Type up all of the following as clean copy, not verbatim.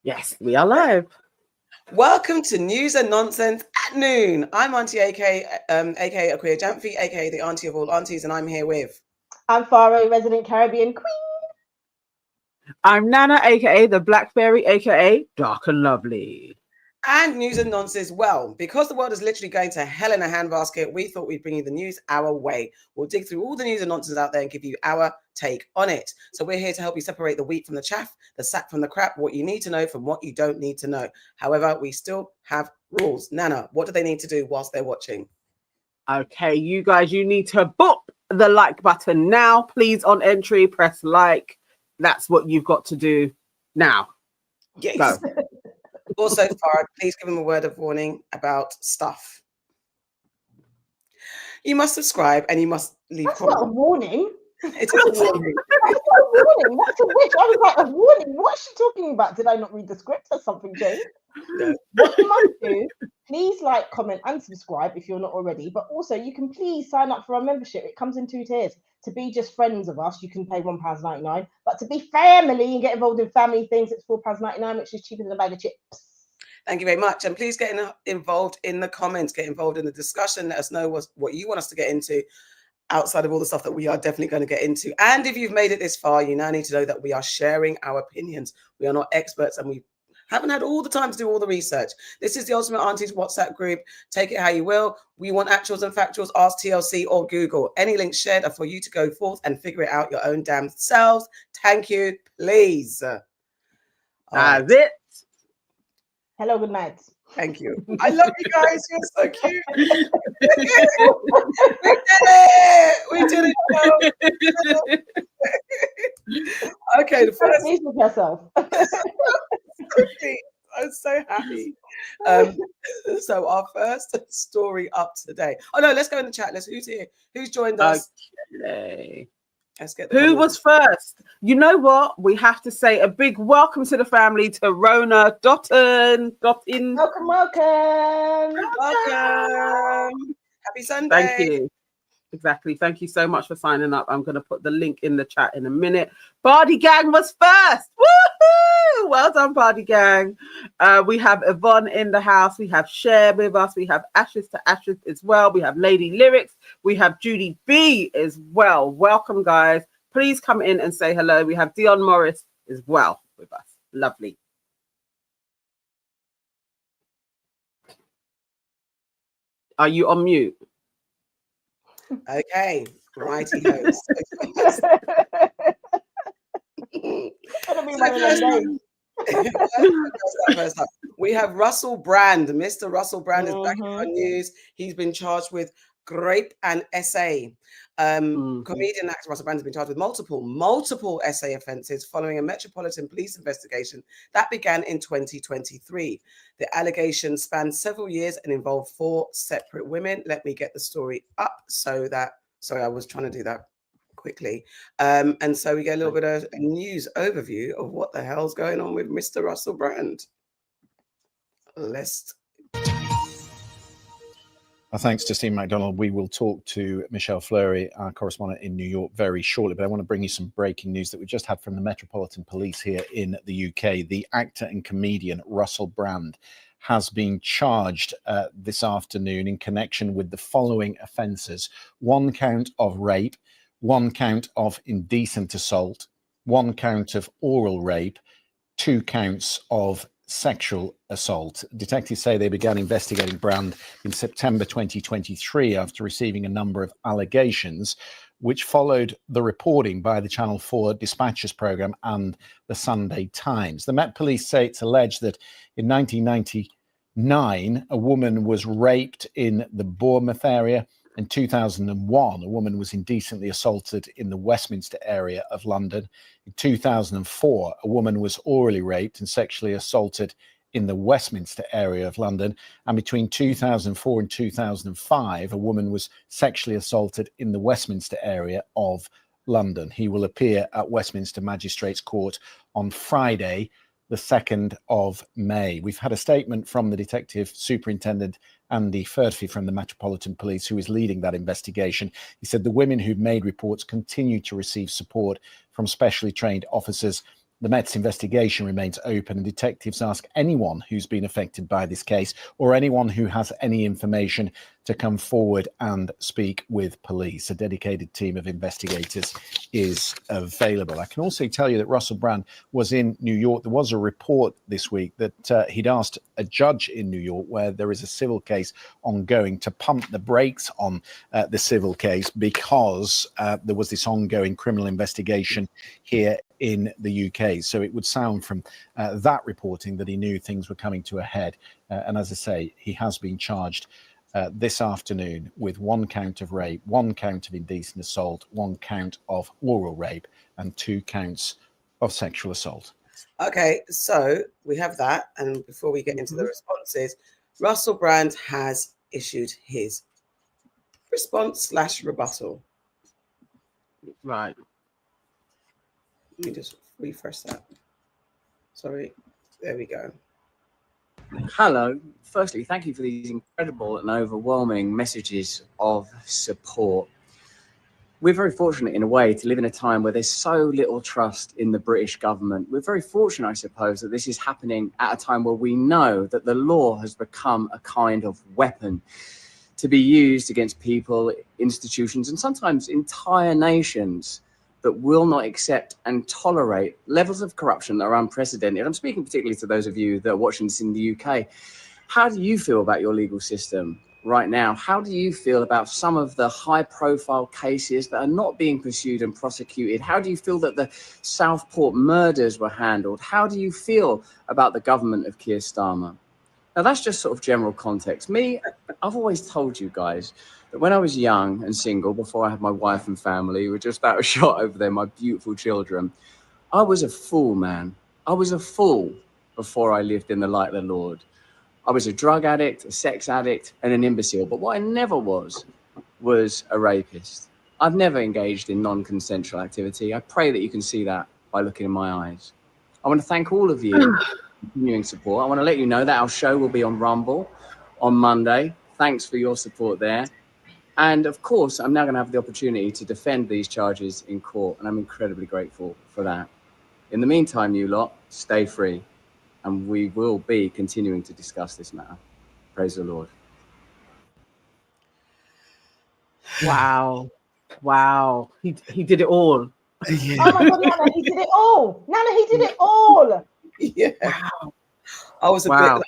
Yes, we are live. Welcome to News and Nonsense at Noon. I'm Auntie AK, aka Aquia Jamphy, aka the auntie of all aunties, and I'm here with... I'm Farrah, resident Caribbean queen. I'm Nana, aka the Black Fairy, aka Dark and Lovely. And News and Nonsense, well, because the world is literally going to hell in a handbasket, we thought we'd bring you the news our way. We'll dig through all the news and nonsense out there and give you our take on it. So we're here to help you separate the wheat from the chaff, the sap from the crap, what you need to know from what you don't need to know. However, we still have rules. Nana, what do they need to do whilst they're watching? Okay, you guys, you need to boop the like button now. Please, on entry, press like. That's what you've got to do now. Yes. Go. Also, Farrah, please give them a word of warning about stuff. You must subscribe and you must leave That's not a warning. It is a warning. That's not a warning. What's a witch? I was like, a warning? What's she talking about? Did I not read the script or something, Jane? No. What you must do, please like, comment, and subscribe if you're not already. But also, you can please sign up for our membership. It comes in 2 tiers. To be just friends of us, you can pay £1.99. But to be family and get involved in family things, it's £4.99, which is cheaper than a bag of chips. Thank you very much. And please get involved in the comments, get involved in the discussion. Let us know what you want us to get into outside of all the stuff that we are definitely going to get into. And if you've made it this far, you now need to know that we are sharing our opinions. We are not experts and we haven't had all the time to do all the research. This is the Ultimate Aunties WhatsApp group. Take it how you will. We want actuals and factuals. Ask TLC or Google. Any links shared are for you to go forth and figure it out your own damn selves. Thank you, please. That's it. Hello, good night. Thank you. I love you guys. You're so cute. We did it. Okay, the first. Please with yourself. I'm so happy. So our first story up today. Oh no, let's go in the chat. Who's here? Who's joined us? Okay. Let's get Who was first? You know what? We have to say a big welcome to the family to Rona Dotton. Welcome, welcome. Welcome. Happy Sunday. Thank you. Exactly. Thank you so much for signing up. I'm going to put the link in the chat in a minute. Bardi Gang was first. Woohoo! Well done, Bardi Gang. We have Yvonne in the house. We have Cher with us. We have Ashes to Ashes as well. We have Lady Lyrics. We have Judy B as well. Welcome, guys. Please come in and say hello. We have Dion Morris as well with us. Lovely. Are you on mute? Okay, righty ho. We have Russell Brand. Mr. Russell Brand is back in our news. He's been charged with rape and essay. Comedian actor Russell Brand has been charged with multiple essay offences following a Metropolitan Police investigation that began in 2023. The allegations spanned several years and involved 4 separate women. Let me get the story up sorry, I was trying to do that quickly. And so we get a little bit of a news overview of what the hell's going on with Mr. Russell Brand. Thanks to Steve McDonald. We will talk to Michelle Fleury, our correspondent in New York, very shortly. But I want to bring you some breaking news that we just had from the Metropolitan Police here in the UK. The actor and comedian Russell Brand has been charged this afternoon in connection with the following offences: 1 count of rape, 1 count of indecent assault, 1 count of oral rape, 2 counts of sexual assault. Detectives say they began investigating Brand in September 2023 after receiving a number of allegations, which followed the reporting by the Channel 4 Dispatches programme and the Sunday Times. The Met Police say it's alleged that in 1999, a woman was raped in the Bournemouth area. In 2001, a woman was indecently assaulted in the Westminster area of London. In 2004, a woman was orally raped and sexually assaulted in the Westminster area of London. And between 2004 and 2005, a woman was sexually assaulted in the Westminster area of London. He will appear at Westminster Magistrates Court on Friday, the 2nd of May. We've had a statement from the Detective Superintendent Andy Furtfy from the Metropolitan Police, who is leading that investigation. He said the women who've made reports continue to receive support from specially trained officers The Met's investigation remains open, and detectives ask anyone who's been affected by this case or anyone who has any information to come forward and speak with police. A dedicated team of investigators is available. I can also tell you that Russell Brand was in New York. There was a report this week that he'd asked a judge in New York, where there is a civil case ongoing, to pump the brakes on the civil case because there was this ongoing criminal investigation here in the UK. So it would sound from that reporting that he knew things were coming to a head. And as I say, he has been charged this afternoon with 1 count of rape, 1 count of indecent assault, 1 count of oral rape, and 2 counts of sexual assault. Okay, so we have that. And before we get into the responses, Russell Brand has issued his response/rebuttal. Right. Let me just refresh that. Sorry. There we go. Hello. Firstly, thank you for these incredible and overwhelming messages of support. We're very fortunate in a way to live in a time where there's so little trust in the British government. We're very fortunate, I suppose, that this is happening at a time where we know that the law has become a kind of weapon to be used against people, institutions, and sometimes entire nations that will not accept and tolerate levels of corruption that are unprecedented. I'm speaking particularly to those of you that are watching this in the UK. How do you feel about your legal system right now? How do you feel about some of the high-profile cases that are not being pursued and prosecuted? How do you feel that the Southport murders were handled? How do you feel about the government of Keir Starmer? Now, that's just sort of general context. Me, I've always told you guys that when I was young and single, before I had my wife and family, we were just about a shot over there, my beautiful children, I was a fool, man. I was a fool before I lived in the light of the Lord. I was a drug addict, a sex addict, and an imbecile. But what I never was a rapist. I've never engaged in non-consensual activity. I pray that you can see that by looking in my eyes. I want to thank all of you for continuing support. I want to let you know that our show will be on Rumble on Monday. Thanks for your support there. And of course, I'm now going to have the opportunity to defend these charges in court, and I'm incredibly grateful for that. In the meantime, you lot, stay free, and we will be continuing to discuss this matter. Praise the Lord. Wow. Wow. He did it all. Yeah. Oh my God, Nana, he did it all. Nana, he did it all. Yeah. Wow. I was a bit like,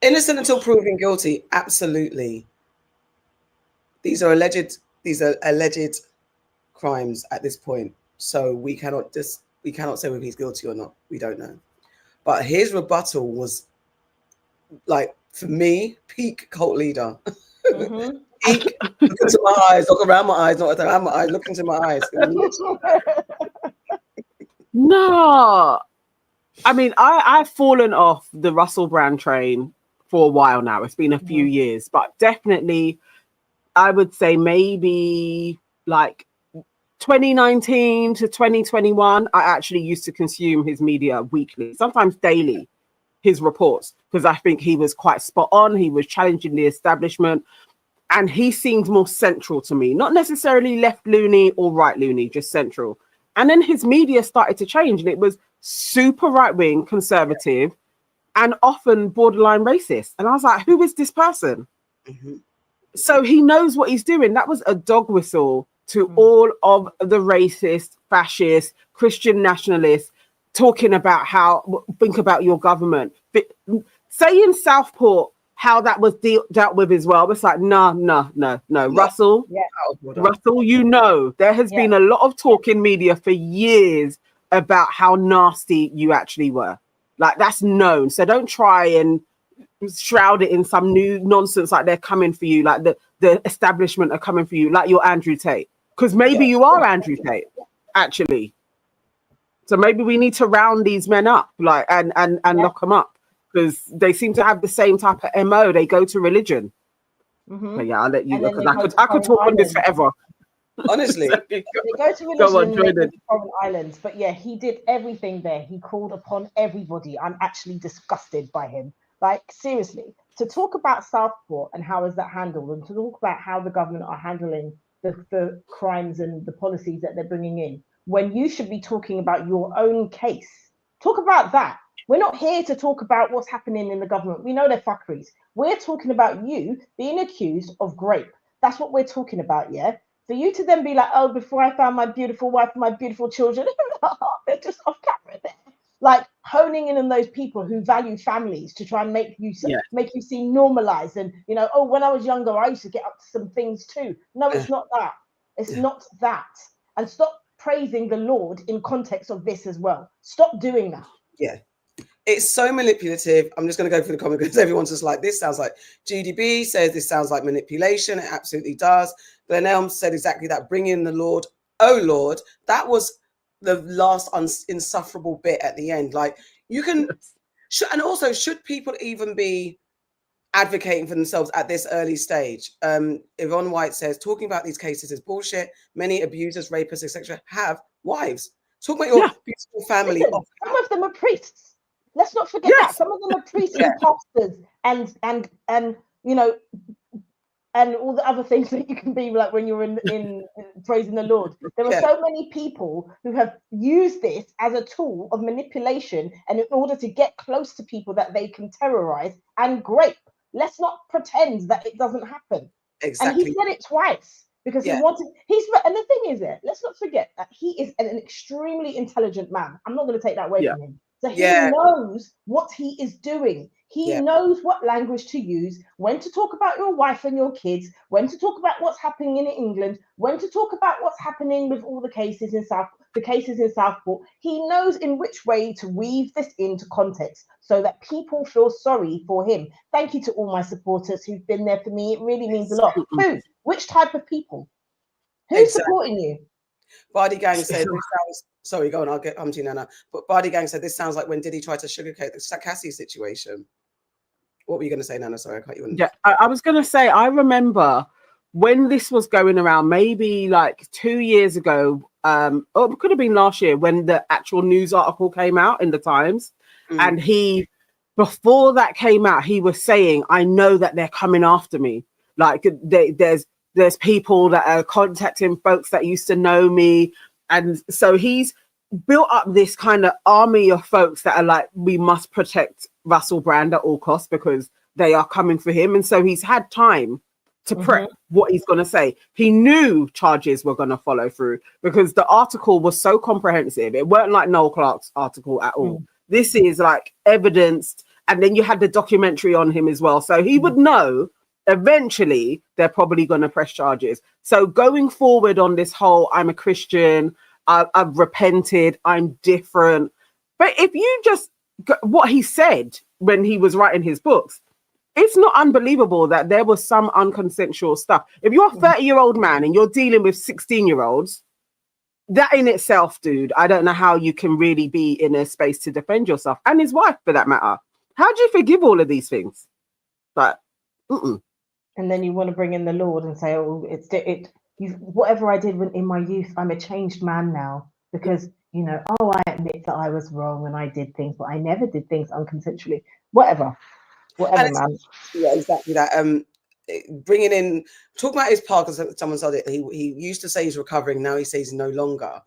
innocent until proven guilty. Absolutely. These are alleged crimes at this point. So we cannot say whether he's guilty or not. We don't know. But his rebuttal was, like, for me, peak cult leader. Peak, look into my eyes, look around my eyes, not around my eyes, look into my eyes. No. I mean, I've fallen off the Russell Brand train for a while now. It's been a few years, but definitely I would say maybe like 2019 to 2021, I actually used to consume his media weekly, sometimes daily, his reports, because I think he was quite spot on. He was challenging the establishment, and he seemed more central to me, not necessarily left loony or right loony, just central. And then his media started to change, and it was super right-wing, conservative, and often borderline racist. And I was like, who is this person? So he knows what he's doing. That was a dog whistle to all of the racist, fascist, Christian nationalists talking about how, think about your government. But say in Southport how that was dealt with as well. It's like, no. Russell, Russell, you know, there has been a lot of talk in media for years about how nasty you actually were. Like, that's known. So don't try and shroud it in some new nonsense like they're coming for you, like the establishment are coming for you, like you're Andrew Tate. Because maybe you are Andrew Tate, actually. So maybe we need to round these men up, like, and lock them up, because they seem to have the same type of MO. They go to religion. But yeah, I'll let you go, because I could talk on this forever. Honestly, they go to religion and they go to foreign islands. But yeah, he did everything there. He called upon everybody. I'm actually disgusted by him. Like, seriously, to talk about Southport and how is that handled, and to talk about how the government are handling the crimes and the policies that they're bringing in, when you should be talking about your own case. Talk about that. We're not here to talk about what's happening in the government. We know they're fuckeries. We're talking about you being accused of rape. That's what we're talking about, yeah? For you to then be like, oh, before I found my beautiful wife and my beautiful children, they're just off camera there. Like honing in on those people who value families to try and make you seem normalized. And, you know, oh, when I was younger, I used to get up to some things too. No, it's not that. It's not that. And stop praising the Lord in context of this as well. Stop doing that. Yeah. It's so manipulative. I'm just going to go through the comment because everyone's just like, this sounds like GDB says this sounds like manipulation. It absolutely does. Glenn Elm said exactly that. Bring in the Lord. Oh, Lord. That was the last insufferable bit at the end. Like you can, and also should people even be advocating for themselves at this early stage? Yvonne White says, talking about these cases is bullshit. Many abusers, rapists, etc. have wives. Talk about your beautiful family. Listen, some of them are priests. Let's not forget that. Some of them are priests and pastors and you know, and all the other things that you can be like when you're in praising the Lord. There are so many people who have used this as a tool of manipulation and in order to get close to people that they can terrorize and grape. Let's not pretend that it doesn't happen. Exactly. And he said it twice because he wanted, and the thing is, let's not forget that he is an extremely intelligent man. I'm not going to take that away from him. So he knows what he is doing. He knows what language to use, when to talk about your wife and your kids, when to talk about what's happening in England, when to talk about what's happening with all the cases in Southport. He knows in which way to weave this into context so that people feel sorry for him. Thank you to all my supporters who've been there for me. It really means a lot. Who? Which type of people? Who's supporting you? Body Gang said, sorry, go on, I'll get to you, Nana. But Body Gang said, this sounds like when Diddy tried to sugarcoat the Cassie situation. What were you going to say, Nana? Sorry, I cut you in. Yeah, I was going to say, I remember when this was going around, maybe like 2 years ago, or it could have been last year, when the actual news article came out in the Times. And before that came out, he was saying, I know that they're coming after me. Like there's people that are contacting folks that used to know me. And so he's built up this kind of army of folks that are like, we must protect Russell Brand at all costs because they are coming for him. And so he's had time to prep what he's going to say. He knew charges were going to follow through because the article was so comprehensive. It weren't like Noel Clarke's article at all. This is like evidenced. And then you had the documentary on him as well. So he would know eventually they're probably going to press charges. So going forward on this whole, I'm a Christian, I've repented, I'm different. But if you just, what he said when he was writing his books, it's not unbelievable that there was some unconsensual stuff. If you're a 30-year-old man and you're dealing with 16-year-olds, that in itself, dude, I don't know how you can really be in a space to defend yourself and his wife for that matter. How do you forgive all of these things? But, And then you want to bring in the Lord and say, oh, whatever I did in my youth, I'm a changed man now because, you know, I admit that I was wrong and I did things, but I never did things unconsensually. Whatever, man. Yeah, exactly that. Bringing in, talking about his part, because someone said it, he used to say he's recovering, now he says he's no longer.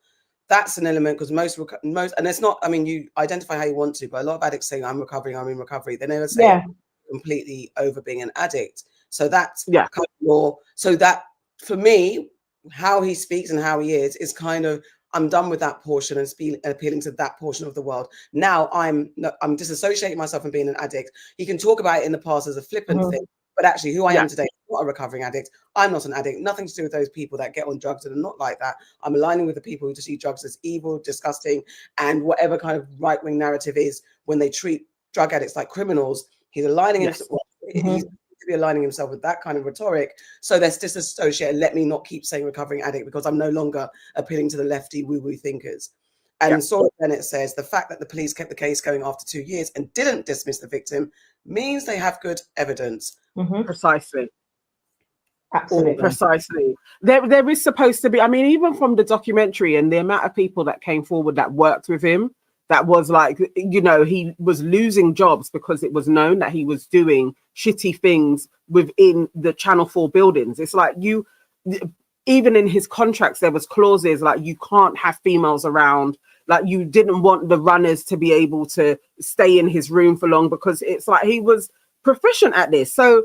That's an element because most, and it's not, I mean, you identify how you want to, but a lot of addicts say, I'm recovering, I'm in recovery. They never say completely over being an addict. So that's kind of more, so that for me, how he speaks and how he is kind of, I'm done with that portion and appealing to that portion of the world. Now I'm disassociating myself from being an addict. He can talk about it in the past as a flippant thing, but actually who I am today, I'm not a recovering addict. I'm not an addict. Nothing to do with those people that get on drugs and are not like that. I'm aligning with the people who see drugs as evil, disgusting, and whatever kind of right-wing narrative is when they treat drug addicts like criminals. He's aligning himself. He's to be aligning himself with that kind of rhetoric. So let's disassociate and let me not keep saying recovering addict because I'm no longer appealing to the lefty woo-woo thinkers. And Saul Bennett says the fact that the police kept the case going after 2 years and didn't dismiss the victim means they have good evidence. Precisely. Absolutely. Precisely. There is supposed to be, I mean, even from the documentary and the amount of people that came forward that worked with him, that was like, you know, he was losing jobs because it was known that he was doing shitty things within the Channel 4 buildings. It's like even in his contracts, there was clauses like you can't have females around. Like you didn't want the runners to be able to stay in his room for long because it's like he was proficient at this. So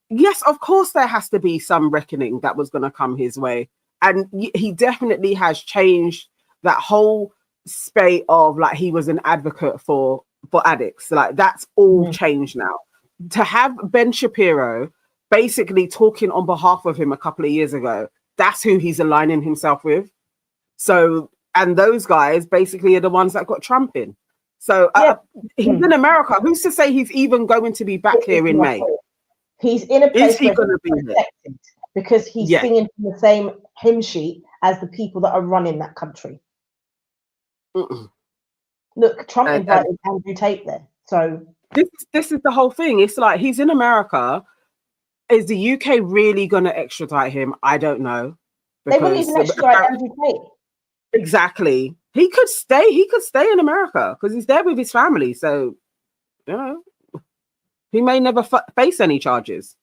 yes, of course, there has to be some reckoning that was going to come his way. And he definitely has changed that whole spate of like he was an advocate for addicts. Like that's all changed now. To have Ben Shapiro basically talking on behalf of him a couple of years ago, that's who he's aligning himself with. So, and those guys basically are the ones that got Trump in. So he's in America. Who's to say he's even going to be back here in May? He's in a place where he's protected because he's singing from the same hymn sheet as the people that are running that country. Look, Trump invited Andrew Tate there. So this is the whole thing. It's like he's in America. Is the UK really going to extradite him? I don't know. They wouldn't even extradite Andrew Tate. Exactly. He could stay. He could stay in America because he's there with his family. So, you know, he may never face any charges.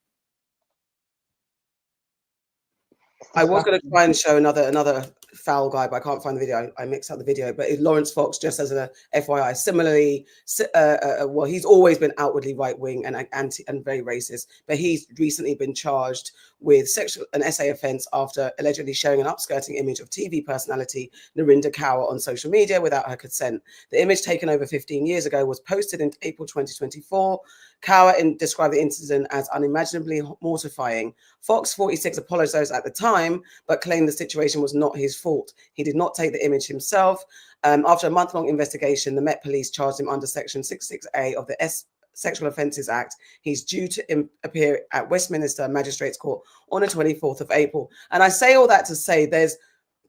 I was going to try and show another foul guy, but I can't find the video. I mixed up the video. But Lawrence Fox, just as an FYI, similarly, well, he's always been outwardly right wing and anti and very racist. But he's recently been charged with an SA offence after allegedly sharing an upskirting image of TV personality Narinder Kaur on social media without her consent. The image, taken over 15 years ago, was posted in April 2024. Kaur described the incident as unimaginably mortifying. Fox 46 apologized at the time, but claimed the situation was not his fault. He did not take the image himself. After a month-long investigation, the Met Police charged him under Section 66A of the Sexual Offences Act. He's due to appear at Westminster Magistrates Court on the 24th of April. And I say all that to say there's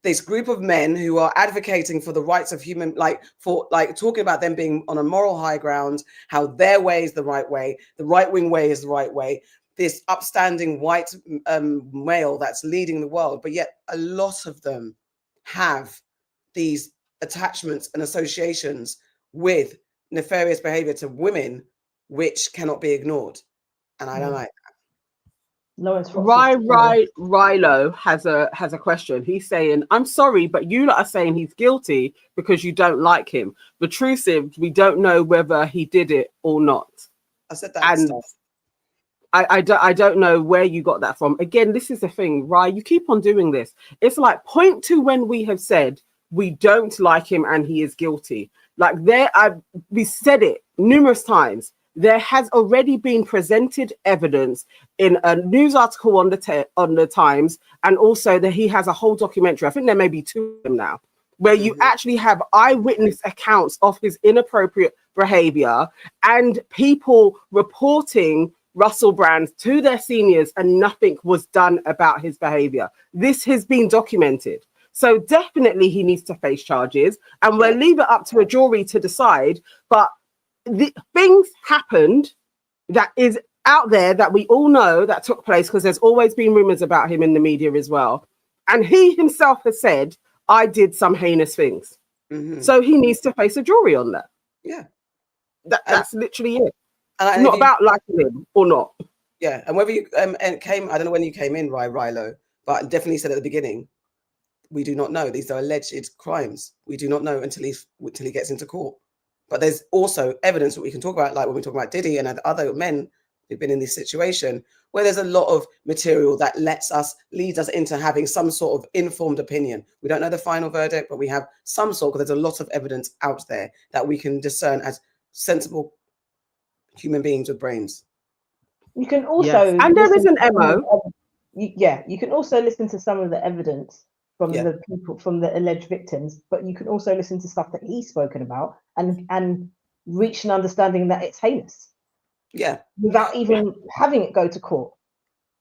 this group of men who are advocating for the rights of human, talking about them being on a moral high ground, how their way is the right-wing way is the right way, this upstanding white male that's leading the world. But yet a lot of them have these attachments and associations with nefarious behavior to women, which cannot be ignored. And I don't like that. Rilo has a question. He's saying, I'm sorry, but you lot are saying he's guilty because you don't like him. The truth is, we don't know whether he did it or not. I said that. And I don't know where you got that from. Again, this is the thing, right? You keep on doing this. It's like point to when we have said we don't like him and he is guilty. Like we said it numerous times. There has already been presented evidence in a news article on the Times, and also that he has a whole documentary. I think there may be two of them now, where you actually have eyewitness accounts of his inappropriate behavior and people reporting Russell Brand to their seniors, and nothing was done about his behavior. This has been documented. So definitely he needs to face charges, and we'll leave it up to a jury to decide. But the things happened that is out there that we all know that took place, because there's always been rumors about him in the media as well. And he himself has said, I did some heinous things. So he needs to face a jury on that. Yeah. That's literally it. And it's not about liking him or not. Yeah. And whether you came, I don't know when you came in, Rilo, but definitely said at the beginning, we do not know. These are alleged crimes. We do not know until he gets into court. But there's also evidence that we can talk about, like when we talk about Diddy and other men who've been in this situation, where there's a lot of material that leads us into having some sort of informed opinion. We don't know the final verdict, but we have some sort, because there's a lot of evidence out there that we can discern as sensible human beings with brains. You can also, and there is an MO. You can also listen to some of the evidence from the people, from the alleged victims, but you can also listen to stuff that he's spoken about and reach an understanding that it's heinous. Yeah. Without even having it go to court.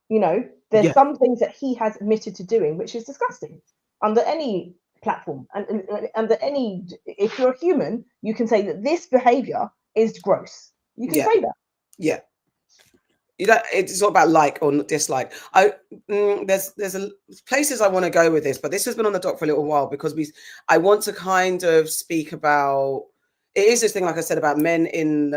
You know, there's some things that he has admitted to doing, which is disgusting under any platform. And under any, if you're a human, you can say that this behavior is gross. You can say that. Yeah. It's not about like or dislike. There's places I want to go with this, but this has been on the dock for a little while because I want to kind of speak about. It is this thing, like I said, about men in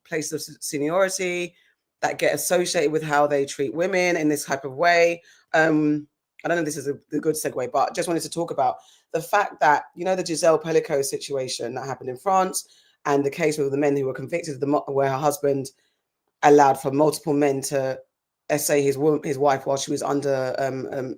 places of seniority that get associated with how they treat women in this type of way. I don't know if this is a good segue, but I just wanted to talk about the fact that, you know, the Giselle Pellicot situation that happened in France and the case with the men who were convicted, where her husband allowed for multiple men to essay his wife while she was under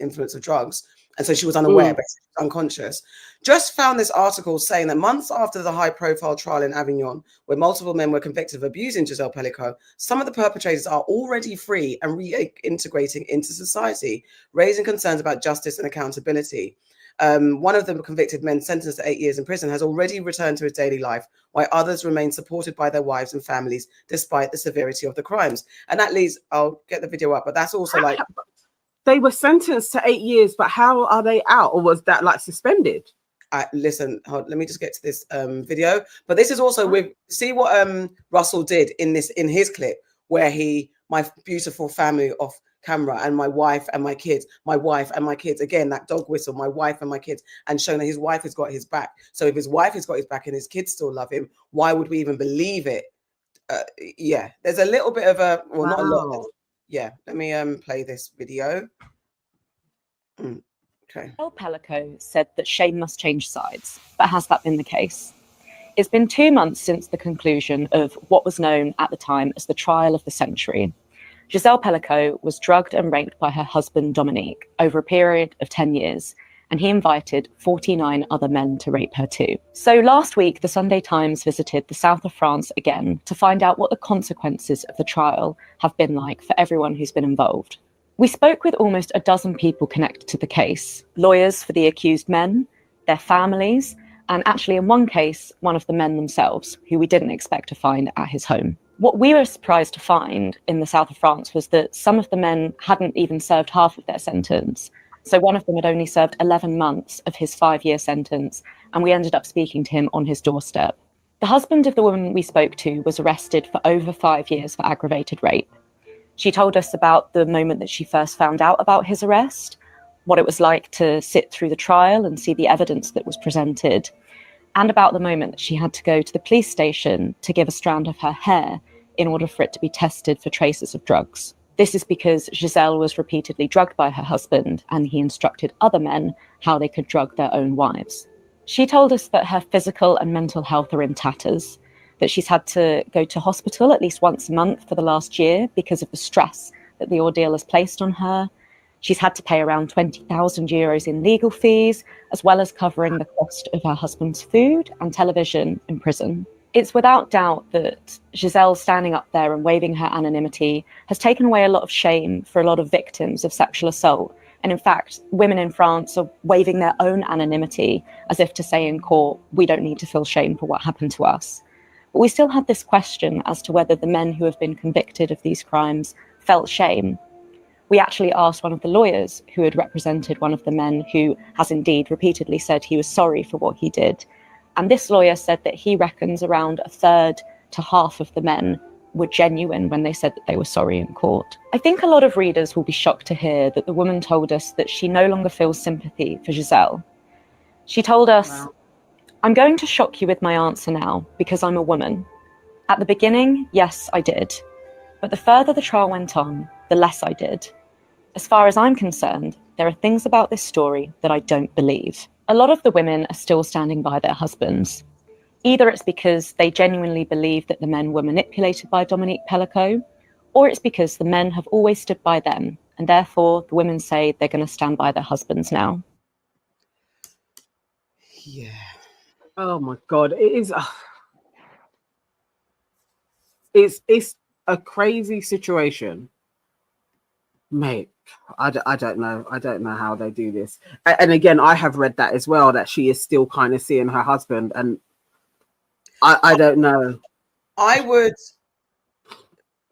influence of drugs. And so she was unaware, basically unconscious. Just found this article saying that months after the high-profile trial in Avignon, where multiple men were convicted of abusing Giselle Pellicot, some of the perpetrators are already free and reintegrating into society, raising concerns about justice and accountability. One of the convicted men sentenced to 8 years in prison has already returned to his daily life, while others remain supported by their wives and families despite the severity of the crimes. And that leads, I'll get the video up, but that's also like... They were sentenced to 8 years, but how are they out? Or was that like suspended? Listen, let me just get to this video. But this is also with, see what Russell did in his clip, where my beautiful family off camera and my wife and my kids, again, that dog whistle, my wife and my kids, and showing that his wife has got his back. So if his wife has got his back and his kids still love him, why would we even believe it? Yeah, there's a little bit of a, well, not a lot. Yeah, let me play this video. Okay. Giselle Pellicot said that shame must change sides, but has that been the case? It's been 2 months since the conclusion of what was known at the time as the trial of the century. Giselle Pellicot was drugged and raped by her husband Dominique over a period of 10 years, and he invited 49 other men to rape her too. So last week, the Sunday Times visited the south of France again to find out what the consequences of the trial have been like for everyone who's been involved. We spoke with almost a dozen people connected to the case, lawyers for the accused men, their families, and actually in one case, one of the men themselves, who we didn't expect to find at his home. What we were surprised to find in the south of France was that some of the men hadn't even served half of their sentence. So one of them had only served 11 months of his 5-year sentence, and we ended up speaking to him on his doorstep. The husband of the woman we spoke to was arrested for over 5 years for aggravated rape. She told us about the moment that she first found out about his arrest, what it was like to sit through the trial and see the evidence that was presented, and about the moment that she had to go to the police station to give a strand of her hair in order for it to be tested for traces of drugs. This is because Giselle was repeatedly drugged by her husband, and he instructed other men how they could drug their own wives. She told us that her physical and mental health are in tatters, that she's had to go to hospital at least once a month for the last year because of the stress that the ordeal has placed on her. She's had to pay around 20,000 euros in legal fees, as well as covering the cost of her husband's food and television in prison. It's without doubt that Giselle standing up there and waving her anonymity has taken away a lot of shame for a lot of victims of sexual assault. And in fact, women in France are waving their own anonymity as if to say in court, we don't need to feel shame for what happened to us. But we still had this question as to whether the men who have been convicted of these crimes felt shame. We actually asked one of the lawyers who had represented one of the men who has indeed repeatedly said he was sorry for what he did. And this lawyer said that he reckons around a third to half of the men were genuine when they said that they were sorry in court. I think a lot of readers will be shocked to hear that the woman told us that she no longer feels sympathy for Giselle. She told us, wow. I'm going to shock you with my answer now because I'm a woman. At the beginning, yes, I did. But the further the trial went on, the less I did. As far as I'm concerned, there are things about this story that I don't believe. A lot of the women are still standing by their husbands. Either it's because they genuinely believe that the men were manipulated by Dominique Pellicot, or it's because the men have always stood by them, and therefore the women say they're going to stand by their husbands now. Yeah. Oh my God, it is. It's a crazy situation, mate. I don't know. I don't know how they do this. And again, I have read that as well, that she is still kind of seeing her husband, and I don't know. I would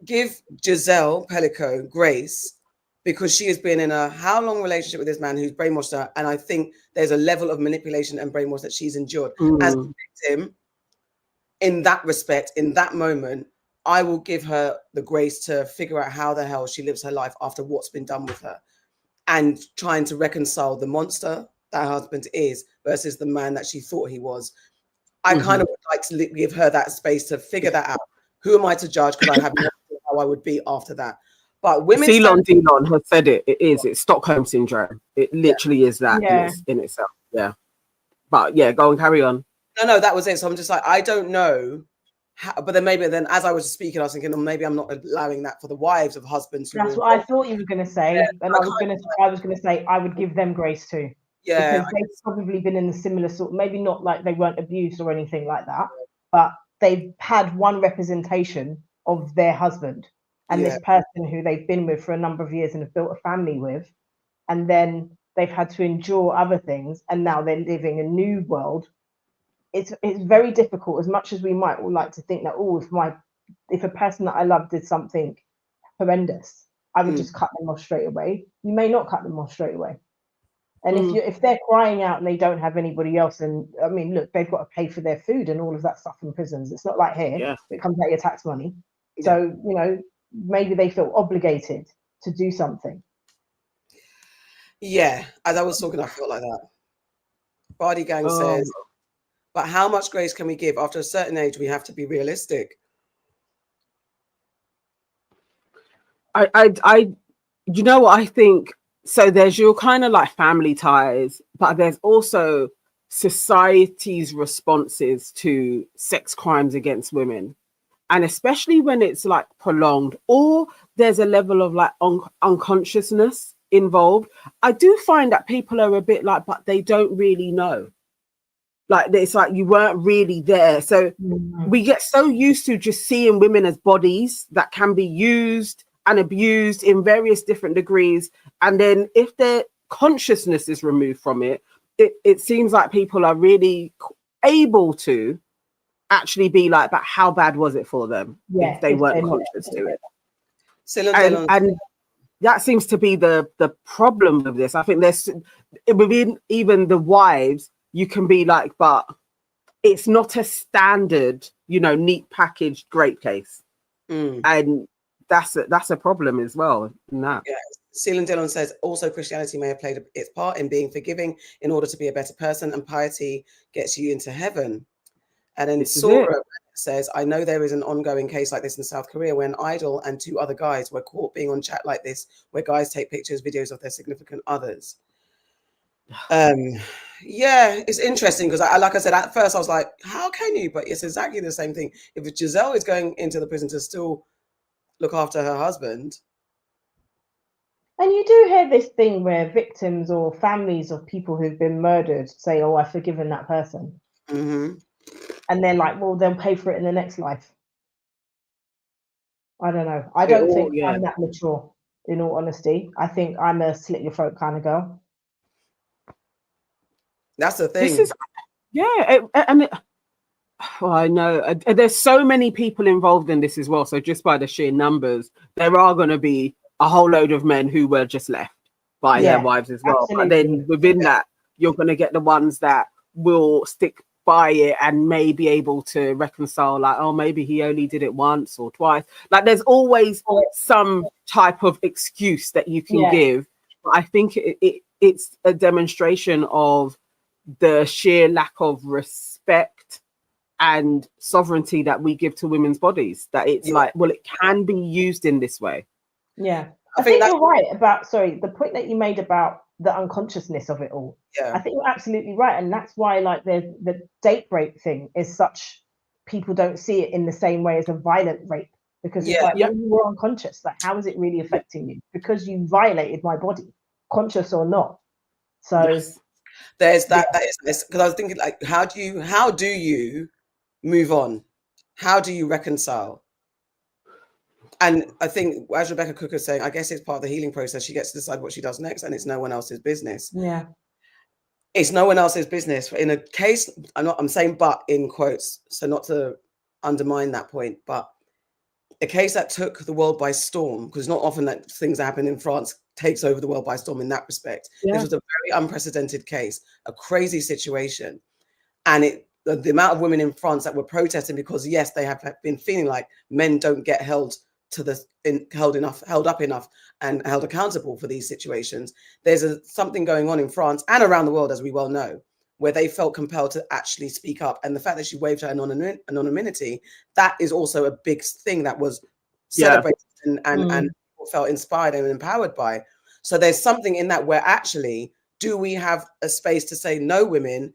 give Giselle Pellicot grace because she has been in a how long relationship with this man who's brainwashed her, and I think there's a level of manipulation and brainwash that she's endured. As a victim, in that respect, in that moment, I will give her the grace to figure out how the hell she lives her life after what's been done with her, and trying to reconcile the monster that her husband is versus the man that she thought he was. I kind of would like to give her that space to figure that out. Who am I to judge? Because I have no idea how I would be after that. But women Delon has said it. It's Stockholm syndrome. It literally is that in itself. Yeah. But yeah, go and carry on. No, that was it. So I'm just like, I don't know. But then maybe as I was speaking, I was thinking, maybe I'm not allowing that for the wives of husbands. That's what I thought you were going to say. Yeah, and I was going to say I would give them grace too. Yeah. Because they've probably been in a similar sort, maybe not like they weren't abused or anything like that, but they've had one representation of their husband and this person who they've been with for a number of years and have built a family with. And then they've had to endure other things. And now they're living a new world. It's very difficult, as much as we might all like to think that, if a person that I love did something horrendous, I would just cut them off straight away. You may not cut them off straight away. And if they're crying out and they don't have anybody else, and I mean, look, they've got to pay for their food and all of that stuff in prisons. It's not like here, it comes out of your tax money. Yeah. So, maybe they feel obligated to do something. Yeah, as I was talking, I felt like that. Body Gang says, but how much grace can we give? After a certain age, we have to be realistic. You know what I think? So there's your kind of like family ties, but there's also society's responses to sex crimes against women. And especially when it's like prolonged, or there's a level of like unconsciousness involved. I do find that people are a bit like, but they don't really know. Like, it's like you weren't really there. So we get so used to just seeing women as bodies that can be used and abused in various different degrees. And then if their consciousness is removed from it, it seems like people are really able to actually be like, but how bad was it for them if they weren't conscious to it? And that seems to be the problem of this. I think there's, within even the wives, you can be like, but it's not a standard, neat packaged great case. And that's a problem as well. Yeah. Celine Dillon says, also Christianity may have played its part in being forgiving in order to be a better person, and piety gets you into heaven. And then Sora says, I know there is an ongoing case like this in South Korea where an idol and 2 other guys were caught being on chat like this, where guys take pictures, videos of their significant others. Yeah, it's interesting because like I said, at first I was like, how can you? But it's exactly the same thing. If Giselle is going into the prison to still look after her husband. And you do hear this thing where victims or families of people who've been murdered say, oh, I've forgiven that person. And they're like, well, they'll pay for it in the next life. I don't know. I don't think I'm that mature, in all honesty. I think I'm a slit your throat kind of girl. That's the thing. I know there's so many people involved in this as well. So just by the sheer numbers, there are going to be a whole load of men who were just left by their wives as well. Absolutely. And then within that, you're going to get the ones that will stick by it and may be able to reconcile, like, oh, maybe he only did it once or twice. Like, there's always some type of excuse that you can give. But I think it's a demonstration of the sheer lack of respect and sovereignty that we give to women's bodies, that it's like, well, it can be used in this way. Yeah, I think you're right about, the point that you made about the unconsciousness of it all. I think you're absolutely right. And that's why like the date rape thing is such, people don't see it in the same way as a violent rape, because it's like, when you were unconscious, like, how is it really affecting you? Because you violated my body, conscious or not. So there's that is because I was thinking, like, how do you move on? How do you reconcile? And I think, as Rebecca Cook is saying, I guess it's part of the healing process. She gets to decide what she does next, and it's no one else's business. Yeah, it's no one else's business. In a case, I'm saying "but" in quotes, so not to undermine that point, but a case that took the world by storm, because not often that things that happen in France takes over the world by storm in that respect. This was a very unprecedented case, a crazy situation, and the amount of women in France that were protesting because yes, they have been feeling like men don't get held up enough and held accountable for these situations. There's something going on in France and around the world, as we well know, where they felt compelled to actually speak up. And the fact that she waived her anonymity, that is also a big thing that was celebrated and felt inspired and empowered by. So there's something in that where actually, do we have a space to say, no, women,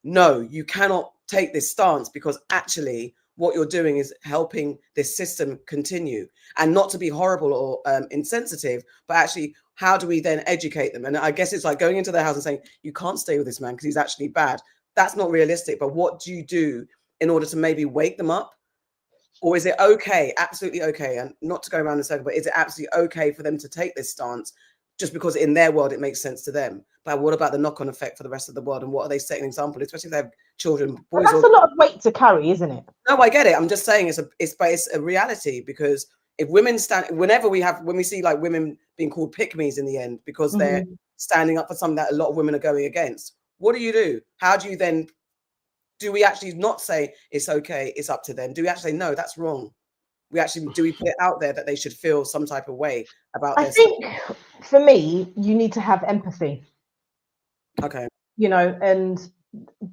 no, you cannot take this stance, because actually what you're doing is helping this system continue, and not to be horrible or insensitive, but actually, how do we then educate them? And I guess it's like going into their house and saying, you can't stay with this man because he's actually bad. That's not realistic. But what do you do in order to maybe wake them up? Or is it okay, absolutely okay, and not to go around in a circle, but is it absolutely okay for them to take this stance just because in their world it makes sense to them? But what about the knock-on effect for the rest of the world, and what are they setting an example, especially if they have children, boys? That's a lot of weight to carry, isn't it? No, I get it. I'm just saying it's a reality, because if women when we see like women being called pick-me's in the end because they're standing up for something that a lot of women are going against, what do? How do you then? Do we actually not say it's okay, it's up to them? Do we actually say, no, that's wrong? Do we put it out there that they should feel some type of way about this? I think for me, you need to have empathy. Okay. And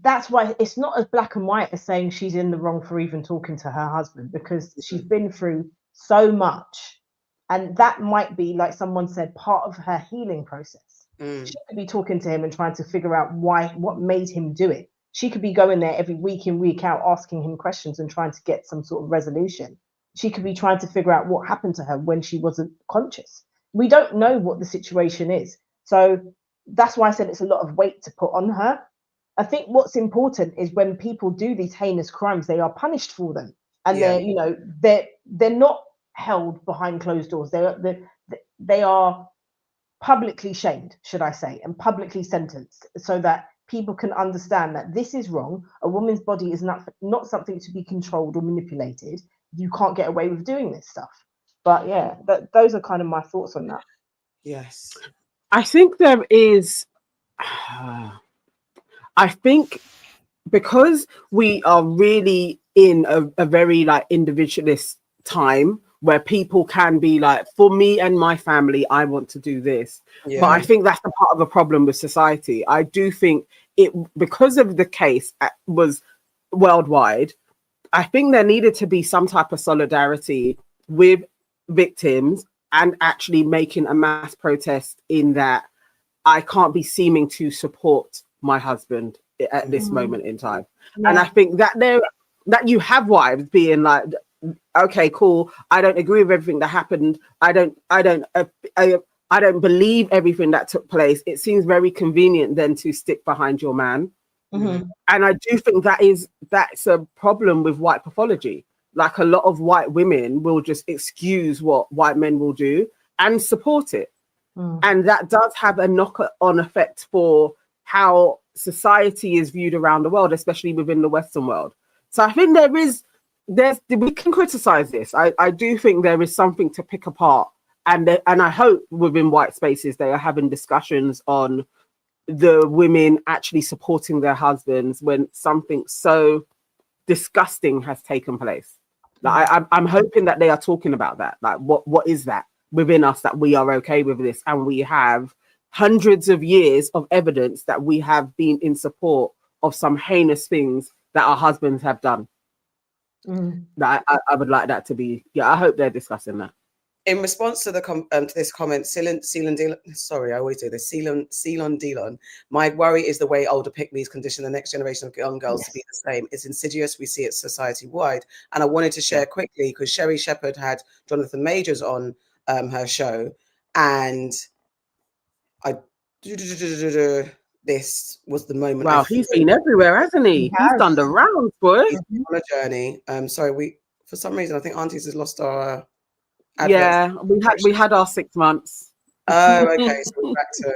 that's why it's not as black and white as saying she's in the wrong for even talking to her husband, because she's been through so much. And that might be, like someone said, part of her healing process. She could be talking to him and trying to figure out what made him do it. She could be going there every week in, week out, asking him questions and trying to get some sort of resolution. She could be trying to figure out what happened to her when she wasn't conscious. We don't know what the situation is. So that's why I said it's a lot of weight to put on her. I think what's important is when people do these heinous crimes, they are punished for them. And they're not held behind closed doors. They are publicly shamed, should I say, and publicly sentenced, so that people can understand that this is wrong. A woman's body is not something to be controlled or manipulated. You can't get away with doing this stuff. But yeah, those are kind of my thoughts on that. Yes. I think there is, I think because we are really in a very like individualist time where people can be like, for me and my family, I want to do this. Yeah. But I think that's a part of the problem with society. I do think because of the case was worldwide, I think there needed to be some type of solidarity with victims and actually making a mass protest in that I can't be seeming to support my husband at this moment in time. Yeah. And I think that that you have wives being like, okay, cool, I don't agree with everything that happened. I don't believe everything that took place. It seems very convenient then to stick behind your man. And I do think that's a problem with white pathology. Like a lot of white women will just excuse what white men will do and support it. And that does have a knock-on effect for how society is viewed around the world, especially within the Western world. So I think we can criticize this. I do think there is something to pick apart. And I hope within white spaces they are having discussions on the women actually supporting their husbands when something so disgusting has taken place. Like I'm hoping that they are talking about that. Like what is that within us that we are okay with this, and we have hundreds of years of evidence that we have been in support of some heinous things that our husbands have done. That I would like that to be. Yeah, I hope they're discussing that. In response to to this comment, Ceylon Delon, my worry is the way older pick-me's condition the next generation of young girls to be the same. It's insidious. We see it society-wide. And I wanted to share quickly, because Sherry Shepherd had Jonathan Majors on her show, and this was the moment. Wow, he's been everywhere, hasn't he? He's done the rounds, boy. He's on a journey. Sorry, for some reason, I think Aunties has lost our... Yeah, we had our 6 months. Oh, okay. So we're back to.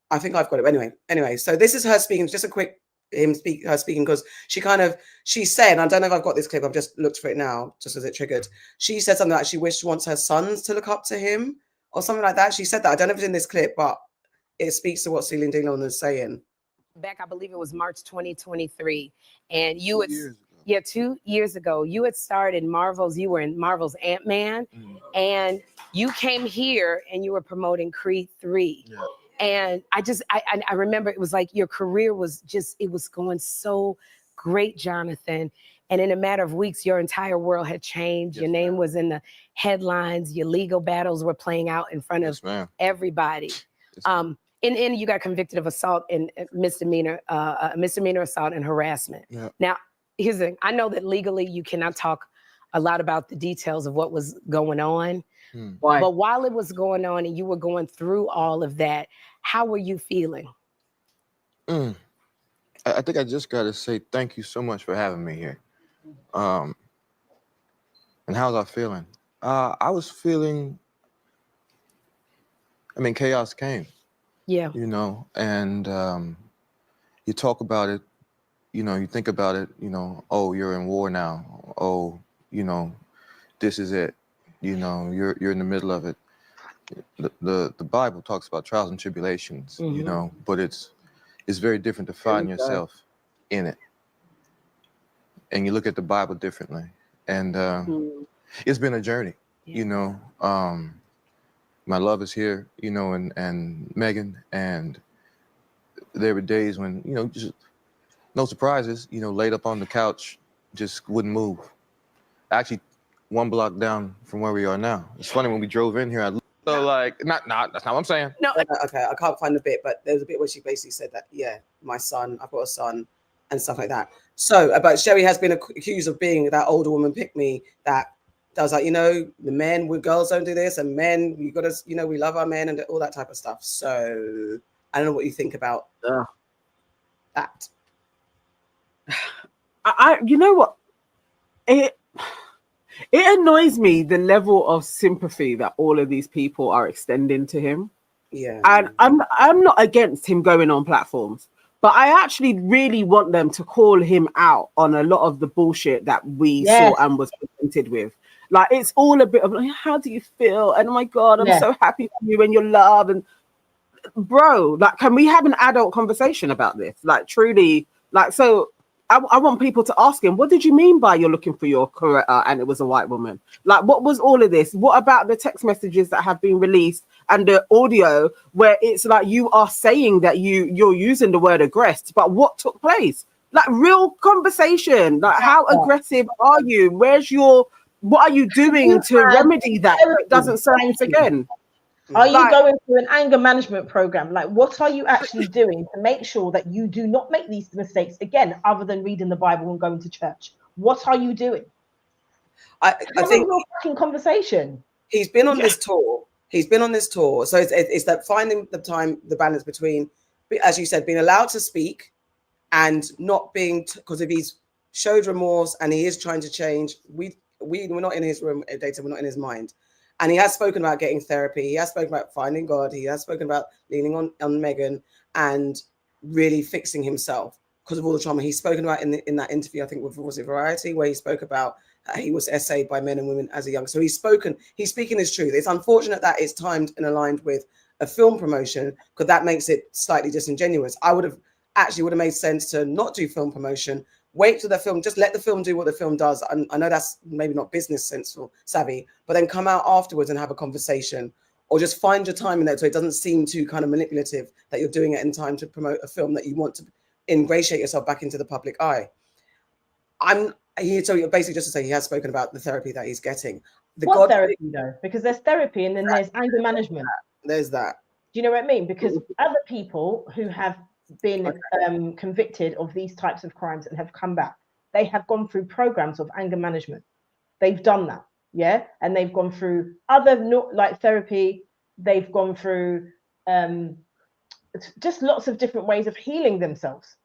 I think I've got it. Anyway. So this is her speaking. Just a quick her speaking, because she said, and I don't know if I've got this clip. I've just looked for it now, just as it triggered. She said something like she wants her sons to look up to him or something like that. She said that. I don't know if it's in this clip, but it speaks to what Celine Dion is saying. Back, I believe it was March 2023, and you would. Yeah, 2 years ago, you had started Marvel's. You were in Marvel's Ant-Man, and you came here and you were promoting Creed 3. Yeah. And I remember it was like your career was it was going so great Jonathan. And in a matter of weeks, your entire world had changed. Your name was in the headlines. Your legal battles were playing out in front of everybody. In the end, you got convicted of assault and misdemeanor assault and harassment. Yeah. Now, here's the thing. I know that legally you cannot talk a lot about the details of what was going on. Why? But while it was going on and you were going through all of that, how were you feeling? I think I just got to say thank you so much for having me here. And how was I feeling? I was feeling, I mean, chaos came. Yeah. You know, and you talk about it, you know, you think about it, you know, oh, you're in war now. Oh, you know, this is it. You know, you're in the middle of it. The Bible talks about trials and tribulations, you know, but it's very different to find yourself in it. And you look at the Bible differently. And it's been a journey, you know. My love is here, you know, and Megan, and there were days when, you know, just no surprises, you know, laid up on the couch, just wouldn't move. Actually, 1 block down from where we are now. It's funny, when we drove in here, so like, not, that's not what I'm saying. No, okay, I can't find the bit, but there's a bit where she basically said that, yeah, my son, I've got a son, and stuff like that. So, but Sherry has been accused of being that older woman pick-me that does like, you know, the men, girls don't do this, and men, you got to, you know, we love our men and all that type of stuff. So, I don't know what you think about that. You know what? It annoys me, the level of sympathy that all of these people are extending to him. Yeah. And I'm not against him going on platforms, but I actually really want them to call him out on a lot of the bullshit that we saw and was presented with. Like, it's all a bit of like, how do you feel? And oh my God, I'm so happy for you and your love. And bro, like, can we have an adult conversation about this? Like, truly, like, so I want people to ask him, what did you mean by you're looking for your career and it was a white woman? Like, what was all of this? What about the text messages that have been released and the audio where it's like you are saying that you're using the word aggressed, but what took place? Like, real conversation. Like, how aggressive are you? What are you doing to remedy that so it doesn't surface again? Are you going through an anger management program? Like, what are you actually doing to make sure that you do not make these mistakes again, other than reading the Bible and going to church? What are you doing? I think a fucking conversation. He's been on this tour. He's been on this tour. So it's that finding the balance between, as you said, being allowed to speak and not being, because if he's showed remorse and he is trying to change, we're not in his room, data, we're not in his mind. And he has spoken about getting therapy. He has spoken about finding God. He has spoken about leaning on Megan and really fixing himself because of all the trauma. He's spoken about in that interview, I think, was it Variety, where he spoke about he was essayed by men and women as a young. So he's speaking his truth. It's unfortunate that it's timed and aligned with a film promotion because that makes it slightly disingenuous. Would have made sense to not do film promotion. Wait till the film, just let the film do what the film does. I know that's maybe not business sense or savvy, but then come out afterwards and have a conversation, or just find your time in there so it doesn't seem too kind of manipulative that you're doing it in time to promote a film that you want to ingratiate yourself back into the public eye. So basically just to say he has spoken about the therapy that he's getting. Therapy though? Because there's therapy and then there's anger management. There's that. Do you know what I mean? Because other people who have been convicted of these types of crimes and have come back, they have gone through programs of anger management. They've done that, yeah, and they've gone through other like therapy. They've gone through just lots of different ways of healing themselves.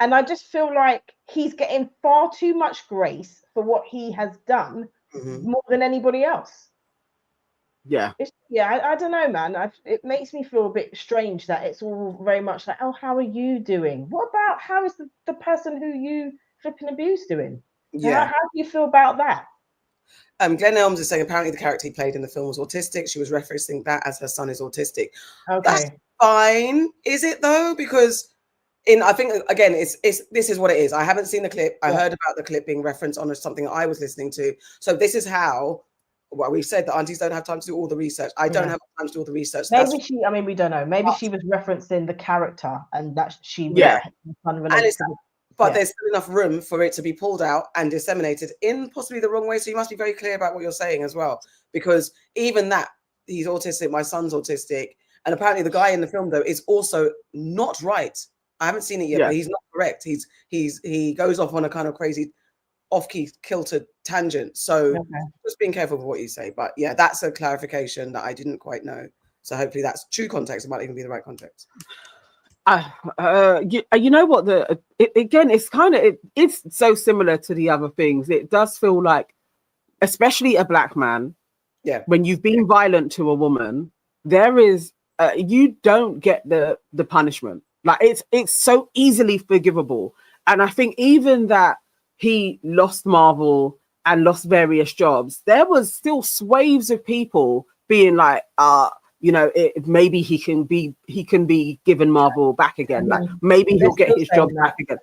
And I just feel like he's getting far too much grace for what he has done, more than anybody else. Yeah. I don't know, man. It makes me feel a bit strange that it's all very much like, oh, how are you doing? What about how is the person who you flipping abuse doing? Yeah. How do you feel about that? Glenn Elms is saying apparently the character he played in the film was autistic. She was referencing that as her son is autistic. Okay. That's fine. Is it though? Because I think again, this is what it is. I haven't seen the clip. I heard about the clip being referenced on something I was listening to. So this is how. Well, we've said that aunties don't have time to do all the research. I don't have time to do all the research. Maybe we don't know. Maybe she was referencing the character and that she but but there's still enough room for it to be pulled out and disseminated in possibly the wrong way. So you must be very clear about what you're saying as well, because even that, he's autistic, my son's autistic, and apparently the guy in the film though is also not right. I haven't seen it yet, but he's not correct. He goes off on a kind of crazy off-key kilter tangent. So just being careful with what you say. But yeah, that's a clarification that I didn't quite know. So hopefully that's true context. It might even be the right context. You know what? Again, it's so similar to the other things. It does feel like, especially a black man, when you've been violent to a woman, there is you don't get the punishment. Like it's so easily forgivable. And I think even that he lost Marvel and lost various jobs, there was still swathes of people being like, you know, maybe he can be given Marvel back again. Like maybe he'll get his job back again.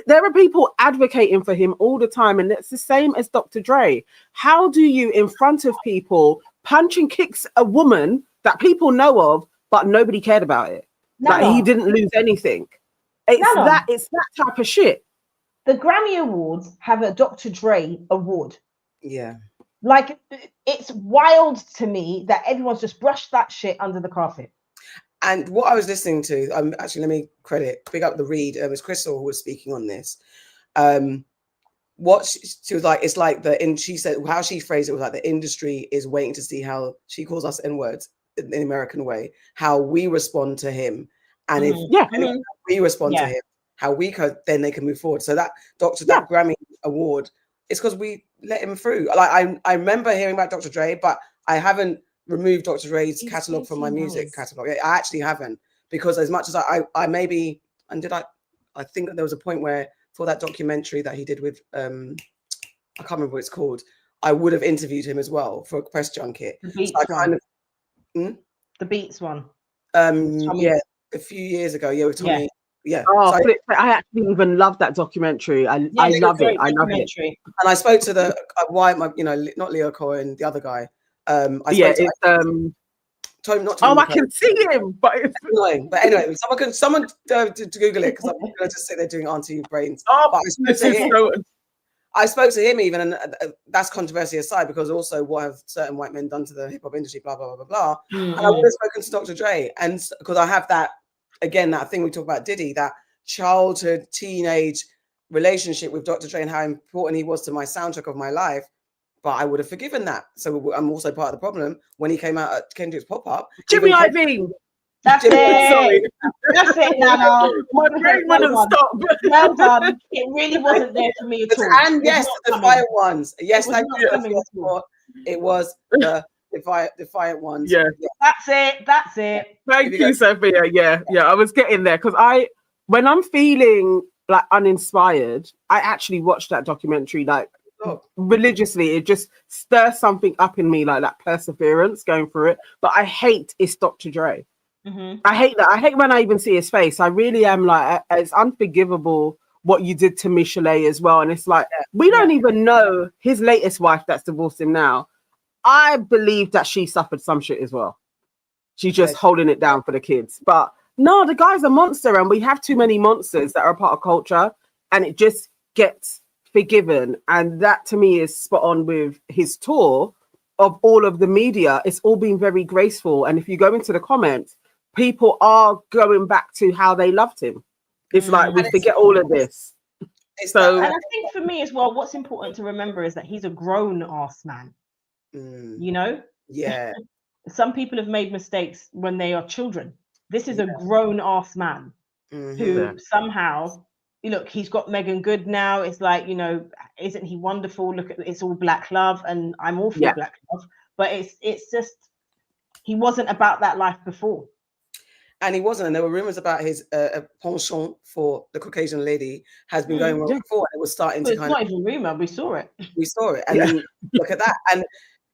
There are people advocating for him all the time, and it's the same as Dr. Dre. How do you, in front of people, punch and kicks a woman that people know of, but nobody cared about it? Like he didn't lose anything. It's that type of shit. The Grammy Awards have a Dr. Dre award. Yeah. Like, it's wild to me that everyone's just brushed that shit under the carpet. And what I was listening to, actually, let me big up the read. It was Crystal who was speaking on this. What she was like, it's like she said, how she phrased it was like the industry is waiting to see how, she calls us N-words in the American way, how we respond to him. And if we respond to him, how we could, then they can move forward. So that that Grammy award, it's because we let him through. Like I remember hearing about Dr. Dre, but I haven't removed Dr. Dre's catalog from my music catalog. I actually haven't, because as much as I maybe, and I think that there was a point where for that documentary that he did with I can't remember what it's called, I would have interviewed him as well for a press junket. The Beats one. The Beats one. Yeah, a few years ago. Yeah, with Tommy. Yeah. Oh, so I actually even love that documentary. I love it. I love it. And I spoke to the not Leo Cohen, the other guy. Tom, I can see him, but it's annoying. But anyway, someone to Google it, because I'm going to just sit there doing Auntie Brains. Oh, I spoke to him even, and that's controversy aside, because also what have certain white men done to the hip hop industry, blah, blah, blah, blah, blah. Mm-hmm. And I would have spoken to Dr. Dre, and because I have that, again, that thing we talk about Diddy, that childhood, teenage relationship with Dr. Dre and how important he was to my soundtrack of my life. But I would have forgiven that. So I'm also part of the problem when he came out at Kendrick's pop-up. Jimmy Iovine. That's it. That's it, Nana. My brain wouldn't stop. Well done. It really wasn't there for me at all. And yes, the Defiant Ones. Yes, it was the Defiant Ones. Yeah. That's it. Thank you, Sophia. Yeah. I was getting there because when I'm feeling like uninspired, I actually watched that documentary religiously. It just stirs something up in me, like that perseverance going through it. But I hate it's Dr. Dre. Mm-hmm. I hate that. I hate when I even see his face. I really am like, it's unforgivable what you did to Michelet as well. And it's like, we don't even know his latest wife that's divorced him now. I believe that she suffered some shit as well. She's just holding it down for the kids. But no, the guy's a monster, and we have too many monsters that are a part of culture, and it just gets forgiven. And that to me is spot on with his tour of all of the media. It's all been very graceful. And if you go into the comments, people are going back to how they loved him. It's like we forget all of this. So, and I think for me as well, what's important to remember is that he's a grown ass man. You know? Yeah. Some people have made mistakes when they are children. This is a grown ass man who somehow, look, he's got Megan Good now. It's like, isn't he wonderful? Look at it's all black love, and I'm all for black love. But it's just, he wasn't about that life before. And he wasn't. And there were rumors about his penchant for the Caucasian lady has been going on before. And it was starting to it's not even rumor. We saw it. And then look at that. And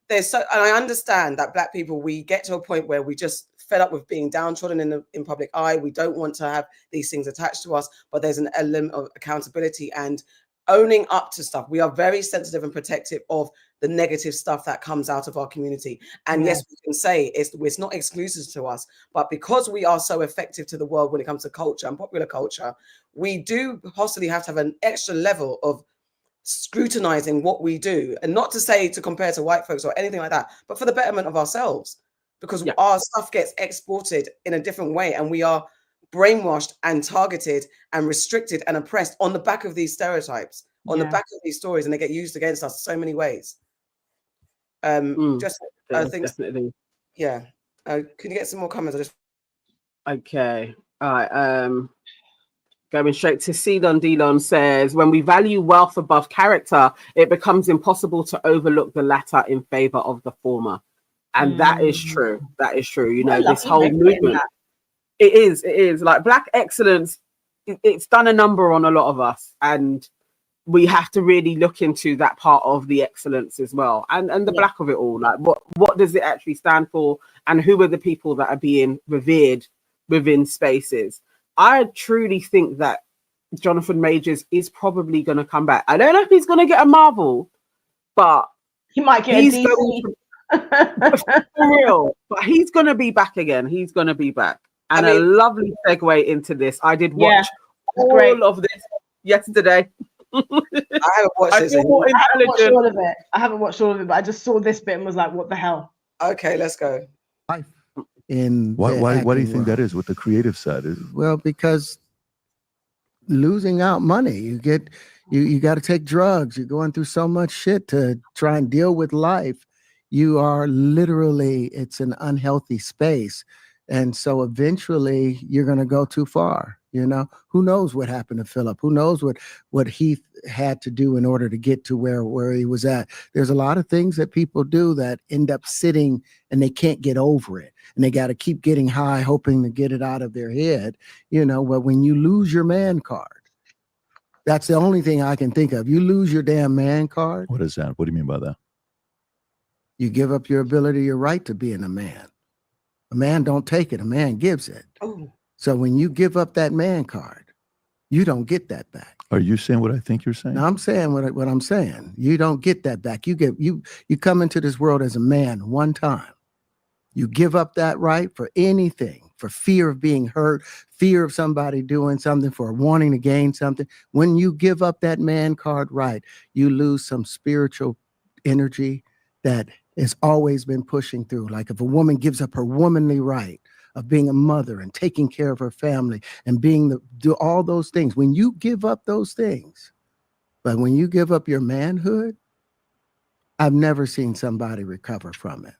and I understand that black people, we get to a point where we just fed up with being downtrodden in public eye. We don't want to have these things attached to us, but there's an element of accountability. And owning up to stuff. We are very sensitive and protective of the negative stuff that comes out of our community. And yes, we can say it's not exclusive to us, but because we are so effective to the world when it comes to culture and popular culture, we do possibly have to have an extra level of scrutinizing what we do, and not to say to compare to white folks or anything like that, but for the betterment of ourselves, because our stuff gets exported in a different way, and we are brainwashed and targeted and restricted and oppressed on the back of these stereotypes, on the back of these stories, and they get used against us so many ways. I think definitely. Can you get some more comments? Okay. All right. Going straight to Cedon Delon says, when we value wealth above character, it becomes impossible to overlook the latter in favor of the former. And that is true. That is true. You know, this whole movement. It is like Black excellence. It's done a number on a lot of us, and we have to really look into that part of the excellence as well, and the Black of it all. Like, what does it actually stand for, and who are the people that are being revered within spaces? I truly think that Jonathan Majors is probably going to come back. I don't know if he's going to get a Marvel, but he might get a DC. For real, but he's going to be back again. He's going to be back. And a lovely segue into this. I did watch all of this yesterday. I haven't watched this. I haven't watched all of it, but I just saw this bit and was like, what the hell? Okay, let's go. Why do you think that is with the creative side? Well, because losing out money, you got to take drugs. You're going through so much shit to try and deal with life. You are literally, it's an unhealthy space. And so eventually you're going to go too far. You know, who knows what happened to Philip? Who knows what he had to do in order to get to where he was at? There's a lot of things that people do that end up sitting and they can't get over it. And they got to keep getting high, hoping to get it out of their head. You know, but when you lose your man card, that's the only thing I can think of. You lose your damn man card. What is that? What do you mean by that? You give up your ability, your right to being a man. A man don't take it. A man gives it. Oh. So when you give up that man card, you don't get that back. Are you saying what I think you're saying? No, I'm saying what I'm saying. You don't get that back. You come into this world as a man one time. You give up that right for anything, for fear of being hurt, fear of somebody doing something, for wanting to gain something. When you give up that man card right, you lose some spiritual energy that has always been pushing through. Like if a woman gives up her womanly right of being a mother and taking care of her family and do all those things, when you give up those things, but when you give up your manhood, I've never seen somebody recover from it.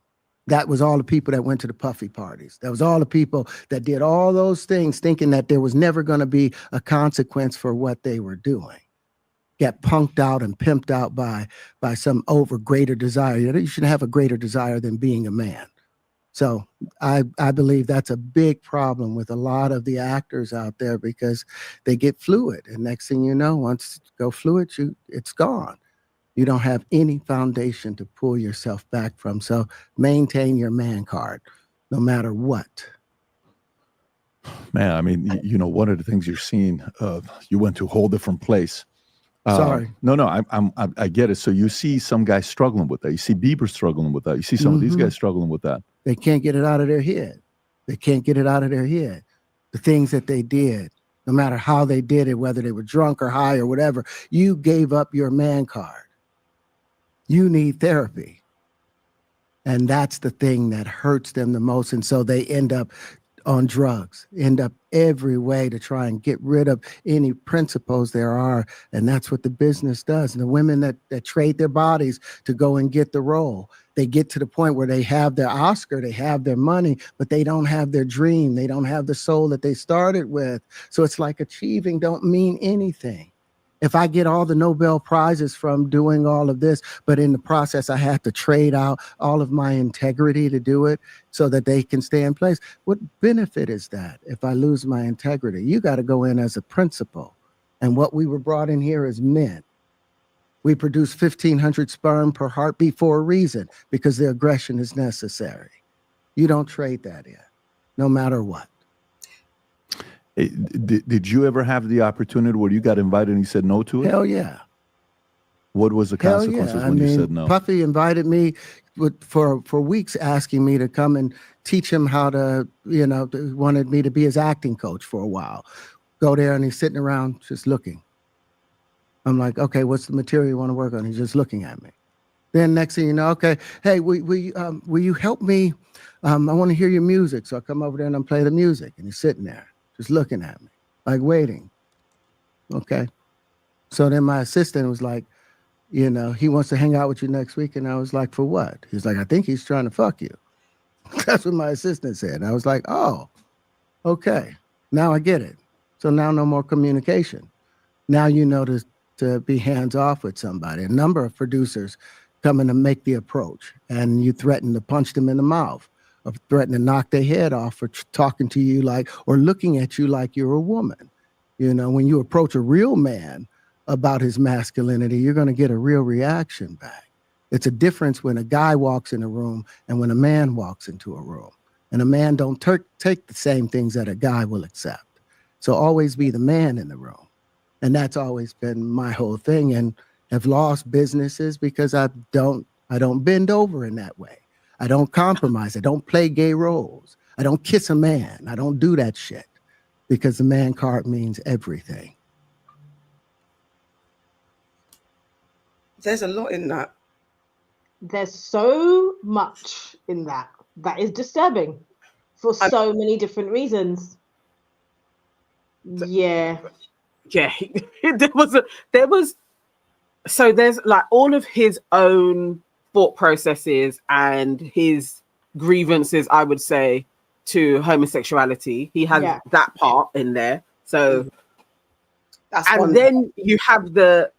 That was all the people that went to the Puffy parties. That was all the people that did all those things thinking that there was never going to be a consequence for what they were doing. Get punked out and pimped out by some greater desire. You shouldn't have a greater desire than being a man. So I believe that's a big problem with a lot of the actors out there, because they get fluid. And next thing you know, once you go fluid, it's gone. You don't have any foundation to pull yourself back from. So maintain your man card, no matter what. Man, I mean, you know, one of the things you're seeing, you went to a whole different place. Sorry. No, I get it. So you see some guys struggling with that. You see Bieber struggling with that. You see some of these guys struggling with that. They can't get it out of their head. They can't get it out of their head. The things that they did, no matter how they did it, whether they were drunk or high or whatever, you gave up your man card. You need therapy. And that's the thing that hurts them the most. And so they end up on drugs, end up every way to try and get rid of any principles there are. And that's what the business does. And the women that trade their bodies to go and get the role, they get to the point where they have their Oscar, they have their money, but they don't have their dream. They don't have the soul that they started with. So it's like achieving don't mean anything. If I get all the Nobel Prizes from doing all of this, but in the process, I have to trade out all of my integrity to do it so that they can stay in place, what benefit is that if I lose my integrity? You got to go in as a principal. And what we were brought in here as men. We produce 1,500 sperm per heartbeat for a reason, because the aggression is necessary. You don't trade that in, no matter what. Did you ever have the opportunity where you got invited and you said no to it? Hell yeah. What was the Hell consequences yeah. when you said no? Puffy invited me for weeks, asking me to come and teach him how to, wanted me to be his acting coach for a while. Go there, and he's sitting around just looking. I'm like, okay, what's the material you want to work on? He's just looking at me. Then next thing you know, okay, hey, will you help me? I want to hear your music. So I come over there and I play the music, and he's sitting there just looking at me, like waiting. Okay. So then my assistant was like, he wants to hang out with you next week. And I was like, for what? He's like, I think he's trying to fuck you. That's what my assistant said. And I was like, oh, okay. Now I get it. So now no more communication. Now you know to be hands off with somebody. A number of producers come in to make the approach, and you threaten to punch them in the mouth, or threaten to knock their head off for talking to you or looking at you like you're a woman. When you approach a real man about his masculinity, you're going to get a real reaction back. It's a difference when a guy walks in a room and when a man walks into a room. And a man don't take the same things that a guy will accept. So always be the man in the room. And that's always been my whole thing, and have lost businesses because I don't bend over in that way. I don't compromise. I don't play gay roles. I don't kiss a man. I don't do that shit, because the man card means everything. There's a lot in that. There's so much in that is disturbing for so many different reasons. Yeah. So there's like all of his own thought processes and his grievances, I would say, to homosexuality. He has that part in there. So then you have the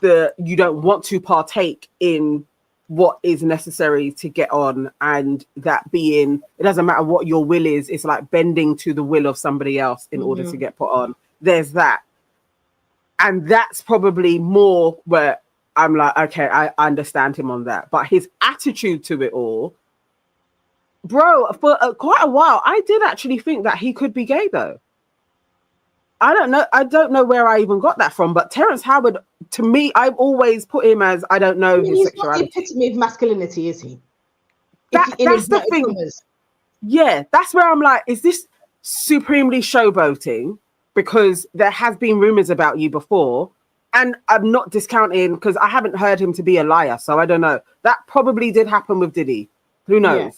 you don't want to partake in what is necessary to get on, and that being, it doesn't matter what your will is, it's like bending to the will of somebody else in order to get put on. There's that. And that's probably more where I'm like, okay, I understand him on that. But his attitude to it all, bro, for quite a while, I did actually think that he could be gay, though. I don't know where I even got that from. But Terrence Howard, to me, I've always put him as, I don't know his sexuality. He's not the epitome of masculinity, is he? That's the thing. Yeah, that's where I'm like, is this supremely showboating? Because there has been rumors about you before, and I'm not discounting, because I haven't heard him to be a liar, so I don't know. That probably did happen with Diddy. Who knows? Yeah.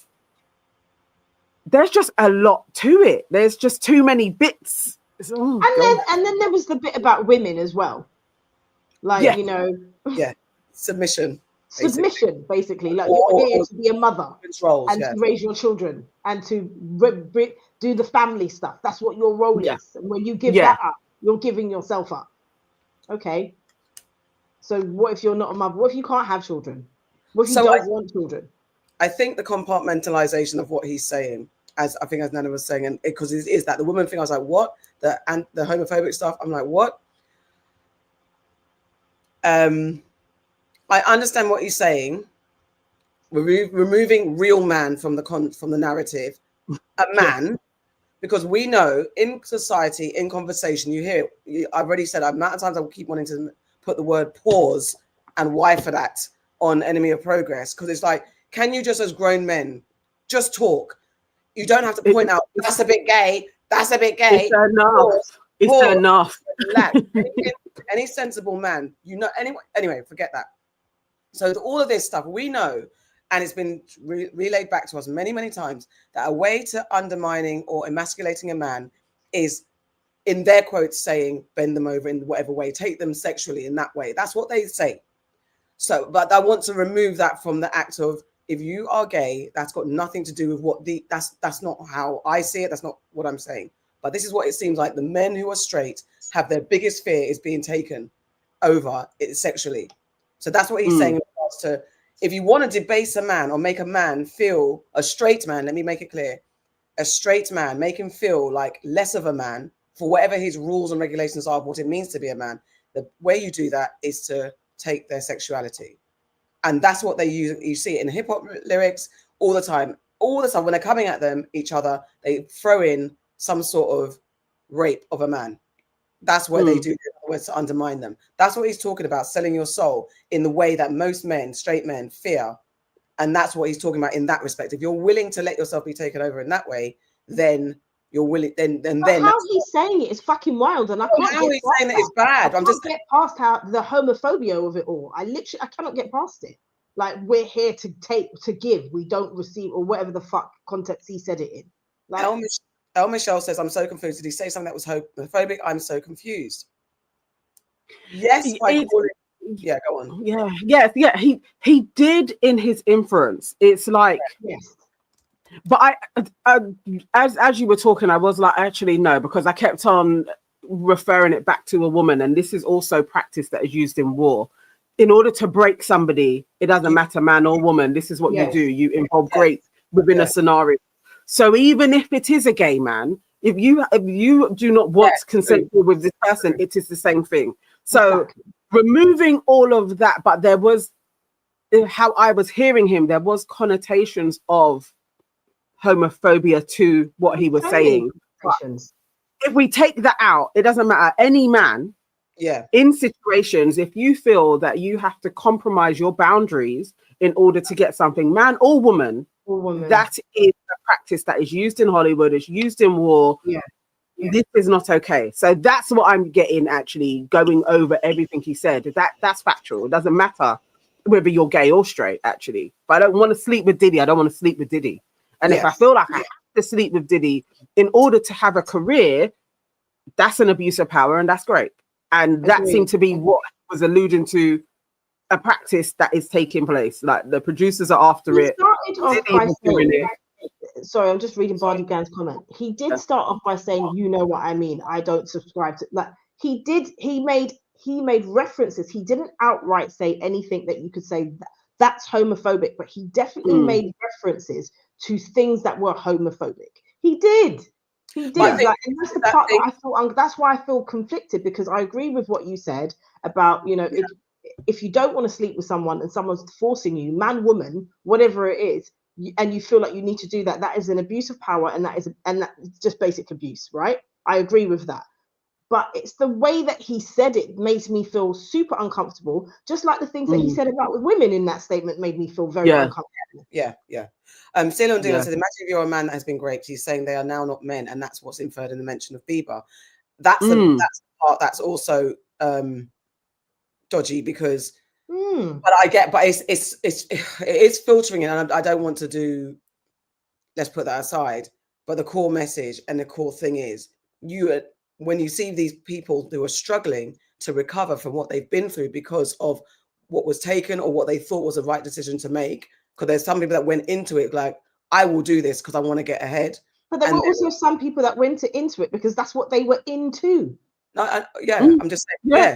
There's just a lot to it. There's just too many bits. And then there was the bit about women as well, like submission, basically. Like you're here to be a mother and to raise your children and to do the family stuff. That's what your role is. And when you give that up, you're giving yourself up. Okay. So what if you're not a mother? What if you can't have children? What if you don't want children? I think the compartmentalization of what he's saying, as Nana was saying, and because it is that the woman thing, I was like, what? The homophobic stuff, I'm like, what? I understand what he's saying. Removing real man from the narrative. A man, because we know in society, in conversation, you hear it. I've already said, amount of times I will keep wanting to put the word pause and why for that on Enemy of Progress, because it's like, can you just, as grown men, just talk? You don't have to point out, that's a bit gay, that's a bit gay. It's enough. Any sensible man, anyway, forget that. So all of this stuff, we know, and it's been relayed back to us many, many times, that a way to undermining or emasculating a man is, in their quotes, saying, bend them over in whatever way, take them sexually in that way. That's what they say. So, but I want to remove that from the act of, if you are gay, that's got nothing to do with that's not how I see it. That's not what I'm saying. But this is what it seems like the men who are straight have their biggest fear is being taken over sexually. So that's what he's saying in regards to, if you want to debase a man or make a man feel, a straight man, let me make it clear, a straight man, make him feel like less of a man for whatever his rules and regulations are, what it means to be a man. The way you do that is to take their sexuality. And that's what they use. You see it in hip hop lyrics all the time. All the time when they're coming at each other, they throw in some sort of rape of a man. That's what they do, in other words, to undermine them. That's what he's talking about, selling your soul in the way that most men, straight men, fear. And that's what he's talking about in that respect. If you're willing to let yourself be taken over in that way, then you're willing. Then how he's saying it is fucking wild, and I can't. How he's saying it is bad. I can't get past how the homophobia of it all. I cannot get past it. Like, we're here to take, to give. We don't receive, or whatever the fuck context he said it in. Like, El Michelle says, "I'm so confused. Did he say something that was homophobic? I'm so confused." Yes, yeah, go on. Yeah. He did in his inference. It's like, yes. But as you were talking, I was like, actually no, because I kept on referring it back to a woman, and this is also practice that is used in war. In order to break somebody, it doesn't matter, man or woman. This is what you do. You involve grace within a scenario. So even if it is a gay man, if you do not want consensual with this person, it is the same thing. So removing all of that, but there was, how I was hearing him, there was connotations of homophobia to what he was saying. If we take that out, it doesn't matter. Any man, in situations, if you feel that you have to compromise your boundaries in order to get something, man or woman, that is a practice that is used in Hollywood, it's used in war. This is not okay. So that's what I'm getting, actually, going over everything he said. That's factual. It doesn't matter whether you're gay or straight, actually. If I don't want to sleep with Diddy, I don't want to sleep with Diddy. And if I feel like I have to sleep with Diddy in order to have a career, that's an abuse of power, and that's great. And that seemed to be what was alluding to a practice that is taking place. Like, the producers are after it. Sorry, I'm just reading Bardi Gang's comment. He did start off by saying, "You know what I mean. I don't subscribe to," like, he made references. He didn't outright say anything that you could say that's homophobic, but he definitely made references to things that were homophobic. He did. And that's the part that I feel. That's why I feel conflicted, because I agree with what you said about, if you don't want to sleep with someone and someone's forcing you, man, woman, whatever it is, and you feel like you need to do that, that is an abuse of power, and that's just basic abuse, right? I agree with that. But it's the way that he said it makes me feel super uncomfortable, just like the things that he said about women in that statement made me feel very uncomfortable. Ceylon Dino says, imagine if you're a man that has been raped. He's saying they are now not men, and that's what's inferred in the mention of Bieber. That's the part that's also dodgy, because but it is filtering it, and I don't want to do, let's put that aside, but the core message and the core thing is, when you see these people who are struggling to recover from what they've been through because of what was taken or what they thought was the right decision to make, because there's some people that went into it like, I will do this because I want to get ahead. But there were also some people that went into it because that's what they were into. I'm just saying,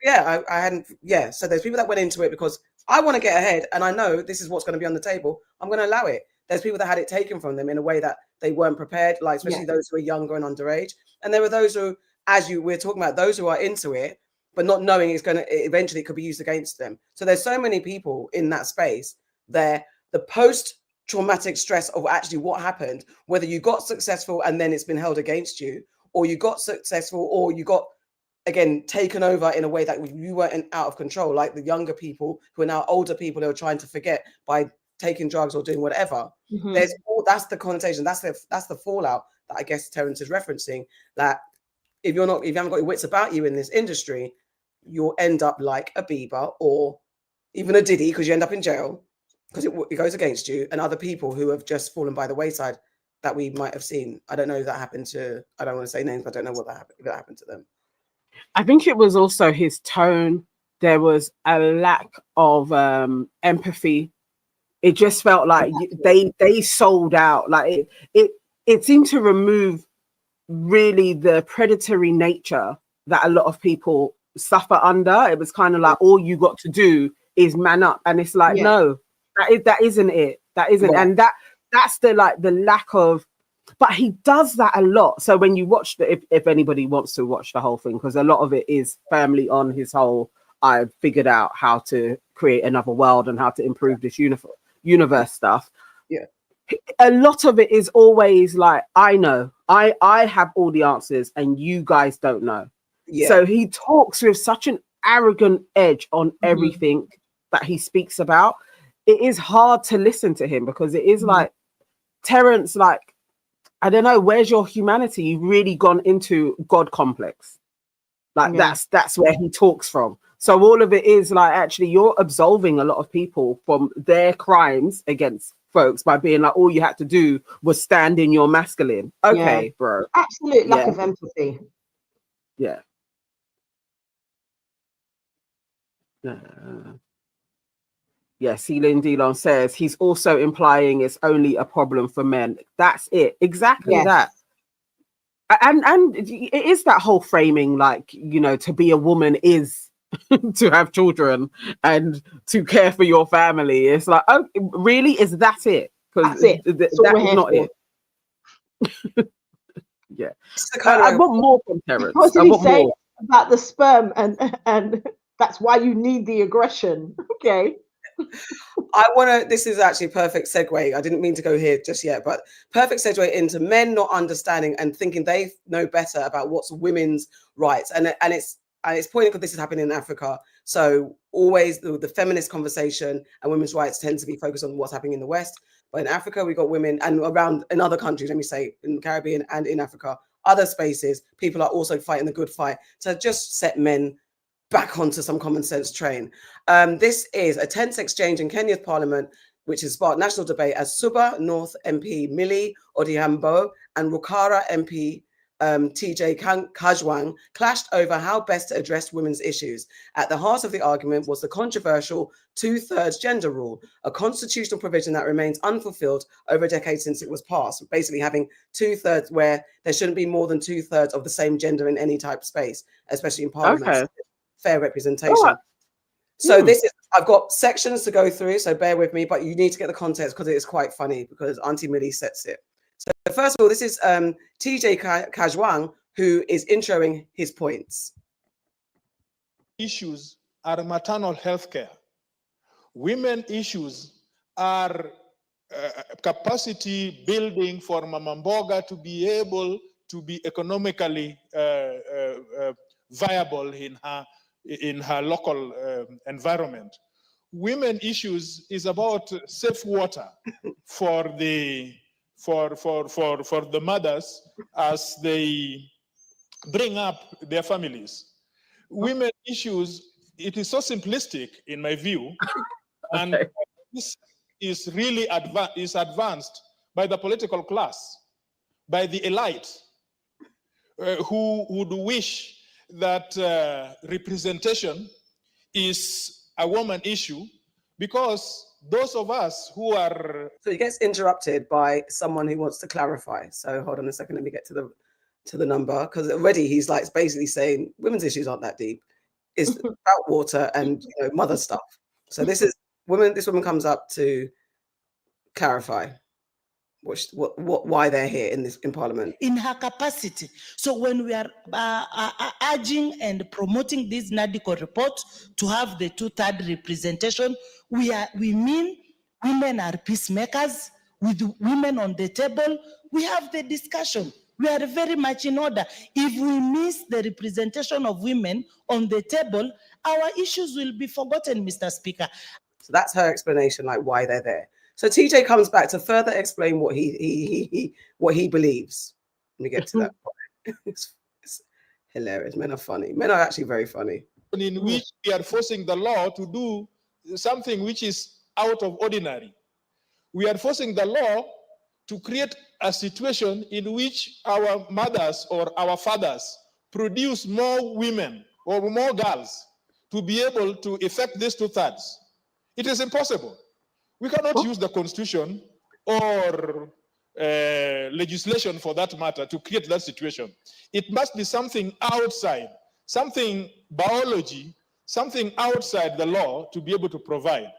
I hadn't, so there's people that went into it because I want to get ahead and I know this is what's going to be on the table. I'm going to allow it. There's people that had it taken from them in a way that they weren't prepared, like especially those who are younger and underage. And there were those who, we're talking about, those who are into it, but not knowing it's going to, eventually it could be used against them. So there's so many people in that space there, the post-traumatic stress of actually what happened, whether you got successful and then it's been held against you, or you got successful, or you got, again, taken over in a way that you weren't out of control, like the younger people who are now older people who are trying to forget by taking drugs or doing whatever. There's that's the connotation, that's the fallout that I guess Terrence is referencing, that if you haven't got your wits about you in this industry, you'll end up like a Bieber or even a Diddy, because you end up in jail because it goes against you, and other people who have just fallen by the wayside that we might have seen. I don't know if that happened to, I don't want to say names, but I don't know if that happened to them. I think it was also his tone. There was a lack of empathy. It just felt like they sold out. Like it seemed to remove really the predatory nature that a lot of people suffer under. It was kind of like, all you got to do is man up, and it's like, no, that isn't it. That isn't, and that's the lack of. But he does that a lot. So when you watch if anybody wants to watch the whole thing, because a lot of it is firmly on his whole, I've figured out how to create another world and how to improve this universe stuff. a lot of it is always like, I know, I have all the answers and you guys don't know. Yeah. So he talks with such an arrogant edge on everything that he speaks about. It is hard to listen to him because it is like, Terrence, like, I don't know, where's your humanity? You've really gone into God complex. Like that's where he talks from. So all of it is like, actually, you're absolving a lot of people from their crimes against folks by being like, all you had to do was stand in your masculine. Okay, bro. Absolute lack of empathy. Yeah. Yeah, Celine Dion says he's also implying it's only a problem for men. That's it. Exactly that. And it is that whole framing, like, you know, to be a woman is to have children and to care for your family. It's like, oh, really? Is that it? Because that is not it. Yeah. I want more from Terrence. What did he say about the sperm and that's why you need the aggression? Okay. This is actually a perfect segue. I didn't mean to go here just yet, but perfect segue into men not understanding and thinking they know better about what's women's rights. And it's poignant because this is happening in Africa. So always the feminist conversation and women's rights tend to be focused on what's happening in the West. But in Africa, we got women, and around in other countries, let me say, in the Caribbean and in Africa, other spaces, people are also fighting the good fight to just set men back onto some common sense train. This is a tense exchange in Kenya's parliament, which has sparked national debate as Suba North MP Millie Odhiambo and Rukara MP TJ Kajwang clashed over how best to address women's issues. At the heart of the argument was the controversial 2/3 gender rule, a constitutional provision that remains unfulfilled over a decade since it was passed, basically having 2/3 where there shouldn't be more than 2/3 of the same gender in any type of space, especially in parliament. Okay. Fair representation. So this is, I've got sections to go through, so bear with me, but you need to get the context because it is quite funny because Auntie Millie sets it. So first of all, this is TJ Kajwang, who is introing his points. Issues are maternal health care. Women issues are capacity building for Mama Mboga to be able to be economically viable in her local environment. Women issues is about safe water for the mothers as they bring up their families. Women issues, it is so simplistic in my view, and this is really advanced by the political class, by the elite, who would wish that representation is a woman issue, because those of us who are... So he gets interrupted by someone who wants to clarify. So hold on a second, let me get to the number, because already he's like basically saying women's issues aren't that deep. It's about water and mother stuff. So this woman comes up to clarify why they're here in Parliament. In her capacity. So when we are urging and promoting this NADICO report to have the 2/3 representation, we mean women are peacemakers. With women on the table, we have the discussion. We are very much in order. If we miss the representation of women on the table, our issues will be forgotten, Mr. Speaker. So that's her explanation, like why they're there. So TJ comes back to further explain what he believes. Let me get to that point. It's hilarious. Men are funny. Men are actually very funny. In which we are forcing the law to do something which is out of ordinary. We are forcing the law to create a situation in which our mothers or our fathers produce more women or more girls to be able to effect these 2/3. It is impossible. We cannot use the constitution or legislation for that matter to create that situation. It must be something outside, something biology, something outside the law to be able to provide.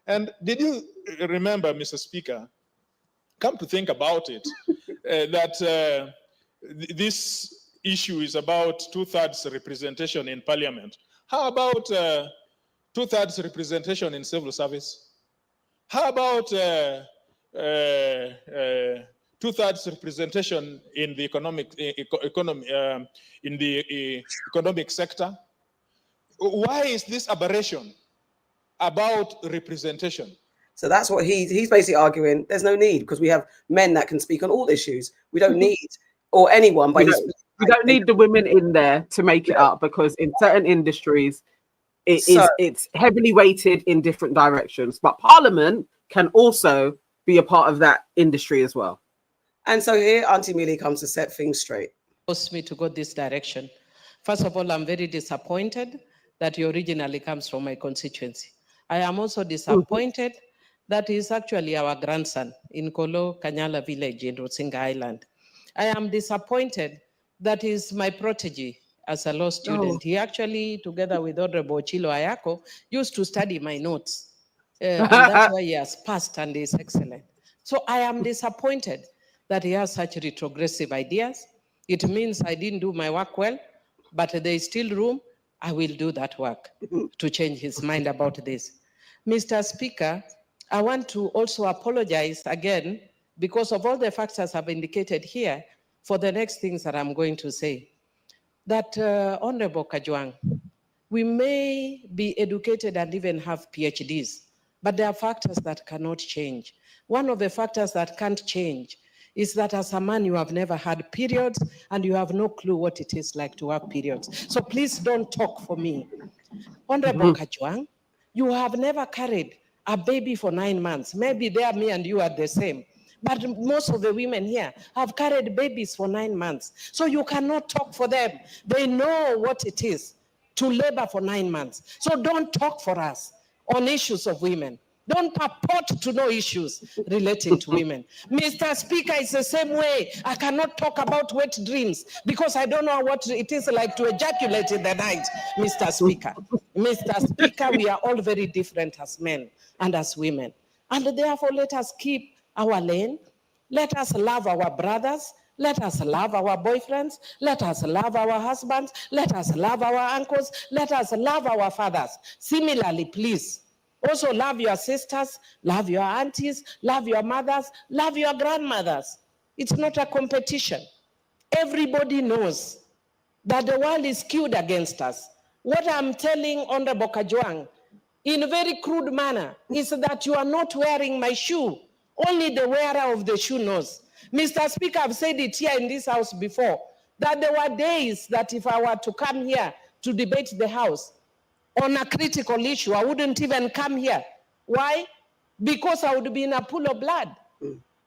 And did you remember, Mr. Speaker, come to think about it, that this issue is about 2/3 representation in Parliament. How about 2/3 representation in civil service? How about 2/3 representation in the economic sector. Why is this aberration about representation? So that's what he's basically arguing. There's no need because we have men that can speak on all issues. We don't need or anyone. But we don't need the women in there to make it up, because in certain industries, it's heavily weighted in different directions. But Parliament can also be a part of that industry as well. And so here, Auntie Millie comes to set things straight. Forced me to go this direction. First of all, I'm very disappointed that he originally comes from my constituency. I am also disappointed that he's actually our grandson in Kolo Kanyala village in Rusinga Island. I am disappointed that he's my protege as a law student. He actually, together with Honorable Chilo Ayako, used to study my notes. And that's why he has passed and is excellent. So I am disappointed that he has such retrogressive ideas. It means I didn't do my work well, but there is still room. I will do that work to change his mind about this. Mr. Speaker, I want to also apologize again because of all the factors I've indicated here for the next things that I'm going to say. That Honorable Kajwang, we may be educated and even have PhDs, but there are factors that cannot change. One of the factors that can't change is that as a man, you have never had periods and you have no clue what it is like to have periods. So please don't talk for me. Honorable Kajwang, you have never carried a baby for 9 months. Maybe there, me and you are the same. But most of the women here have carried babies for 9 months. So you cannot talk for them. They know what it is to labor for 9 months. So don't talk for us on issues of women. Don't purport to know issues relating to women. Mr. Speaker, it's the same way. I cannot talk about wet dreams because I don't know what it is like to ejaculate in the night, Mr. Speaker. Mr. Speaker, we are all very different as men and as women. And therefore, let us keep our lane. Let us love our brothers. Let us love our boyfriends. Let us love our husbands. Let us love our uncles. Let us love our fathers. Similarly, please, also love your sisters, love your aunties, love your mothers, love your grandmothers. It's not a competition. Everybody knows that the world is skewed against us. What I'm telling Honorable Kajwang in a very crude manner is that you are not wearing my shoe. Only the wearer of the shoe knows. Mr. Speaker, I've said it here in this house before, that there were days that if I were to come here to debate the House on a critical issue, I wouldn't even come here. Why? Because I would be in a pool of blood.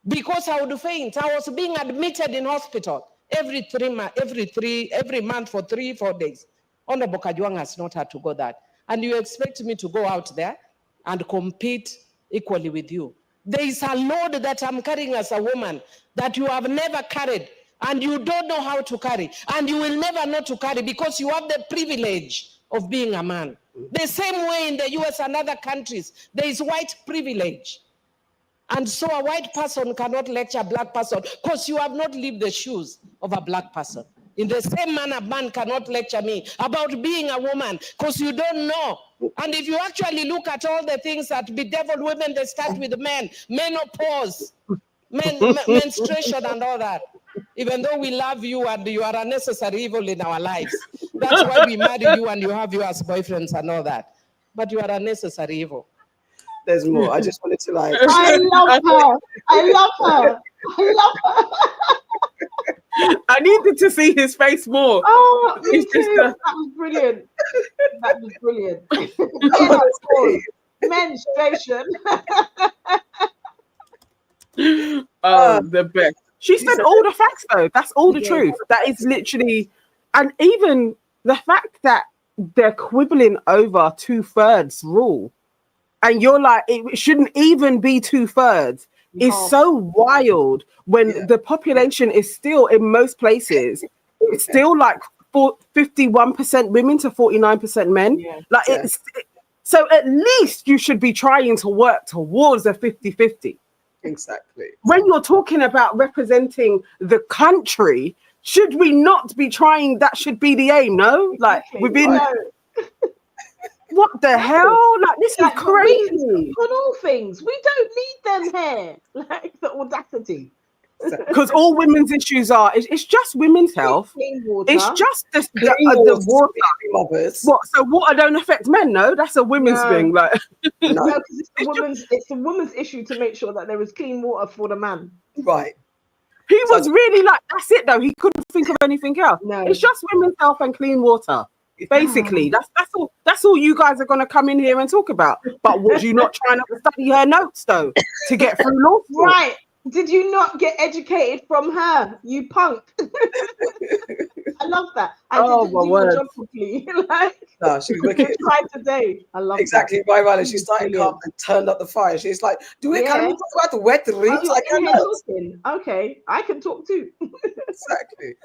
Because I would faint. I was being admitted in hospital every month for 3-4 days. Honorable Kajwang has not had to go that. And you expect me to go out there and compete equally with you. There is a load that I'm carrying as a woman that you have never carried and you don't know how to carry. And you will never know to carry because you have the privilege of being a man. The same way in the US and other countries, there is white privilege. And so a white person cannot lecture a black person because you have not lived the shoes of a black person. In the same manner, a man cannot lecture me about being a woman because you don't know. And if you actually look at all the things that bedevil women, they start with men, menopause, menstruation and all that. Even though we love you and you are a necessary evil in our lives. That's why we marry you and you have you as boyfriends and all that. But you are a necessary evil. There's more. I just wanted to like... I love her. I love her. I love her. I needed to see his face more. Oh, me too. That was brilliant. That was brilliant. Menstruation. The best. She said all the facts though. That's all the truth. That is literally, and even the fact that they're quibbling over 2/3 rule, and you're like, it shouldn't even be 2/3. Is so wild when the population is still in most places, it's still like 51% women to 49% men. So at least you should be trying to work towards a 50-50. Exactly. When you're talking about representing the country, should we not be trying? That should be the aim, no? Like within. what the hell? Like, this is crazy. On all things, we don't need them here. Like, the audacity. Because all women's issues are, it's just women's health. It's just the water. What? So water don't affect men? No, that's a women's thing. Like, no, because it's the woman's issue to make sure that there is clean water for the man. Right. He was really like, that's it though. He couldn't think of anything else. No, it's just women's health and clean water. Basically, that's all you guys are going to come in here and talk about. But was you not trying to study her notes though to get through law school? Right. Did you not get educated from her, you punk? I love that. I didn't do my job properly. Like, no, she was wicked. Tried today. I love exactly. By Riley, she started up and turned up the fire. She's like, "Do we can we talk about the wet rings?" Like, okay, I can talk too. Exactly.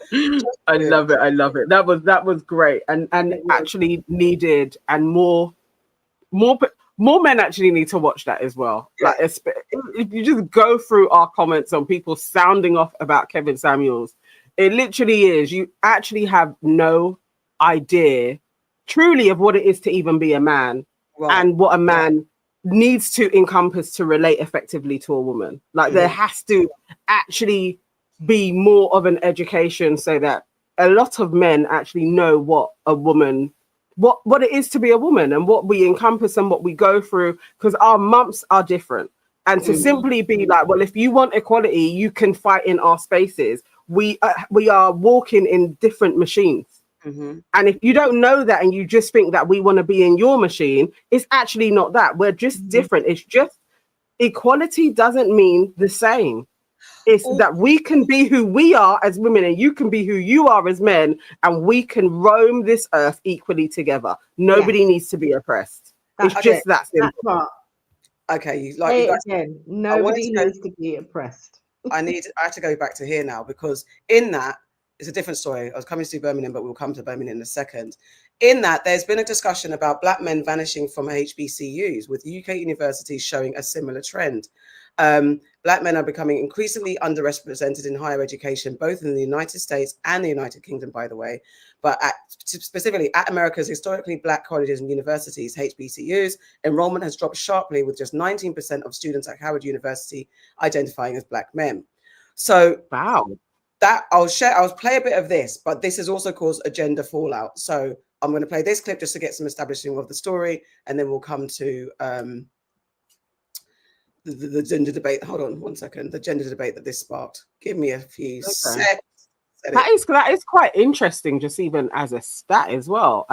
I love it. I love it. That was great, and actually needed, and more men actually need to watch that as well. Like, if you just go through our comments on people sounding off about Kevin Samuels, it literally is, you actually have no idea truly of what it is to even be a man, and what a man needs to encompass to relate effectively to a woman. Like, there has to actually be more of an education so that a lot of men actually know what a woman, what it is to be a woman, and what we encompass and what we go through, because our months are different. And to simply be like, well, if you want equality, you can fight in our spaces. We are walking in different machines. And if you don't know that and you just think that we want to be in your machine, it's actually not that. We're just different. It's just equality doesn't mean the same. It's that we can be who we are as women and you can be who you are as men, and we can roam this earth equally together. Nobody needs to be oppressed. It's just that simple. Okay, again, nobody needs to be oppressed. I have to go back to here now, because in that, it's a different story. I was coming to Birmingham, but we'll come to Birmingham in a second. In that, there's been a discussion about Black men vanishing from HBCUs, with UK universities showing a similar trend. Black men are becoming increasingly underrepresented in higher education, both in the United States and the United Kingdom, by the way. But specifically at America's historically Black colleges and universities, HBCUs, enrollment has dropped sharply, with just 19% of students at Howard University identifying as Black men. So, wow. That I'll play a bit of this, but this has also caused a gender fallout. So I'm going to play this clip just to get some establishing of the story, and then we'll come to the gender debate. Hold on one second. The gender debate that this sparked. Give me a few seconds. That is quite interesting, just even as a stat as well.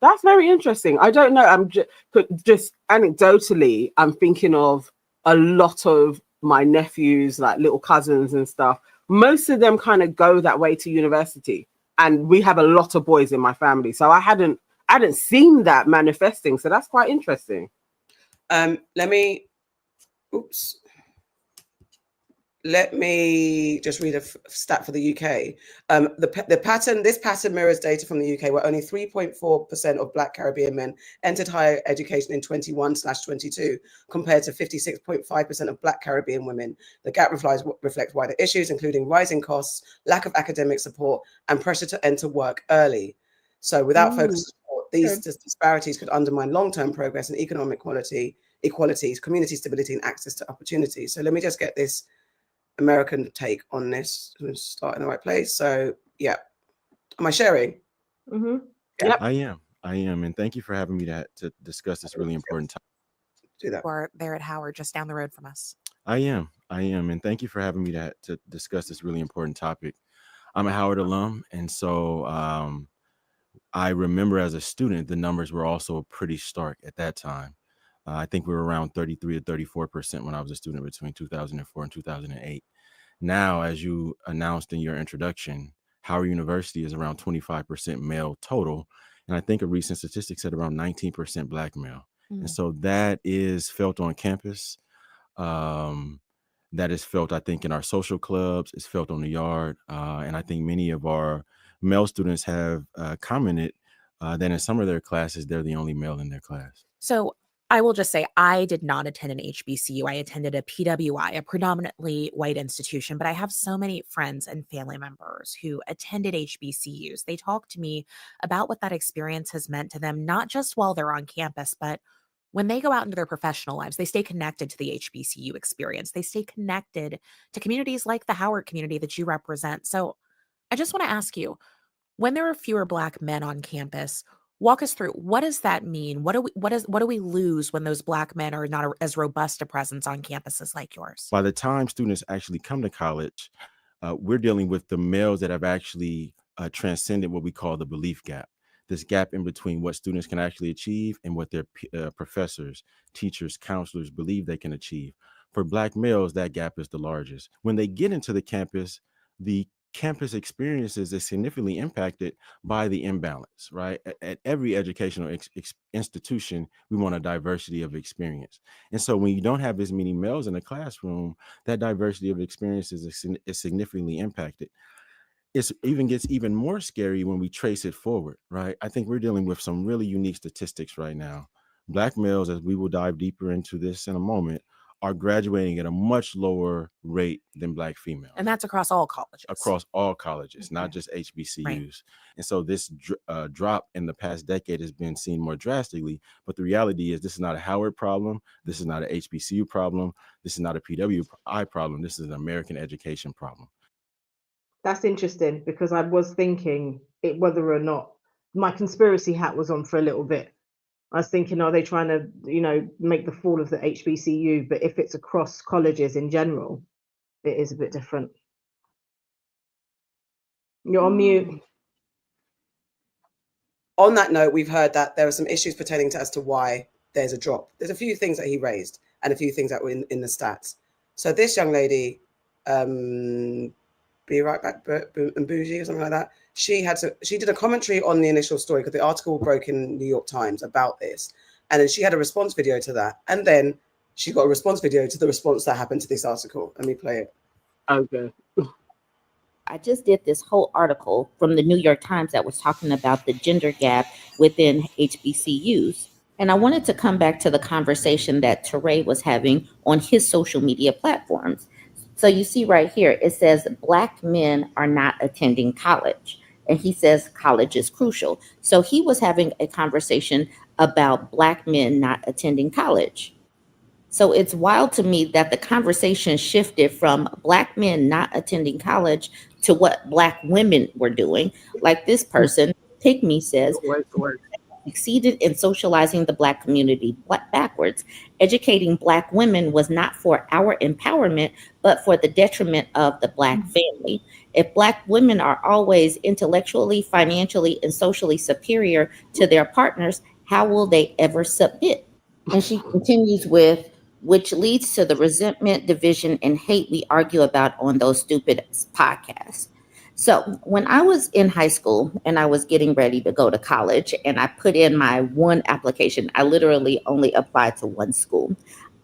That's very interesting. I don't know. I'm just anecdotally, I'm thinking of a lot of my nephews, like little cousins and stuff. Most of them kind of go that way to university, and we have a lot of boys in my family. So I hadn't seen that manifesting. So that's quite interesting. Let me just read a stat for the UK. This pattern mirrors data from the UK, where only 3.4% of Black Caribbean men entered higher education in 21/22, compared to 56.5% of Black Caribbean women. The gap reflects wider issues, including rising costs, lack of academic support, and pressure to enter work early. So without focused support, these disparities could undermine long-term progress and economic equalities, community stability, and access to opportunities. So let me just get this American take on this. I'm going to start in the right place. So yeah, am I sharing? Yep. I am, and thank you for having me to discuss this really important topic. Do that. Or there at Howard, just down the road from us. I am, and thank you for having me to discuss this really important topic. I'm a Howard alum, and so I remember as a student, the numbers were also pretty stark at that time. I think we were around 33 to 34% when I was a student between 2004 and 2008. Now, as you announced in your introduction, Howard University is around 25% male total. And I think a recent statistic said around 19% Black male. And so that is felt on campus. That is felt, I think, in our social clubs. It's felt on the yard. And I think many of our male students have commented that in some of their classes, they're the only male in their class. So I will just say I did not attend an HBCU. I attended a PWI, a predominantly white institution, but I have so many friends and family members who attended HBCUs. They talk to me about what that experience has meant to them, not just while they're on campus, but when they go out into their professional lives. They stay connected to the HBCU experience. They stay connected to communities like the Howard community that you represent. So I just want to ask you, when there are fewer Black men on campus, walk us through, what does that mean? What do we lose when those Black men are not as robust a presence on campuses like yours? By the time students actually come to college, we're dealing with the males that have actually transcended what we call the belief gap. This gap in between what students can actually achieve and what their professors, teachers, counselors believe they can achieve. For Black males, that gap is the largest. When they get into the campus experiences is significantly impacted by the imbalance, right? At every educational institution, we want a diversity of experience. And so when you don't have as many males in the classroom, that diversity of experiences is significantly impacted. It gets even more scary when we trace it forward, right? I think we're dealing with some really unique statistics right now. Black males, as we will dive deeper into this in a moment, are graduating at a much lower rate than Black females. And that's across all colleges. Across all colleges, not just HBCUs. Right. And so this drop in the past decade has been seen more drastically. But the reality is this is not a Howard problem. This is not an HBCU problem. This is not a PWI problem. This is an American education problem. That's interesting, because I was thinking whether or not my conspiracy hat was on for a little bit. I was thinking, are they trying to, make the fall of the HBCU? But if it's across colleges in general, it is a bit different. You're on mute. On that note, we've heard that there are some issues pertaining to as to why there's a drop. There's a few things that he raised and a few things that were in the stats. So this young lady, Be Right Back and Bougie or something like that, she did a commentary on the initial story because the article broke in New York Times about this, and then she had a response video to that, and then she got a response video to the response that happened to this article. Let me play it. Okay. I just did this whole article from the New York Times that was talking about the gender gap within HBCUs. And I wanted to come back to the conversation that Terrence was having on his social media platforms. So you see right here, it says Black men are not attending college. And he says college is crucial. So he was having a conversation about Black men not attending college. So it's wild to me that the conversation shifted from Black men not attending college to what Black women were doing. Like this person, Pygmy, says, succeeded in socializing the Black community backwards. Educating Black women was not for our empowerment, but for the detriment of the Black family. If Black women are always intellectually, financially, and socially superior to their partners, how will they ever submit? And she continues with, which leads to the resentment, division, and hate we argue about on those stupid podcasts. So when I was in high school and I was getting ready to go to college and I put in my one application, I literally only applied to one school.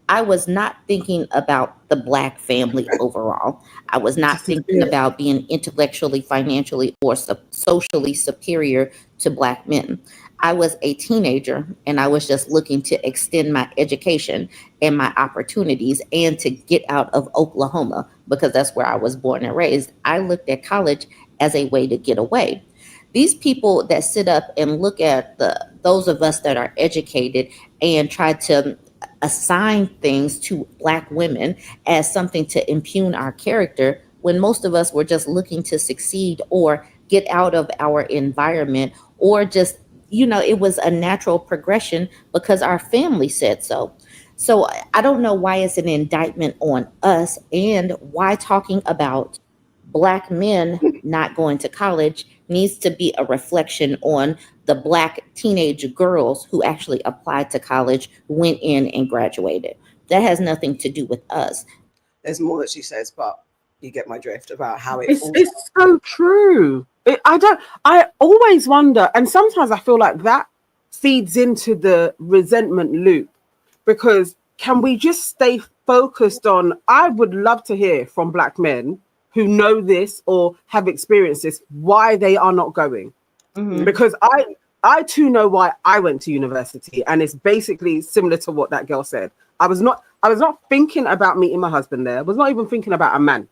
I was not thinking about the Black family overall. I was not thinking about being intellectually, financially, or socially superior to Black men. I was a teenager and I was just looking to extend my education and my opportunities and to get out of Oklahoma because that's where I was born and raised. I looked at college as a way to get away. These people that sit up and look at those of us that are educated and try to assign things to Black women as something to impugn our character when most of us were just looking to succeed or get out of our environment or just, it was a natural progression because our family said so. So I don't know why it's an indictment on us and why talking about Black men not going to college needs to be a reflection on the Black teenage girls who actually applied to college, went in and graduated. That has nothing to do with us. There's more that she says, but you get my drift about how it's so true. I always wonder, and sometimes I feel like that feeds into the resentment loop, because can we just stay focused on, I would love to hear from Black men who know this or have experienced this, why they are not going. Mm-hmm. Because I too know why I went to university, and it's basically similar to what that girl said. I was not thinking about meeting my husband there. I was not even thinking about a man.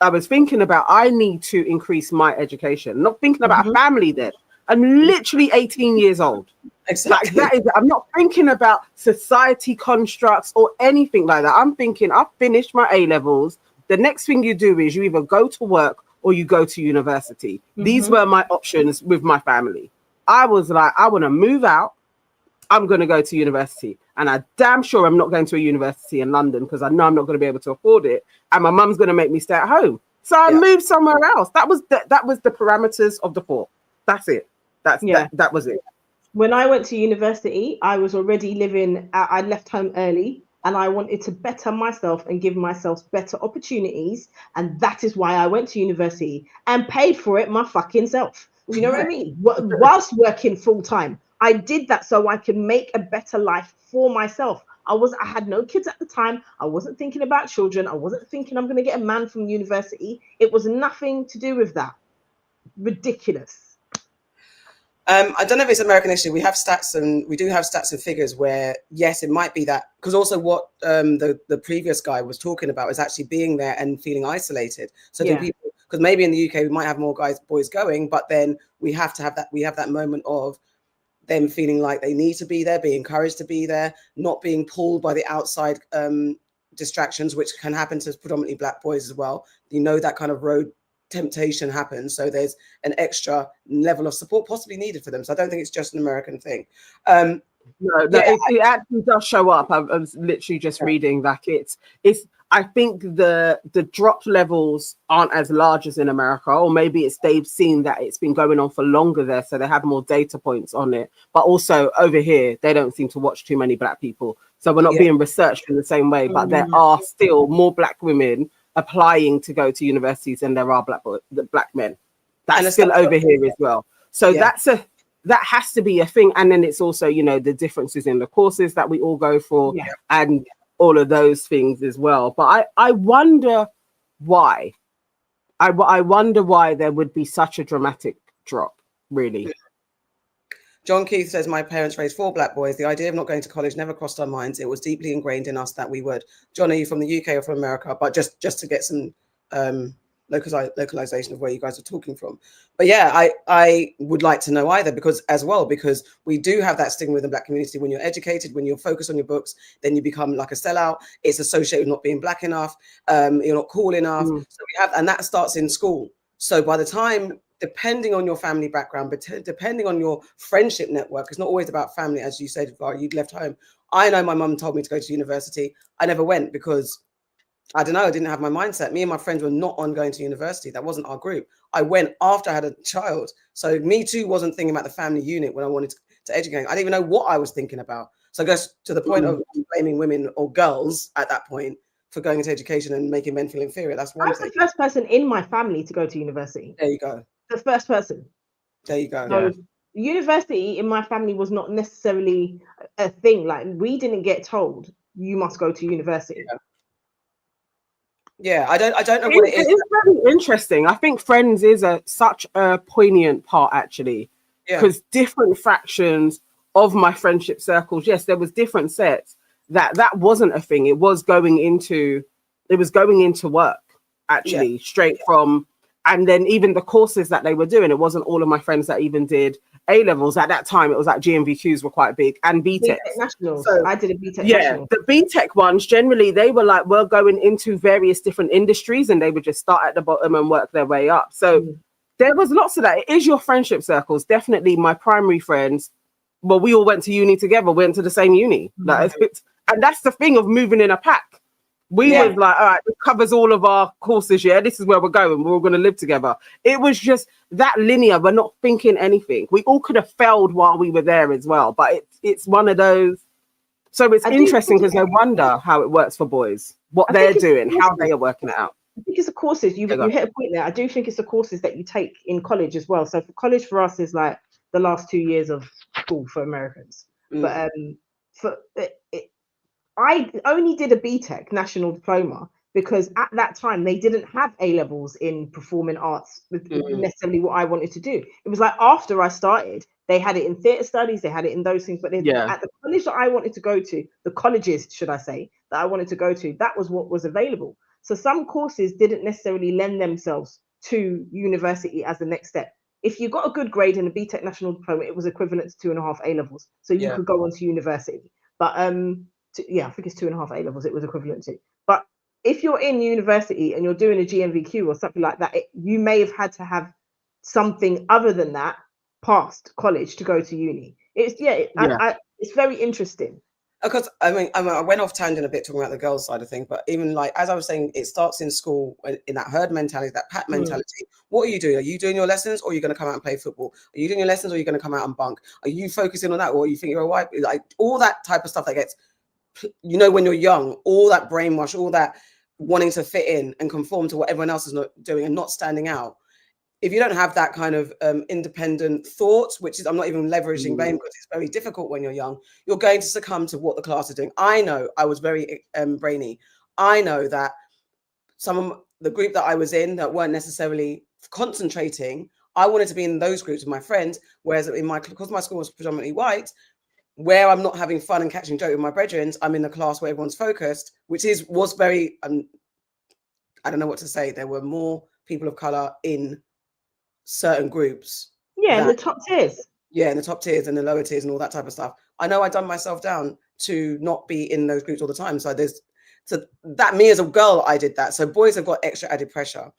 I was thinking about I need to increase my education, not thinking about a family there. I'm literally 18 years old. Exactly. Like that is, I'm not thinking about society constructs or anything like that. I'm thinking I've finished my A levels. The next thing you do is you either go to work or you go to university. These were my options with my family. I was like, I want to move out. I'm going to go to university. And I damn sure I'm not going to a university in London because I know I'm not going to be able to afford it. And my mum's going to make me stay at home. So I moved somewhere else. That was the parameters of the thought. That's it. That was it. When I went to university, I was already living, I left home early and I wanted to better myself and give myself better opportunities. And that is why I went to university and paid for it my fucking self. Do you know what I mean? Whilst working full time, I did that so I can make a better life for myself. I had no kids at the time. I wasn't thinking about children. I wasn't thinking I'm going to get a man from university. It was nothing to do with that. Ridiculous. I don't know if it's American issue. We do have stats and figures where, yes, it might be that, because also what the previous guy was talking about is actually being there and feeling isolated. So do people, because maybe in the UK we might have more boys going, but then we have that moment of them feeling like they need to be there, be encouraged to be there, not being pulled by the outside distractions, which can happen to predominantly Black boys as well. You know, that kind of road temptation happens, so there's an extra level of support possibly needed for them. So I don't think it's just an American thing. It actually does show up. I was literally just reading that it's I think the drop levels aren't as large as in America, or maybe it's they've seen that it's been going on for longer there, so they have more data points on it. But also over here, they don't seem to watch too many Black people, so we're not being researched in the same way. But there are still more Black women applying to go to universities than there are Black men. That's still over here as well. So that has to be a thing. And then it's also, you know, the differences in the courses that we all go for and all of those things as well. But I wonder why. I wonder why there would be such a dramatic drop, really. John Keith says, my parents raised 4 Black boys. The idea of not going to college never crossed our minds. It was deeply ingrained in us that we would. John, are you from the UK or from America? But just to get some localization of where you guys are talking from. But yeah, I would like to know either, because we do have that stigma with the Black community. When you're educated, when you're focused on your books, then you become like a sellout. It's associated with not being Black enough. You're not cool enough. So we have, and that starts in school. So by the time, depending on your family background, but depending on your friendship network, it's not always about family. As you said, you'd left home. I know my mum told me to go to university. I never went because I don't know, I didn't have my mindset. Me and my friends were not on going to university. That wasn't our group. I went after I had a child. So me too wasn't thinking about the family unit when I wanted to educate. I didn't even know what I was thinking about. So I guess to the point of blaming women or girls at that point for going into education and making men feel inferior. That's one thing. I was the first person in my family to go to university. There you go. The first person. There you go. So university in my family was not necessarily a thing. Like, we didn't get told you must go to university. Yeah, I don't know what it is. It's very interesting. I think Friends is such a poignant part, actually, because different fractions of my friendship circles, yes, there was different sets that wasn't a thing. It was going into work, actually, straight from, and then even the courses that they were doing, it wasn't all of my friends that even did A levels at that time. It was like GMVQs were quite big, and BTEC nationals. So I did a BTEC national. The BTEC ones generally they were like, we're going into various different industries, and they would just start at the bottom and work their way up. So there was lots of that. It is your friendship circles. Definitely my primary friends. Well, we all went to uni together, went to the same uni. And that's the thing of moving in a pack. We was like, all right, it covers all of our courses. Yeah, this is where we're going. We're all going to live together. It was just that linear. We're not thinking anything. We all could have failed while we were there as well. But it's one of those. So it's interesting because I wonder how it works for boys, what they're doing, how they are working it out. I think it's the courses. You hit a point there. I do think it's the courses that you take in college as well. So for college for us is like the last 2 years of school for Americans. But I only did a BTEC national diploma because at that time they didn't have A levels in performing arts with necessarily what I wanted to do. It was like after I started, They had it in theatre studies, they had it in those things, but at the college that I wanted to go to, the colleges, should I say, that I wanted to go to, that was what was available. So some courses didn't necessarily lend themselves to university as the next step. If you got a good grade in a BTEC National Diploma, it was equivalent to 2.5 A levels. So you could go on to university. But I think it's 2.5 A levels it was equivalent to. But if you're in university and you're doing a GNVQ or something like that, you may have had to have something other than that past college to go to uni. It's it's very interesting. Because I went off tangent a bit talking about the girls' side of things, but even like as I was saying, it starts in school in that herd mentality, that pack mentality. What are you doing? Are you doing your lessons, or are you going to come out and play football? Are you doing your lessons, or are you going to come out and bunk? Are you focusing on that, or you think you're a wife? Like all that type of stuff that gets, when you're young, all that brainwash, all that wanting to fit in and conform to what everyone else is not doing and not standing out. If you don't have that kind of independent thoughts, which is, I'm not even leveraging blame because it's very difficult when you're young, you're going to succumb to what the class is doing. I know I was very brainy. I know that some of the group that I was in that weren't necessarily concentrating, I wanted to be in those groups with my friends, whereas because my school was predominantly white, where I'm not having fun and catching joke with my brethren, I'm in the class where everyone's focused, which was very, I don't know what to say. There were more people of color in certain groups, in the top tiers, in the top tiers and the lower tiers and all that type of stuff. I know I dumbed myself down to not be in those groups all the time. So that me as a girl, I did that. So boys have got extra added pressure.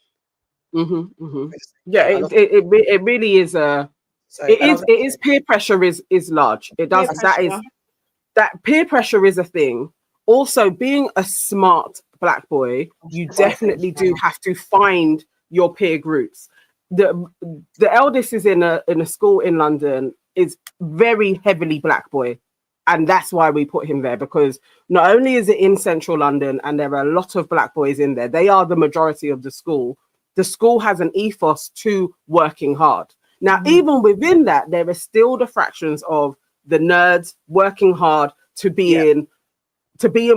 Yeah, it really is it is peer pressure is large. It does that peer pressure is a thing. Also, being a smart black boy, you definitely do have to find your peer groups. The eldest is in a school in London, is very heavily black boy, and that's why we put him there, because not only is it in central London and there are a lot of black boys in there, they are the majority of the school. The school has an ethos to working hard. Now, even within that, there are still the fractions of the nerds working hard to being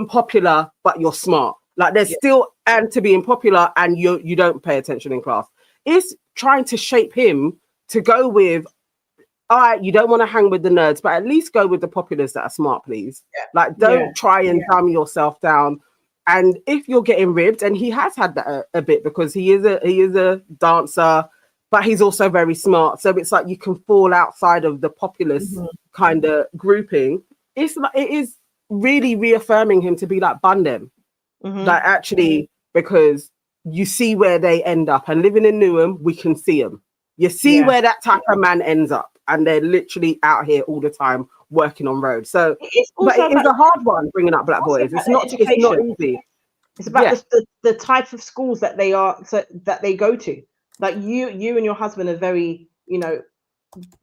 popular, but you're smart. Like there's still, and to being popular and you don't pay attention in class. It's trying to shape him to go with, all right, you don't want to hang with the nerds, but at least go with the populars that are smart, please. Like, don't try and dumb yourself down. And if you're getting ribbed, and he has had that a bit, because he is a dancer, but he's also very smart. So it's like you can fall outside of the populist kind of grouping. It is really reaffirming him to be like, bun them. Like actually, because you see where they end up, and living in Newham, we can see them. You see where that type of man ends up, and they're literally out here all the time working on roads. So, but it is a hard one bringing up black boys. It's not easy. It's about the type of schools that they go to. Like you and your husband are very,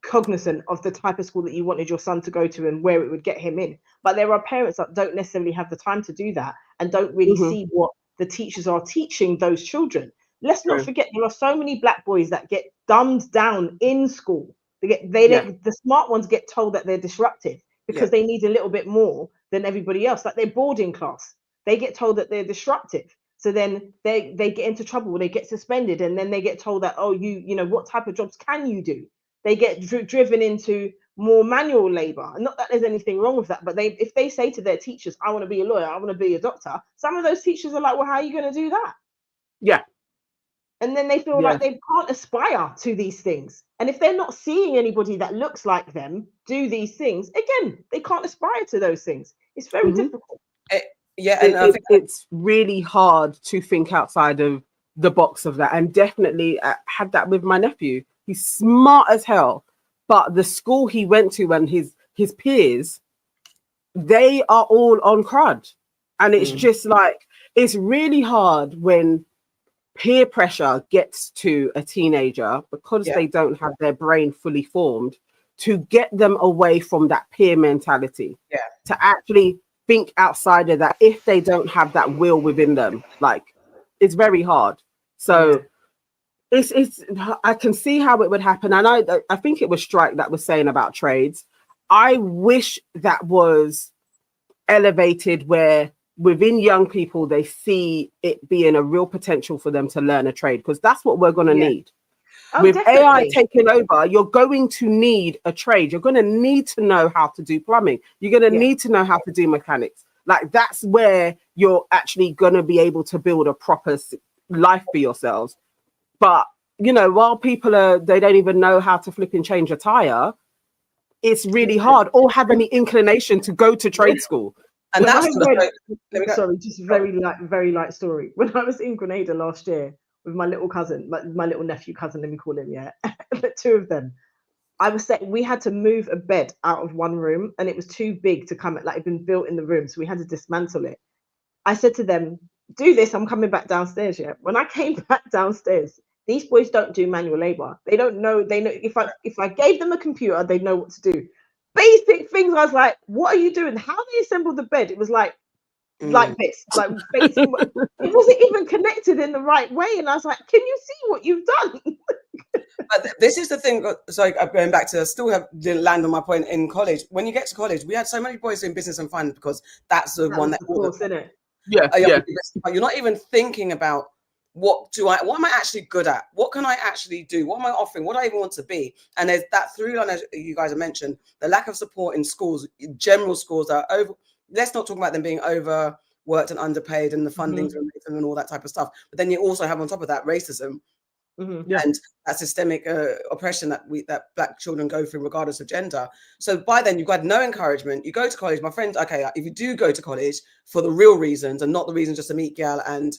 cognizant of the type of school that you wanted your son to go to and where it would get him in. But there are parents that don't necessarily have the time to do that and don't really see what the teachers are teaching those children. Let's not forget, there are so many black boys that get dumbed down in school. The smart ones get told that they're disruptive because they need a little bit more than everybody else. Like their boarding class, they get told that they're disruptive. So then they get into trouble, they get suspended, and then they get told that, oh, what type of jobs can you do? They get driven into more manual labor. Not that there's anything wrong with that, but if they say to their teachers, I want to be a lawyer, I want to be a doctor, some of those teachers are like, well, how are you going to do that? Yeah. And then they feel like they can't aspire to these things. And if they're not seeing anybody that looks like them do these things, again, they can't aspire to those things. It's very difficult. It's really hard to think outside of the box of that. And definitely I had that with my nephew. He's smart as hell, but the school he went to and his peers, they are all on crud. And it's just like, it's really hard when peer pressure gets to a teenager because they don't have their brain fully formed to get them away from that peer mentality, to actually think outside of that if they don't have that will within them. Like, it's very hard. So it's I can see how it would happen. And I think it was Strike that was saying about trades. I wish that was elevated where within young people they see it being a real potential for them to learn a trade, because that's what we're going to need. With AI definitely. taking over, you're going to need a trade. You're going to need to know how to do plumbing. You're going to need to know how to do mechanics. Like, that's where you're actually going to be able to build a proper life for yourselves. But, you know, while people they don't even know how to flip and change a tire, it's really hard, or have any inclination to go to trade school. And that's sorry, just very light story. When I was in Grenada last year with my little cousin, my little nephew cousin, let me call him, the two of them, I was saying we had to move a bed out of one room, and it was too big to come, like, it'd been built in the room, so we had to dismantle it. I said to them, do this, I'm coming back downstairs. When I came back downstairs, these boys don't do manual labor. They don't know. They know if I gave them a computer, they know what to do. Basic things. I was like, what are you doing? How they assembled the bed? It was like this, like basic. It wasn't even connected in the right way. And I was like, can you see what you've done? But this is the thing. Sorry, I'm going back to didn't land on my point in college. When you get to college, we had so many boys in business and finance because that's the one that all course, isn't it? But you're not even thinking about what am I actually good at? What can I actually do? What am I offering? What do I even want to be? And there's that through line, as you guys have mentioned, the lack of support in schools, general schools that are over. Let's not talk about them being overworked and underpaid and the funding and all that type of stuff. But then you also have on top of that racism. And that systemic oppression that Black children go through regardless of gender. So by then you've got no encouragement. You go to college, my friend. Okay, if you do go to college for the real reasons and not the reason just to meet gal and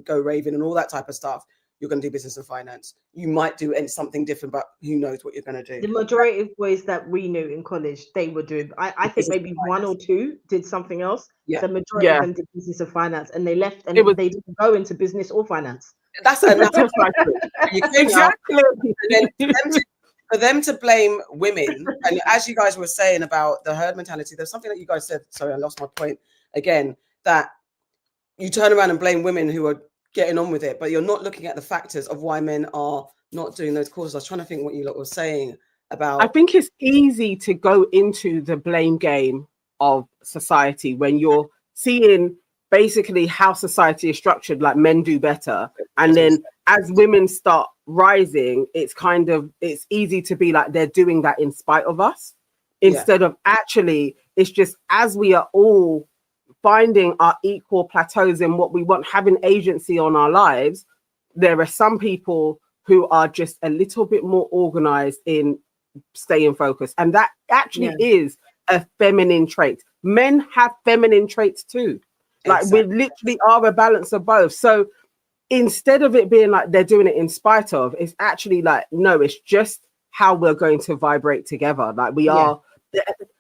go raving and all that type of stuff, you're going to do business and finance. You might do something different, but who knows what you're going to do. The majority of boys that we knew in college, they were doing, I think maybe one or two did something else. The majority of them did business and finance, and they left and they didn't go into business or finance. That's you came exactly. And then for them to blame women, and as you guys were saying about the herd mentality, there's something that you guys said. Sorry, I lost my point again. That you turn around and blame women who are getting on with it, but you're not looking at the factors of why men are not doing those courses. I was trying to think what you lot were saying about. I think it's easy to go into the blame game of society when you're seeing basically how society is structured, like men do better, and then as women start rising, it's easy to be like they're doing that in spite of us, instead of actually it's just as we are all finding our equal plateaus in what we want, having agency on our lives. There are some people who are just a little bit more organized in staying focused, and that actually is a feminine trait. Men have feminine traits too. Like we literally are a balance of both. So instead of it being like they're doing it in spite of, it's actually like, no, it's just how we're going to vibrate together. Like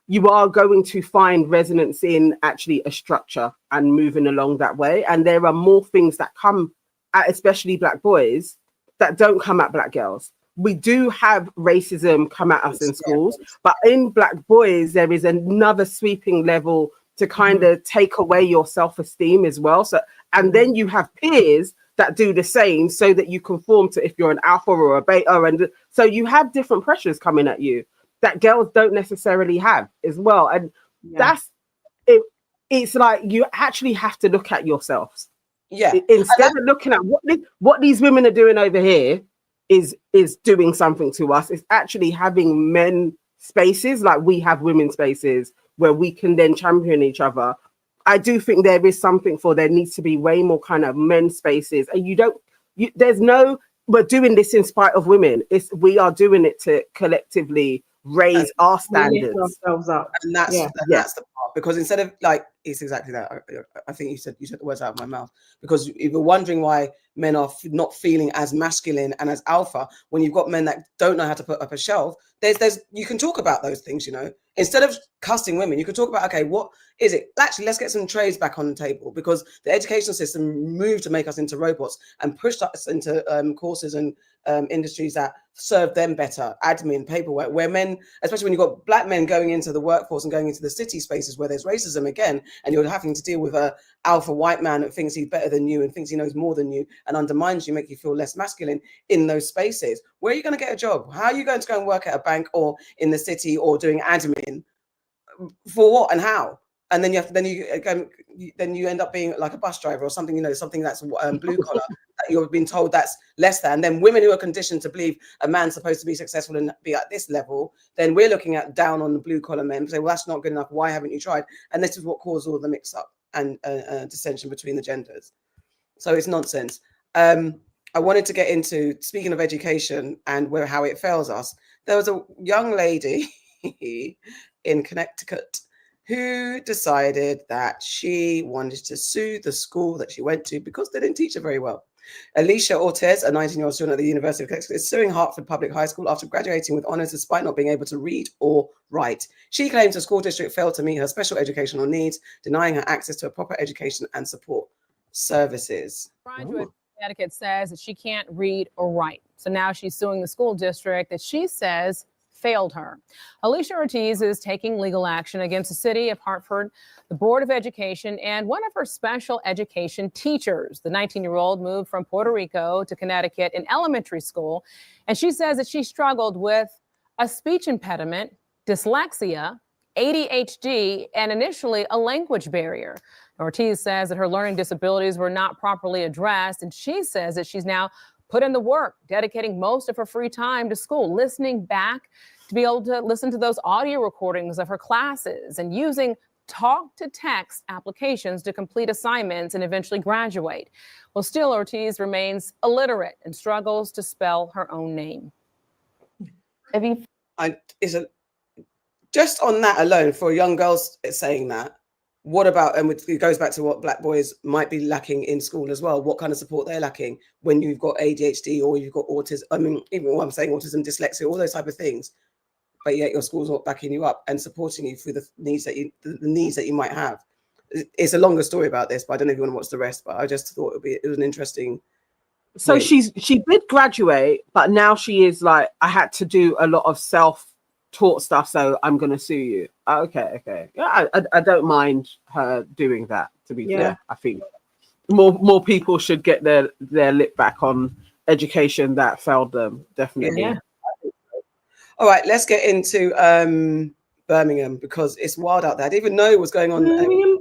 you are going to find resonance in actually a structure and moving along that way. And there are more things that come at especially Black boys that don't come at Black girls. We do have racism come at us in schools, but in Black boys, there is another sweeping level to kind of take away your self-esteem as well. So, and then you have peers that do the same so that you conform to if you're an alpha or a beta. And so you have different pressures coming at you that girls don't necessarily have as well. And that's it. It's like you actually have to look at yourselves. Instead of looking at what these women are doing over here is doing something to us. It's actually having men spaces like we have women spaces where we can then champion each other. I do think there is something there needs to be way more kind of men spaces. And we're doing this in spite of women. We are doing it to collectively raise our standards. Ourselves up. And that's the part, because instead of like, it's exactly that. I think you said the words out of my mouth, because if you're wondering why men are not feeling as masculine and as alpha, when you've got men that don't know how to put up a shelf, you can talk about those things, instead of cussing women, you can talk about, okay, what is it? Actually, let's get some trades back on the table, because the education system moved to make us into robots and pushed us into courses and industries that serve them better, admin, paperwork, where men, especially when you've got Black men going into the workforce and going into the city spaces where there's racism again, and you're having to deal with a alpha white man that thinks he's better than you and thinks he knows more than you and undermines you, make you feel less masculine in those spaces. Where are you going to get a job? How are you going to go and work at a bank or in the city or doing admin? For what and how? And then you end up being like a bus driver or something, something that's blue collar. you're being told that's less than. Then women who are conditioned to believe a man's supposed to be successful and be at this level, then we're looking at down on the blue collar men and say, well, that's not good enough. Why haven't you tried? And this is what caused all the mix up and dissension between the genders. So it's nonsense. I wanted to get into, speaking of education and how it fails us. There was a young lady in Connecticut who decided that she wanted to sue the school that she went to because they didn't teach her very well. Alicia Ortez, a 19-year-old student at the University of Connecticut, is suing Hartford Public High School after graduating with honors despite not being able to read or write. She claims the school district failed to meet her special educational needs, denying her access to a proper education and support services. Graduate Connecticut says that she can't read or write. So now she's suing the school district that she says failed her. Alicia Ortiz is taking legal action against the city of Hartford, the Board of Education, and one of her special education teachers. The 19-year-old moved from Puerto Rico to Connecticut in elementary school, and she says that she struggled with a speech impediment, dyslexia, ADHD, and initially a language barrier. Ortiz says that her learning disabilities were not properly addressed, and she says that she's now put in the work, dedicating most of her free time to school, listening back to be able to listen to those audio recordings of her classes and using talk-to-text applications to complete assignments and eventually graduate. Well, still, Ortiz remains illiterate and struggles to spell her own name. Just on that alone, for young girls saying that, what about, and it goes back to what Black boys might be lacking in school as well, what kind of support they're lacking when you've got ADHD or you've got autism, I mean, even what I'm saying, autism, dyslexia, all those type of things, but yet your school's not backing you up and supporting you through the needs that you might have. It's a longer story about this, but I don't know if you want to watch the rest, but I just thought it was an interesting. So point. she did graduate, but now she is like, I had to do a lot of self-taught stuff, so I'm going to sue you. Okay. Yeah, I don't mind her doing that, to be fair. I think more people should get their lip back on education that failed them, definitely. Yeah. All right, let's get into Birmingham, because it's wild out there. I didn't even know what was going on.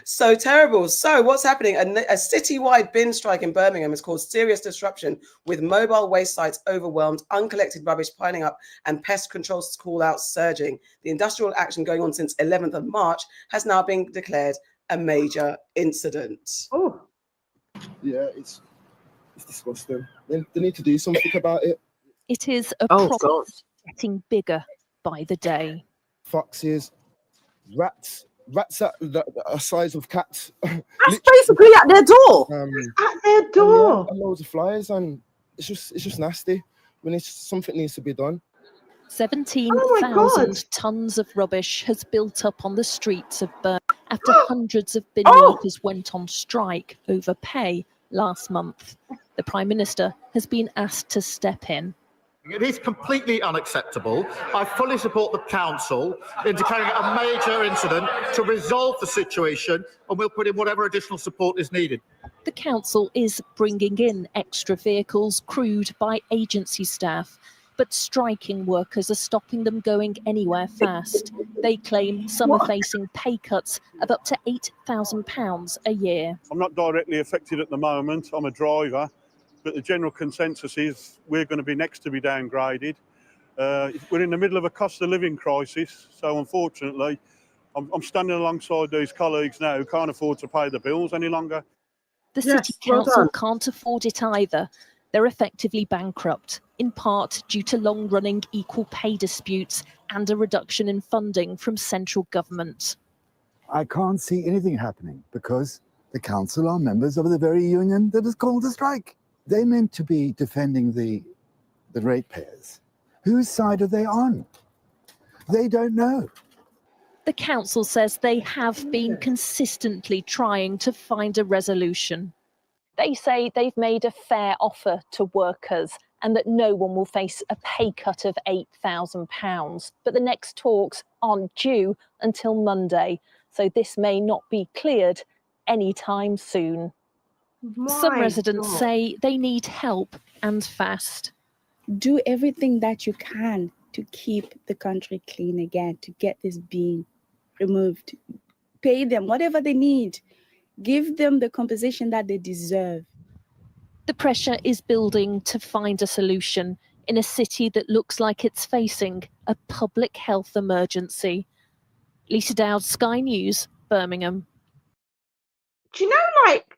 So terrible. So what's happening? A citywide bin strike in Birmingham has caused serious disruption, with mobile waste sites overwhelmed, uncollected rubbish piling up, and pest control call-outs surging. The industrial action going on since 11th of March has now been declared a major incident. Oh, yeah, it's disgusting. They need to do something about it. It is a problem getting bigger by the day. Foxes, rats at the size of cats. That's basically at their door. At their door. And loads of flies, and it's just nasty. When something needs to be done. 17,000 tons of rubbish has built up on the streets of Birmingham after hundreds of bin workers went on strike over pay last month. The Prime Minister has been asked to step in. It is completely unacceptable. I fully support the council in declaring it a major incident to resolve the situation, and we'll put in whatever additional support is needed. The council is bringing in extra vehicles crewed by agency staff, but striking workers are stopping them going anywhere fast. They claim some are facing pay cuts of up to £8,000 a year. I'm not directly affected at the moment. I'm a driver. But the general consensus is we're going to be next to be downgraded. We're in the middle of a cost of living crisis. So unfortunately, I'm standing alongside these colleagues now who can't afford to pay the bills any longer. The City Council can't afford it either. They're effectively bankrupt, in part due to long-running equal pay disputes and a reduction in funding from central government. I can't see anything happening because the council are members of the very union that has called a strike. They meant to be defending the ratepayers. Whose side are they on? They don't know. The council says they have been consistently trying to find a resolution. They say they've made a fair offer to workers and that no one will face a pay cut of £8,000. But the next talks aren't due until Monday, so this may not be cleared anytime soon. Some residents say they need help and fast. Do everything that you can to keep the country clean again, to get this bin removed. Pay them whatever they need. Give them the compensation that they deserve. The pressure is building to find a solution in a city that looks like it's facing a public health emergency. Lisa Dowd, Sky News, Birmingham. Do you know, like,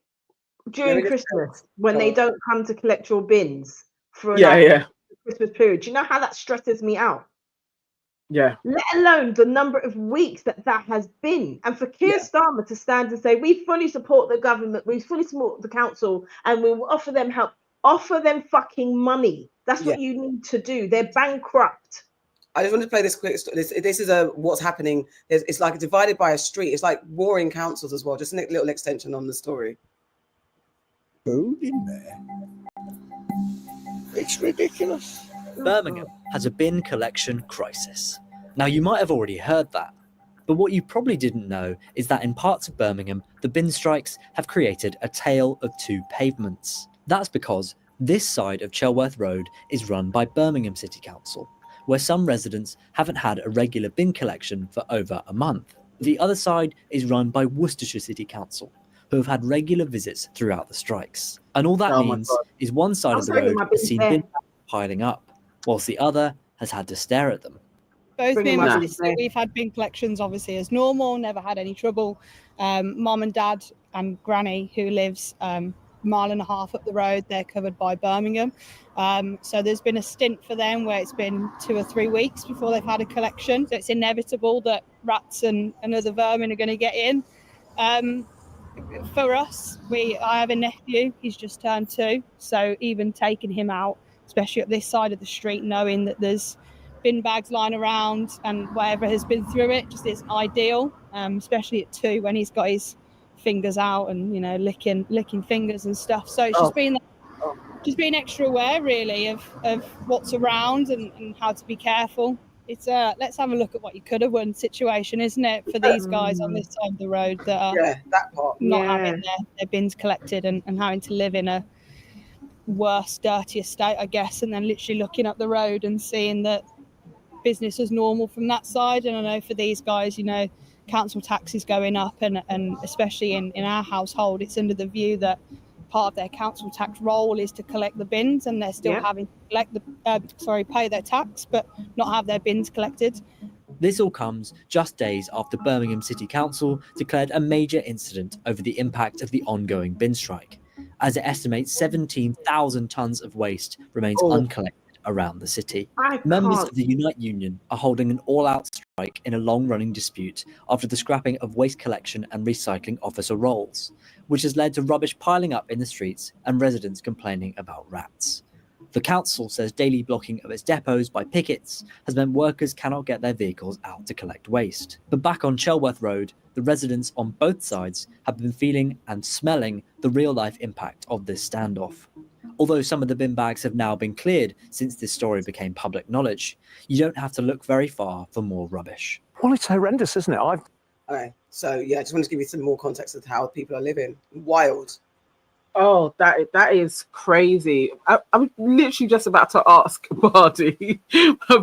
during Christmas, when they don't come to collect your bins for the Christmas period, do you know how that stresses me out? Yeah. Let alone the number of weeks that has been. And for Keir Starmer to stand and say, we fully support the government, we fully support the council, and we will offer them help. Offer them fucking money. That's what you need to do. They're bankrupt. I just want to play this quick. This is what's happening. It's like divided by a street. It's like warring councils as well. Just a little extension on the story. Food in there. It's ridiculous. Birmingham has a bin collection crisis. Now, you might have already heard that, but what you probably didn't know is that in parts of Birmingham, the bin strikes have created a tale of two pavements. That's because this side of Chelworth Road is run by Birmingham City Council, where some residents haven't had a regular bin collection for over a month. The other side is run by Worcestershire City Council, who have had regular visits throughout the strikes. And all that means is one side of the road has seen bin piling up, whilst the other has had to stare at them. Both me and my sister, we've had bin collections obviously as normal, never had any trouble. Mom and dad and granny, who lives mile and a half up the road, they're covered by Birmingham. So there's been a stint for them where it's been 2 or 3 weeks before they've had a collection. So it's inevitable that rats and other vermin are going to get in. For us, I have a nephew, he's just turned 2. So even taking him out, especially up this side of the street, knowing that there's bin bags lying around and whatever has been through it just is ideal, especially at 2 when he's got his fingers out and, you know, licking fingers and stuff. So it's just being extra aware really of what's around and how to be careful. It's let's have a look at what you could have won situation, isn't it, for these guys on this side of the road that are not having their bins collected and having to live in a worse, dirtier state, I guess, and then literally looking up the road and seeing that business as normal from that side. And I know for these guys, you know, council tax is going up, and especially in our household, it's under the view that part of their council tax role is to collect the bins, and they're still having to collect pay their tax but not have their bins collected. This all comes just days after Birmingham City Council declared a major incident over the impact of the ongoing bin strike, as it estimates 17,000 tonnes of waste remains uncollected around the city. Members of the Unite Union are holding an all-out strike in a long-running dispute after the scrapping of waste collection and recycling officer roles, which has led to rubbish piling up in the streets and residents complaining about rats. The council says daily blocking of its depots by pickets has meant workers cannot get their vehicles out to collect waste. But back on Chelworth Road, the residents on both sides have been feeling and smelling the real-life impact of this standoff. Although some of the bin bags have now been cleared since this story became public knowledge, you don't have to look very far for more rubbish. Well, it's horrendous, isn't it? Okay, so yeah, I just wanted to give you some more context of how people are living. Wild. Oh, that is crazy. I'm literally just about to ask Bardi.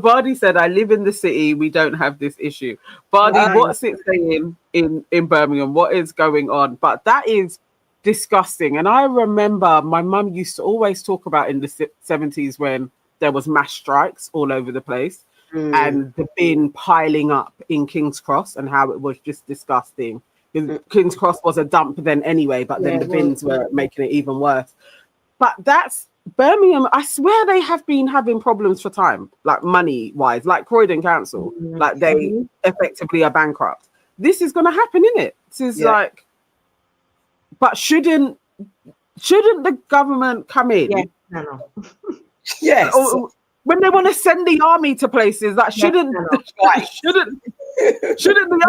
Bardi said, I live in the city, we don't have this issue. Bardi, what's it saying in Birmingham? What is going on? But that is disgusting. And I remember my mum used to always talk about in the 70s when there was mass strikes all over the place and the bin piling up in King's Cross and how it was just disgusting. King's Cross was a dump then anyway, but then the bins were making it even worse. But that's Birmingham. I swear they have been having problems for time, like money wise, like Croydon Council, like they effectively are bankrupt. This is going to happen, isn't it? This is like, but shouldn't the government come in? Yes. Or, when they want to send the army to places, that shouldn't the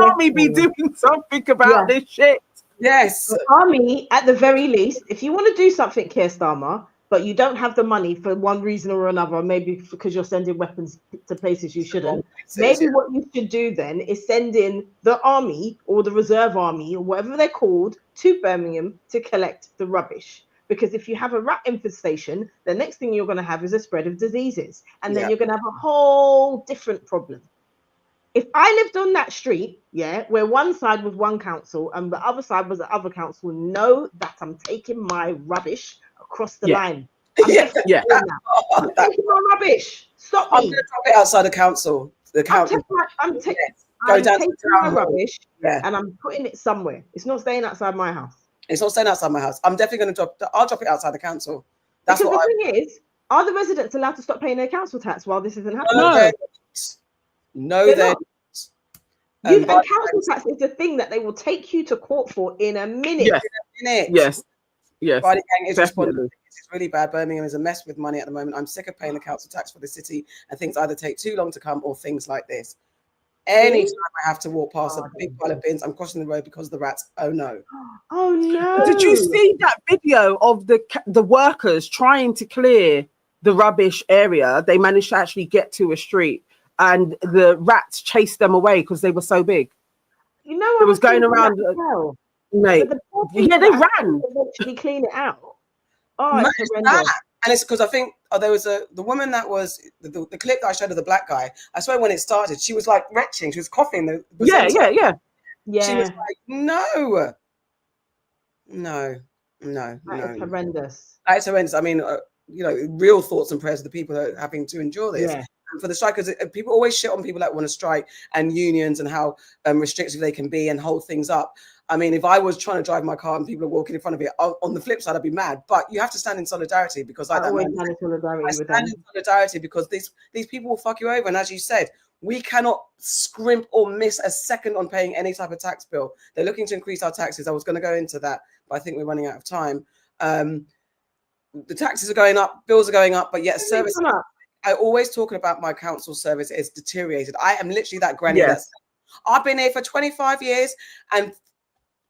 army be doing something about this shit? Yes. The army, at the very least, if you want to do something, Keir Starmer, but you don't have the money for one reason or another, maybe because you're sending weapons to places you shouldn't, maybe what you should do then is send in the army or the reserve army or whatever they're called to Birmingham to collect the rubbish. Because if you have a rat infestation, the next thing you're going to have is a spread of diseases. And then you're going to have a whole different problem. If I lived on that street, yeah, where one side was one council and the other side was the other council, know that I'm taking my rubbish across the line. I'm definitely doing that. I'm taking my rubbish. Stop me. I'm going to drop it outside the council. I'm taking my rubbish and I'm putting it somewhere. It's not staying outside my house. It's not staying outside my house. I'm definitely going to I'll drop it outside the council. That's because what the thing is, are the residents allowed to stop paying their council tax while this isn't happening? No, they're they're not. And council tax is the thing that they will take you to court for in a minute. Yes. Body gang is responsible. It's really bad. Birmingham is a mess with money at the moment. I'm sick of paying the council tax for the city, and things either take too long to come or things like this. Anytime I have to walk past a big pile of bins, I'm crossing the road because of the rats. Oh no. Oh no. Did you see that video of the workers trying to clear the rubbish area? They managed to actually get to a street and the rats chased them away because they were so big. You know, it was going around. Mate, yeah, they ran. Eventually clean it out. Oh, Man, it's horrendous. and it's because I think there was the woman that was the clip that I showed of the black guy. I swear when it started, she was like retching, she was coughing. Yeah. She was like, no. That is horrendous. That is horrendous. I mean, real thoughts and prayers of the people that are having to endure this. Yeah. And for the strikers, people always shit on people that want to strike and unions and how restrictive they can be and hold things up. I mean, if I was trying to drive my car and people are walking in front of it, on the flip side, I'd be mad. But you have to stand in solidarity because I stand in solidarity because these people will fuck you over. And as you said, we cannot scrimp or miss a second on paying any type of tax bill. They're looking to increase our taxes. I was going to go into that, but I think we're running out of time. The taxes are going up, bills are going up, but yet service. I always talking about my council service is deteriorated. I am literally that granny. I've been here for 25 years and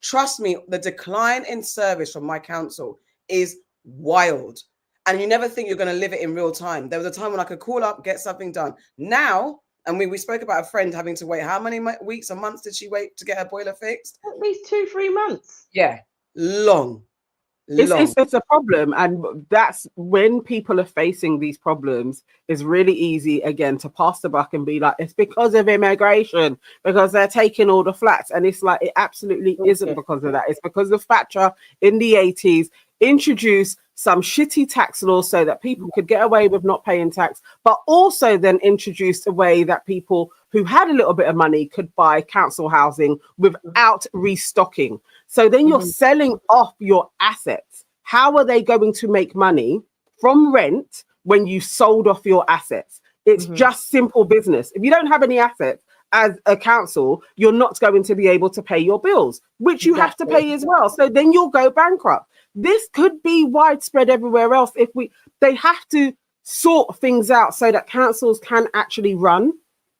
trust me, the decline in service from my council is wild. And you never think you're going to live it in real time. There was a time when I could call up, get something done. Now, and we spoke about a friend having to wait. How many weeks or months did she wait to get her boiler fixed? At least 2-3 months. Yeah, long. It's a problem, and that's when people are facing these problems. It's really easy again to pass the buck and be like, it's because of immigration, because they're taking all the flats, and it's like it absolutely isn't because of that. It's because of Thatcher in the 80s introduced some shitty tax laws so that people could get away with not paying tax, but also then introduced a way that people who had a little bit of money could buy council housing without restocking. So then you're selling off your assets. How are they going to make money from rent when you sold off your assets? It's just simple business. If you don't have any assets as a council, you're not going to be able to pay your bills, which you have to pay as well. So then you'll go bankrupt. This could be widespread everywhere else. They have to sort things out so that councils can actually run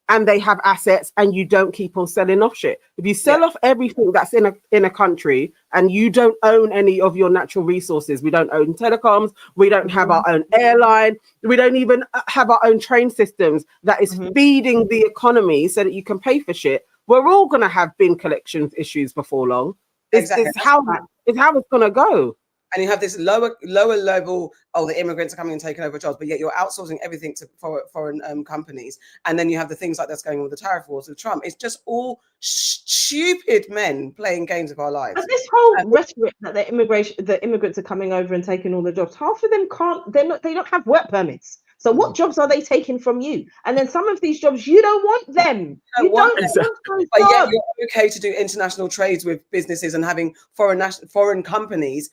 and they have assets and you don't keep on selling off shit. If you sell off everything that's in a country and you don't own any of your natural resources, we don't own telecoms, we don't have our own airline, we don't even have our own train systems that is feeding the economy so that you can pay for shit, we're all going to have bin collections issues before long. It's how it's going to go. And you have this lower level, the immigrants are coming and taking over jobs, but yet you're outsourcing everything to foreign companies. And then you have the things like that's going on with the tariff wars with Trump. It's just all stupid men playing games with our lives. But this whole rhetoric that the immigrants are coming over and taking all the jobs, half of them they don't have work permits. So what jobs are they taking from you? And then some of these jobs, you don't want them. You don't want those jobs. But yet you're okay to do international trades with businesses and having foreign companies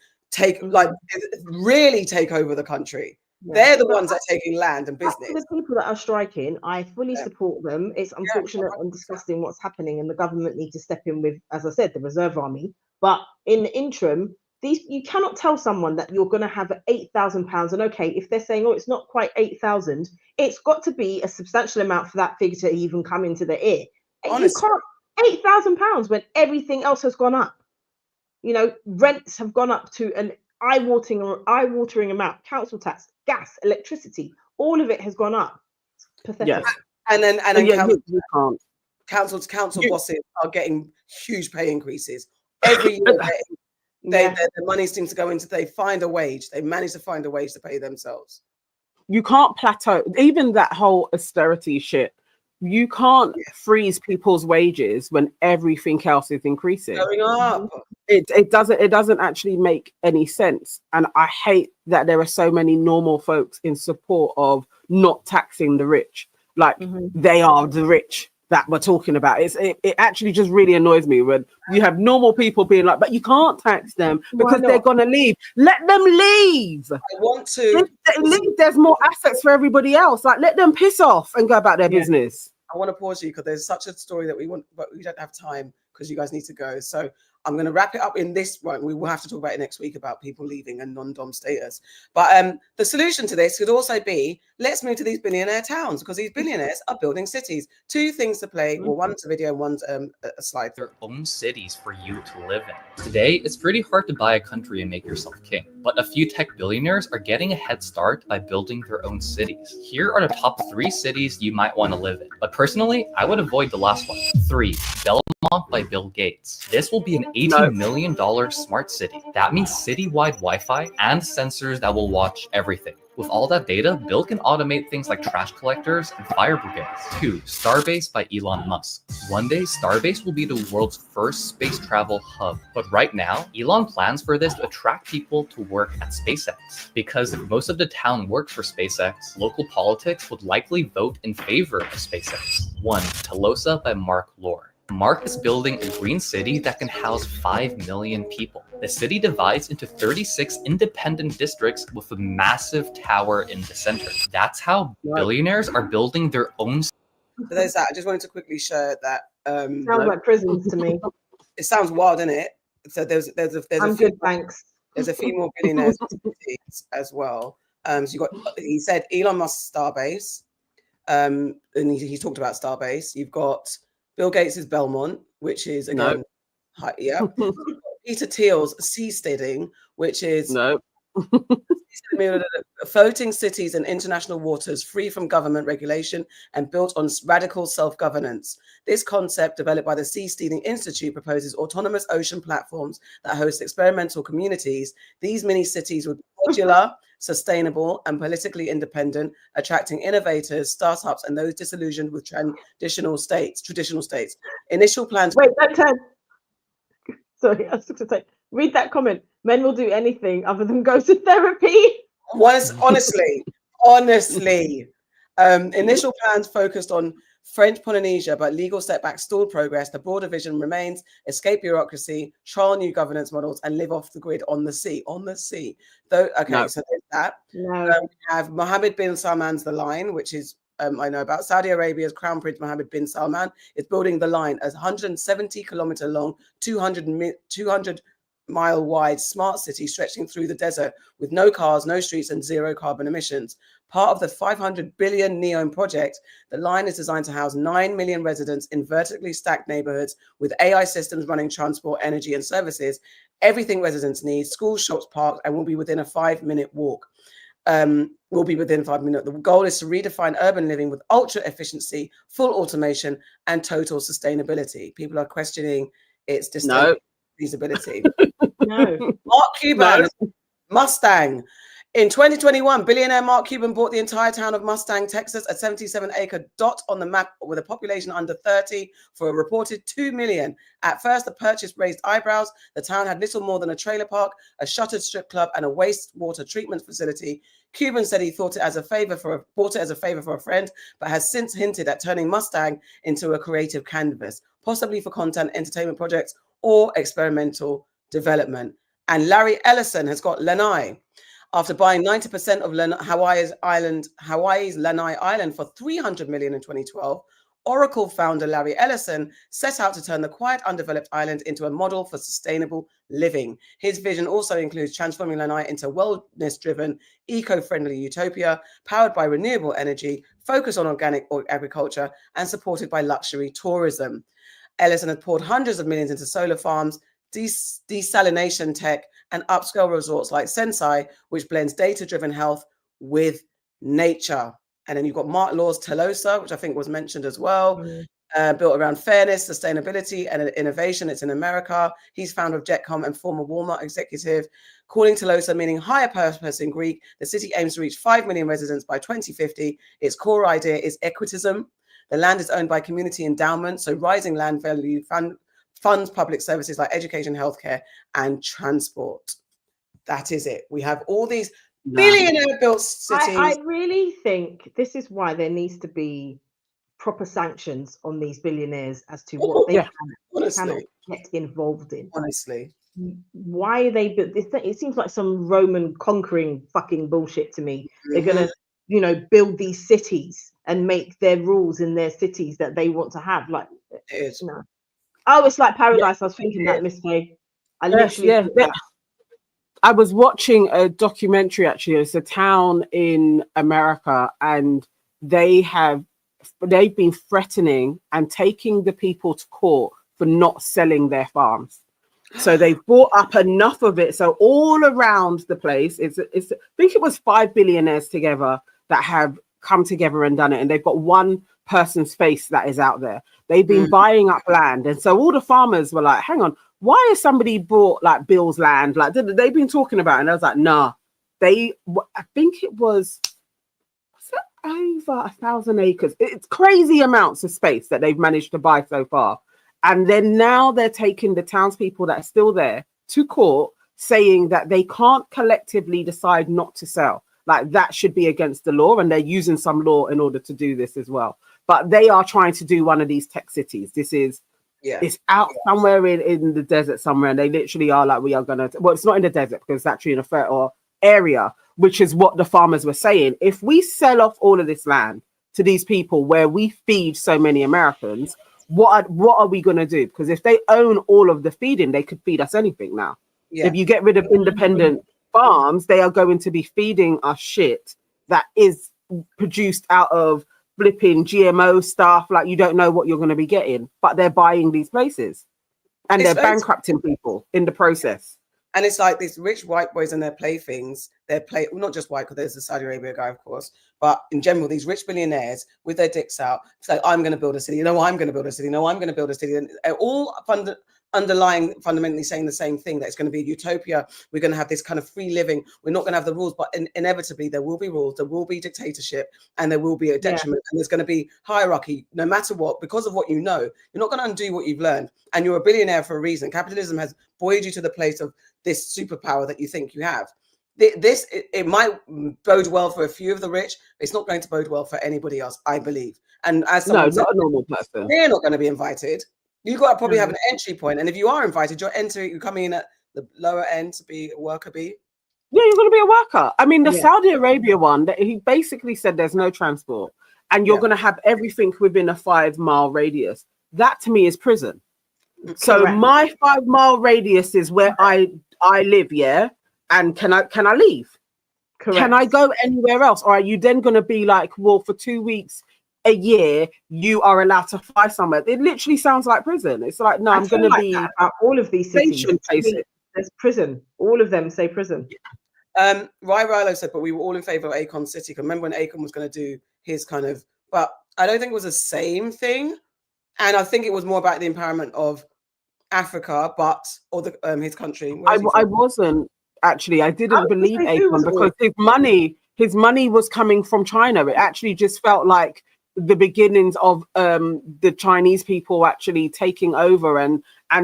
really take over the country. They're the ones that are taking land and business. The people that are striking, I fully support them. It's unfortunate and disgusting what's happening, and the government need to step in with, as I said, the reserve army. But in the interim, you cannot tell someone that you're going to have £8,000. And okay, if they're saying, it's not quite 8,000, it's got to be a substantial amount for that figure to even come into the ear. Honestly. You can't £8,000 when everything else has gone up. Rents have gone up to an eye-watering amount. Council tax, gas, electricity, all of it has gone up. It's pathetic. Yes. And then council bosses are getting huge pay increases every year. The money seems to go into. They manage to find a wage to pay themselves. You can't plateau. Even that whole austerity shit. you can't freeze people's wages when everything else is increasing. Going up. It doesn't actually make any sense. And I hate that there are so many normal folks in support of not taxing the rich. Like they are the rich that we're talking about. It actually just really annoys me when you have normal people being like, but you can't tax them because they're gonna leave. Let them leave. I want to. If they leave, there's more assets for everybody else. Like, let them piss off and go about their business. I want to pause you because there's such a story that we want, but we don't have time because you guys need to go. So I'm going to wrap it up in this one. We will have to talk about it next week about people leaving and non-dom status. But the solution to this could also be, let's move to these billionaire towns because these billionaires are building cities. Two things to play. Well, one's a video and one's a slide. Their own cities for you to live in. Today, it's pretty hard to buy a country and make yourself king. But a few tech billionaires are getting a head start by building their own cities. Here are the top 3 cities you might want to live in. But personally, I would avoid the last one. 3. Belmont by Bill Gates. This will be an $18 million smart city. That means citywide Wi-Fi and sensors that will watch everything. With all that data, Bill can automate things like trash collectors and fire brigades. 2. Starbase by Elon Musk. One day, Starbase will be the world's first space travel hub. But right now, Elon plans for this to attract people to work at SpaceX. Because if most of the town works for SpaceX, local politics would likely vote in favor of SpaceX. 1. Telosa by Mark Lohr. Mark is building a green city that can house 5 million people. The city divides into 36 independent districts with a massive tower in the center. That's how billionaires are building their own. So there's that. I just wanted to quickly share that. Sounds like prisons to me. It sounds wild, isn't it? So there's I'm a few, good, thanks. There's a few more billionaires as well. So you got, he said Elon Musk Starbase, and he talked about Starbase. You've got Bill Gates' Belmont, which is again, Peter Thiel's seasteading, which is floating cities in international waters free from government regulation and built on radical self-governance. This concept, developed by the Seasteading Institute, proposes autonomous ocean platforms that host experimental communities. These mini cities would be modular, sustainable, and politically independent, attracting innovators, startups, and those disillusioned with traditional states. Initial plans. Wait, that time. Sorry, I was going to say, read that comment. Men will do anything other than go to therapy. Honestly. Initial plans focused on French Polynesia, but legal setbacks stalled progress. The broader vision remains: escape bureaucracy, trial new governance models, and live off the grid on the sea. So there's that. We have Mohammed bin Salman's The Line, which is I know about. Saudi Arabia's Crown Prince Mohammed bin Salman is building The Line, as 170-kilometer long, 200-mile wide smart city stretching through the desert with no cars, no streets, and zero carbon emissions. Part of the 500 billion NEOM project, The Line is designed to house 9 million residents in vertically stacked neighborhoods with AI systems running transport, energy, and services. Everything residents need: schools, shops, parks, and will be within a 5-minute walk. The goal is to redefine urban living with ultra efficiency, full automation, and total sustainability. People are questioning its feasibility. Mark Cuban, Mustang. In 2021, billionaire Mark Cuban bought the entire town of Mustang, Texas, a 77-acre dot on the map with a population under 30 for a reported $2 million. At first, the purchase raised eyebrows. The town had little more than a trailer park, a shuttered strip club, and a wastewater treatment facility. Cuban said he bought it as a favor for a friend, but has since hinted at turning Mustang into a creative canvas, possibly for content, entertainment projects, or experimental development. And Larry Ellison has got Lanai. After buying 90% of Hawaii's Lanai Island for $300 million in 2012, Oracle founder Larry Ellison set out to turn the quiet, undeveloped island into a model for sustainable living. His vision also includes transforming Lanai into a wellness-driven, eco-friendly utopia, powered by renewable energy, focused on organic agriculture, and supported by luxury tourism. Ellison has poured hundreds of millions into solar farms, desalination tech, and upscale resorts like Sensai, which blends data-driven health with nature. And then you've got Mark Law's Telosa, which I think was mentioned as well, built around fairness, sustainability, and innovation. It's in America. He's founder of Jetcom and former Walmart executive. Calling Telosa meaning higher purpose in Greek, the city aims to reach 5 million residents by 2050. Its core idea is equitism. The land is owned by community endowments, so rising land value funds public services like education, healthcare, and transport. That is it. We have all these billionaire-built cities. I really think this is why there needs to be proper sanctions on these billionaires as to what they cannot get involved in. Honestly. Why are they? It seems like some Roman conquering fucking bullshit to me. They're gonna, build these cities and make their rules in their cities that they want to have. Like, no. Oh, it's like paradise. I was thinking that, Miss Faye. I literally. I was watching a documentary. Actually, it's a town in America, and they've been threatening and taking the people to court for not selling their farms. So they've bought up enough of it. So all around the place, I think it was 5 billionaires together that have come together and done it. And they've got one person's face that is out there. They've been buying up land. And so all the farmers were like, hang on, why has somebody bought like Bill's land? Like they've been talking about it. And I was like, nah, I think it was over 1,000 acres. It's crazy amounts of space that they've managed to buy so far. And then now they're taking the townspeople that are still there to court, saying that they can't collectively decide not to sell. Like that should be against the law. And they're using some law in order to do this as well. But they are trying to do one of these tech cities. This is, it's out somewhere in the desert somewhere. And they literally are like, we are going to, well, it's not in the desert because it's actually in a fertile area, which is what the farmers were saying. If we sell off all of this land to these people where we feed so many Americans, what are we going to do? Because if they own all of the feeding, they could feed us anything now. If you get rid of independent farms, they are going to be feeding us shit that is produced out of flipping GMO stuff. Like you don't know what you're going to be getting, but they're buying these places and they're bankrupting people in the process. And it's like these rich white boys and their playthings. Not just white, because there's the Saudi Arabia guy, of course, but in general, these rich billionaires with their dicks out. It's like, I'm going to build a city. No, I'm going to build a city. No, I'm going to build a city. And all fundamentally saying the same thing, that it's going to be a utopia. We're going to have this kind of free living. We're not going to have the rules, but inevitably there will be rules. There will be dictatorship, and there will be a detriment. And there's going to be hierarchy, no matter what, because of what you know. You're not going to undo what you've learned. And you're a billionaire for a reason. Capitalism has buoyed you to the place of this superpower that you think you have. It might bode well for a few of the rich. It's not going to bode well for anybody else, I believe. And as someone said, not a normal person. They're not going to be invited. You've got to probably have an entry point. And if you are invited, you're coming in at the lower end to be a worker bee. Yeah, you're going to be a worker. I mean, the Saudi Arabia one, that he basically said there's no transport and you're going to have everything within a 5-mile radius. That to me is prison. Correct. So my 5-mile radius is where I live, and can I leave? Correct. Can I go anywhere else? Or are you then going to be like, well, for 2 weeks a year, you are allowed to fly somewhere? It literally sounds like prison. It's like, no, I'm going to be all of these cities. There's prison. All of them say prison. Rilo said, but we were all in favor of Akon City. Remember when Akon was going to do his kind of, but I don't think it was the same thing. And I think it was more about the empowerment of Africa, his country. I wasn't actually. I didn't believe Akon because his money was coming from China. It actually just felt like the beginnings of the Chinese people actually taking over, and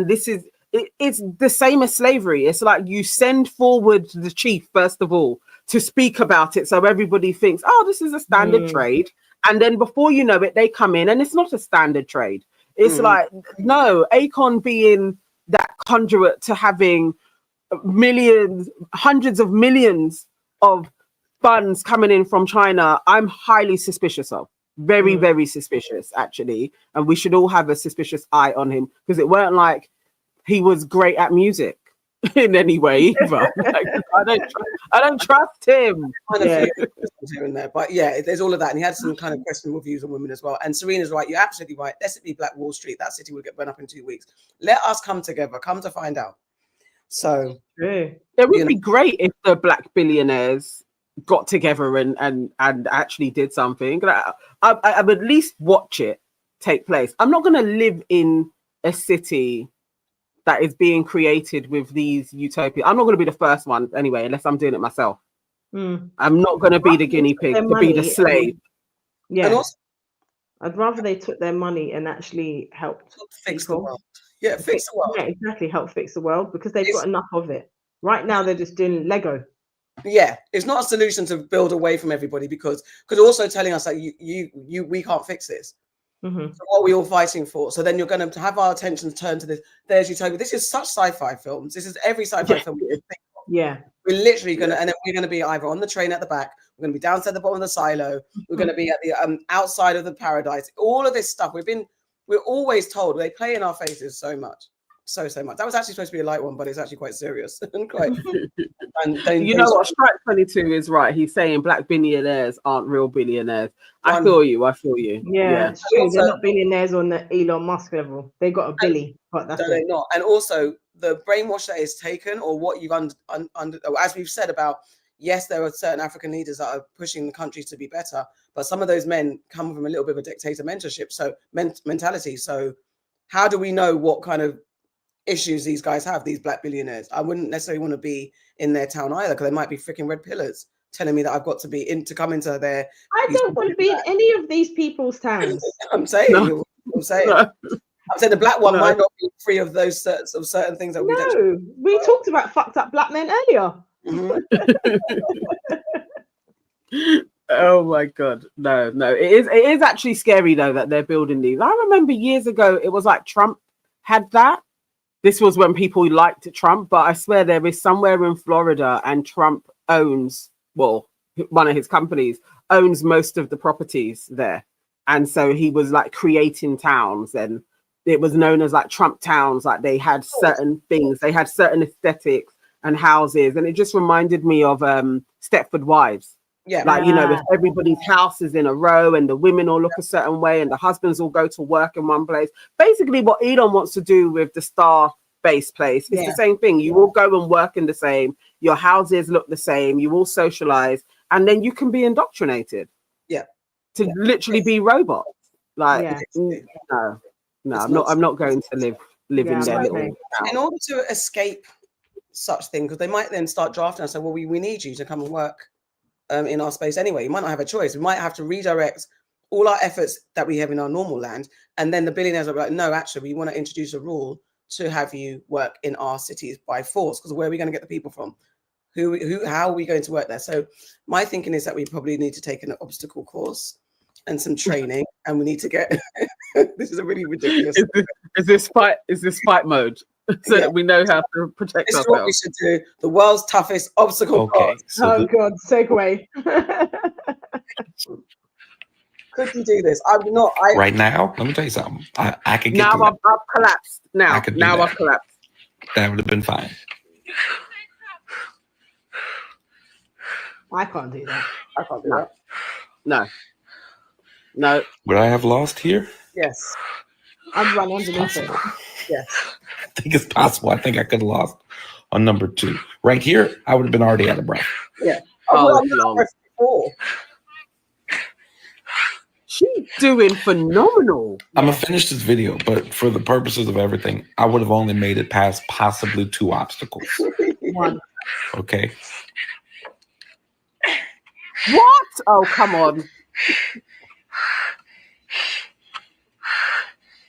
this is it's the same as slavery. It's like you send forward the chief first of all to speak about it, so everybody thinks, oh, this is a standard trade. And then before you know it, they come in and it's not a standard trade. It's like, no, Akon being that conduit to having millions, hundreds of millions of funds coming in from China, I'm highly suspicious of. Very, very suspicious, actually. And we should all have a suspicious eye on him because it weren't like he was great at music in any way either. Like, I don't trust him. Here and there. But yeah, there's all of that. And he had some kind of questionable views on women as well. And Serena's right. You're absolutely right. Let's be Black Wall Street. That city will get burned up in 2 weeks. Let us come together. Come to find out. So it would be great if the Black billionaires got together and actually did something. I would at least watch it take place. I'm not going to live in a city that is being created with these utopias. I'm not going to be the first one anyway, unless I'm doing it myself. I'm not going to be the guinea pig, to be the slave. And I'd rather they took their money and actually helped fix the people. world. Yeah, fix the world. Yeah, exactly. Help fix the world because they've got enough of it. Right now, they're just doing Lego. Yeah, it's not a solution to build away from everybody because also telling us that we can't fix this. Mm-hmm. So what are we all fighting for? So then you're going to have our attention turned to this. There's utopia. This is such sci-fi films. This is every sci-fi film. Yeah. We're literally going to, and then we're going to be either on the train at the back, we're going to be downstairs at the bottom of the silo, we're going to be at the outside of the paradise. All of this stuff we're always told. They play in our faces so much. So much. That was actually supposed to be a light one, but it's actually quite serious and quite. You know what? Strike 22 is right. He's saying black billionaires aren't real billionaires. I feel you. Yeah, it's true. They're not billionaires on the Elon Musk level. They got a billy, but that's no, they're not. And also the brainwash that is taken, or what you've as we've said about, yes, there are certain African leaders that are pushing the countries to be better, but some of those men come from a little bit of a dictator mentorship, mentality. So how do we know what kind of issues these guys have, these black billionaires? I wouldn't necessarily want to be in their town either, because they might be freaking red pillars telling me that I've got to be to come into their. I don't want to be in any of these people's towns. I'm saying, I'm saying the black one might not be free of those certain things that we talked about fucked up black men earlier. Oh my god, no, it is actually scary though that they're building these. I remember years ago it was like Trump had that. This was when people liked Trump, but I swear there is somewhere in Florida and Trump owns, well, one of his companies owns most of the properties there. And so he was like creating towns, and it was known as like Trump towns. Like they had certain things, they had certain aesthetics and houses. And it just reminded me of Stepford Wives. Yeah. Like, you know, if everybody's house is in a row and the women all look a certain way and the husbands all go to work in one place. Basically what Elon wants to do with the star-based place, it's the same thing. You all go and work in the same, your houses look the same, you all socialize, and then you can be indoctrinated. Yeah. To literally be robots. Like, no, I'm not going to live in their little town. In order to escape such things, because they might then start drafting and say, well, we need you to come and work in our space anyway. You might not have a choice. We might have to redirect all our efforts that we have in our normal land, and then the billionaires are like, no, actually we want to introduce a rule to have you work in our cities by force, because where are we going to get the people from? How are we going to work there? So my thinking is that we probably need to take an obstacle course and some training, and we need to get this is a really ridiculous is this fight mode so that we know how to protect this ourselves. is what we should do. The world's toughest obstacle course. So God, segue. Could you do this? I'm not. Right now, let me tell you something. I can get now. I've collapsed. Now I've collapsed. That would have been fine. I can't do that. I can't do that. No. Would I have lost here? Yes. I'd run underneath it. Yes. I think it's possible. I think I could have lost on number 2. Right here, I would have been already out of breath. Yeah. She's doing phenomenal. I'm gonna finish this video, but for the purposes of everything, I would have only made it past possibly 2 obstacles. One. Okay. What? Oh, come on.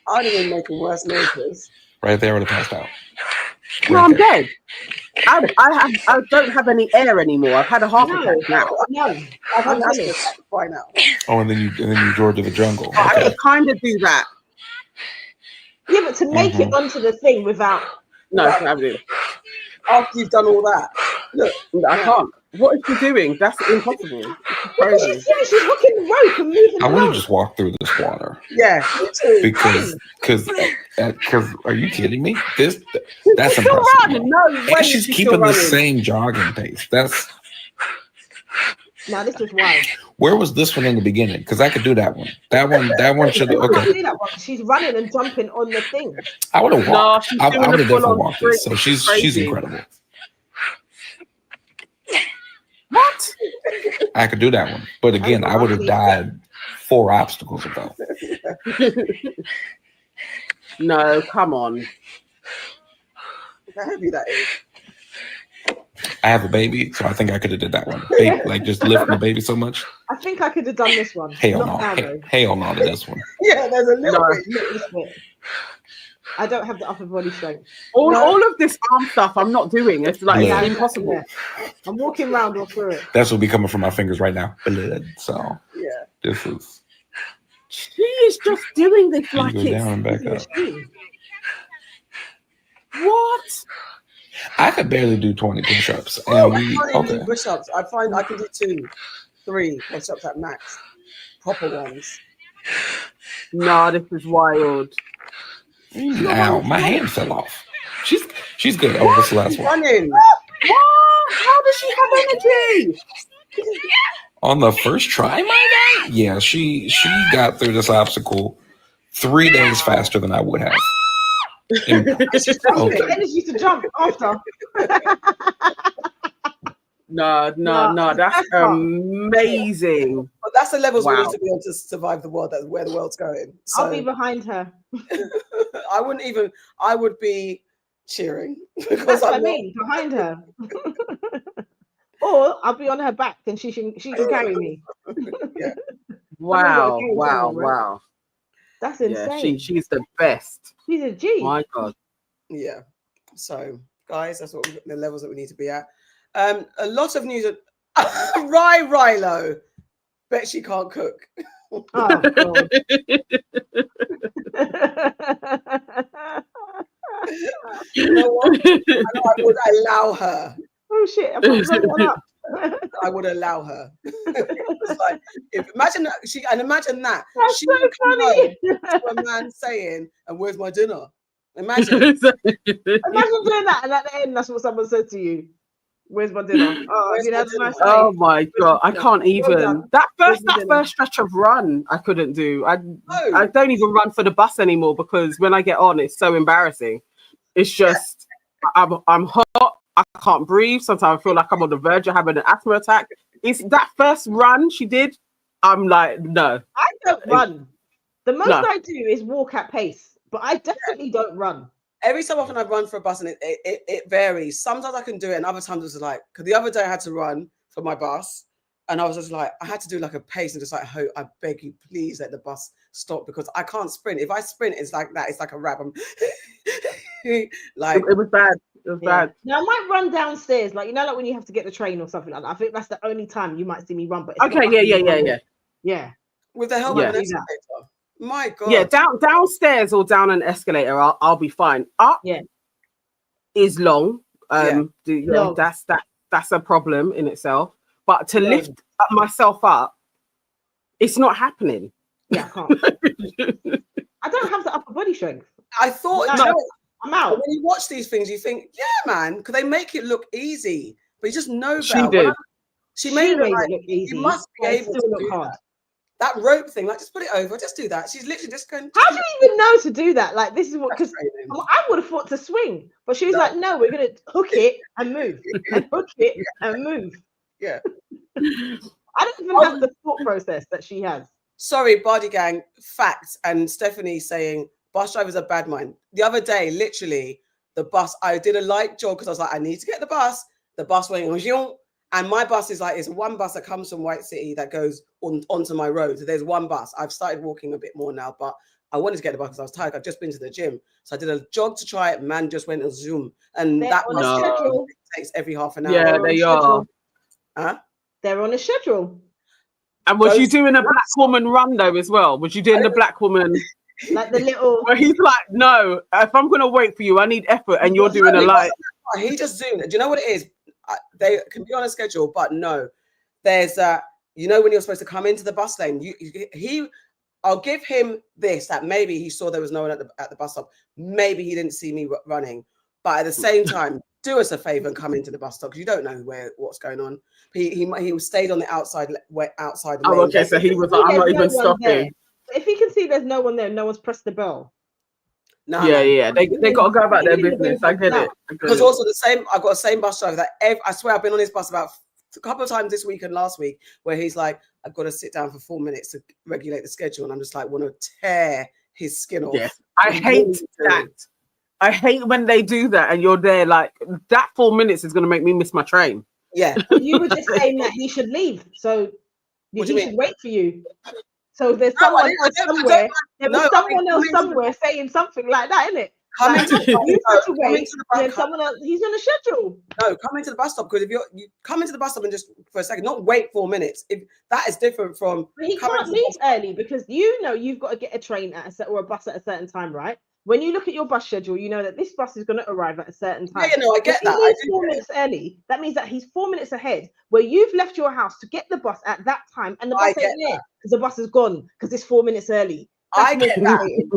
Aren't even making worse noises. Right there, I would have passed out. No, I'm dead. I don't have any air anymore. I've had a heart attack now. No, I've had an asthma attack by now. Oh, and then you drove to the jungle. I could kind of do that. Yeah, but to make it onto the thing without. No, I do. After you've done all that, look, I can't. What is she doing? That's impossible. She's hooking the rope and moving. I want to just walk through this water. Yeah, me too. Because are you kidding me? That's She's impressive. running. No way. And she's keeping the same jogging pace. Now this is wild. Where was this one in the beginning? Because I could do that one. That one should have. Okay. Okay. That one. She's running and jumping on the thing. I would have walked. No, I would have definitely walked this. So crazy. she's incredible. What? I could do that one, but again, I would have died 4 obstacles ago. No, come on. How heavy that is. I have a baby, so I think I could have did that one. Baby, like just lifting the baby so much. I think I could have done this one. Hell Not no. now, though. Hell no to this one. Yeah, there's a little bit. Not this bit. I don't have the upper body strength. All of this arm stuff I'm not doing. It's like Blood. it's impossible. Yeah. I'm walking around all through it. That's what be coming from my fingers right now. Blood. So yeah, this is. She is just doing this She like go it's down and back up. What? I could barely do 20 push-ups. And I we can't even okay. do push-ups. I find I can do 2, 3 push-ups at max. Proper ones. Nah, this is wild. Ow, my hand fell off. She's good. Oh, this is the last one. Running. What? How does she have energy? On the first try, my guy? Yeah, she got through this obstacle 3 days faster than I would have. She's got energy to jump after. No, that's amazing. But that's the levels we Wow. need to be able to survive the world. That's where the world's going. So I'll be behind her. I would be cheering because That's what I I'm mean, behind her. Or I'll be on her back, then she can carry me. Wow. That's Yeah, insane. she's the best. She's a G. My God. Yeah. So, guys, that's what the levels that we need to be at. A lot of news. Rilo. Bet she can't cook. Oh, God. You know what? I would allow her. Oh shit! I put the one up. I would allow her. It's like, imagine that That's she so would come funny. home to a man saying, "And where's my dinner?" Imagine. Imagine doing that, and at the end, that's what someone said to you. Where's my dinner? Oh, you had a nice day. Oh my God, I can't even. done. That Where's the dinner? first stretch of run, I couldn't do. I don't even run for the bus anymore because when I get on, it's so embarrassing. It's just I'm hot. I can't breathe. Sometimes I feel like I'm on the verge of having an asthma attack. It's that first run she did. I'm like, no. I don't run. The most No. I do is walk at pace, but I definitely don't run. Every so often I run for a bus and it varies. Sometimes I can do it, and other times it's like, because the other day I had to run for my bus, and I was just like, I had to do like a pace and just like, "Ho, I beg you, please let the bus stop because I can't sprint. If I sprint, it's like that. It's like a rap. I'm like It was bad. It was bad. Now I might run downstairs, like like when you have to get the train or something like that. I think that's the only time you might see me run. But it's Okay, not yeah. like yeah. with the help Yeah. of an escalator. My God. Yeah, downstairs or down an escalator, I'll be fine. Up is long. Long. That's a problem in itself. But to lift myself up, it's not happening. Yeah, I can't. I don't have the upper body strength. I thought, No. you know what? I'm out. When you watch these things, you think, yeah, man, because they make it look easy, but you just know She about did. She made it made like, it look easy. you must be but it able still to look do hard. that rope thing. Like, just put it over, just do that. She's literally just going. How do you even know to do that? Like, this is what, because I would have thought to swing, but she was like, no, we're going to hook it and move, and hook it and move. Yeah. I don't even have the thought process that she has. Sorry, Body Gang, facts. And Stephanie saying, bus drivers are bad mind. The other day, literally, the bus, I did a light jog because I was like, I need to get the bus. The bus went, and my bus is like, it's one bus that comes from White City that goes onto my road. So there's one bus. I've started walking a bit more now, but I wanted to get the bus because I was tired. I've just been to the gym. So I did a jog to try it. Man just went on Zoom. And They're that on bus a schedule. takes every half an hour. Yeah, they are. Huh? They're on a schedule. And was you Those- doing a black woman run though as well? Was you doing the black woman? Like the little. Where he's like, no, if I'm gonna wait for you, I need effort, and you're doing a light. He just zoomed. Do you know what it is? They can be on a schedule, but no, there's you know when you're supposed to come into the bus lane. I'll give him this, that maybe he saw there was no one at the bus stop. Maybe he didn't see me running, but at the same time, do us a favor and come into the bus stop because you don't know what's going on. He stayed on the outside outside. Oh, okay, so he was like, I'm not even stopping. If he can see there's no one there, no one's pressed the bell. No, Yeah, they got to go about their business. I get it. Because also I've got the same bus driver that I swear I've been on his bus about a couple of times this week and last week where he's like, I've got to sit down for 4 minutes to regulate the schedule, and I'm just like, want to tear his skin off. Yes, I hate that. I hate when they do that and you're there like that 4 minutes is going to make me miss my train. Yeah. But you were just saying that he should leave. So he should wait for you. So there's someone else somewhere. There was someone else somewhere saying something like that, isn't it? Coming to you have to coming wait. to the bus Then stop. someone else. He's on a schedule. No, come into the bus stop, because if you come into the bus stop and just for a second, not wait 4 minutes. If that is different from But he coming can't to the leave bus stop. early because you know you've got to get a train at or a bus at a certain time, right? When you look at your bus schedule, you know that this bus is going to arrive at a certain time. Yeah, no, I get If that. he I leaves do 4 get it. minutes early, that means that he's 4 minutes ahead where you've left your house to get the bus at that time, and the I bus get ain't there because the bus is gone because it's 4 minutes early. That's I more get that. frustrating.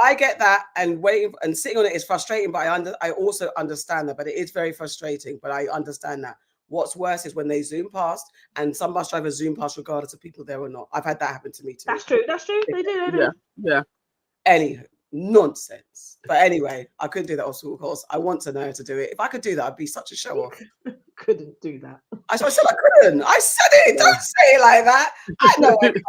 I get that, and waiting and sitting on it is frustrating. But I also understand that. But it is very frustrating. But I understand that. What's worse is when they zoom past, and some bus drivers zoom past regardless of people there or not. I've had that happen to me too. That's true. That's true. They do. They do. Yeah. Anywho, nonsense. But anyway, I couldn't do that obstacle course. I want to know how to do it. If I could do that, I'd be such a show off. Couldn't do that. I said I couldn't. I said it. Don't say it like that. I know I can't.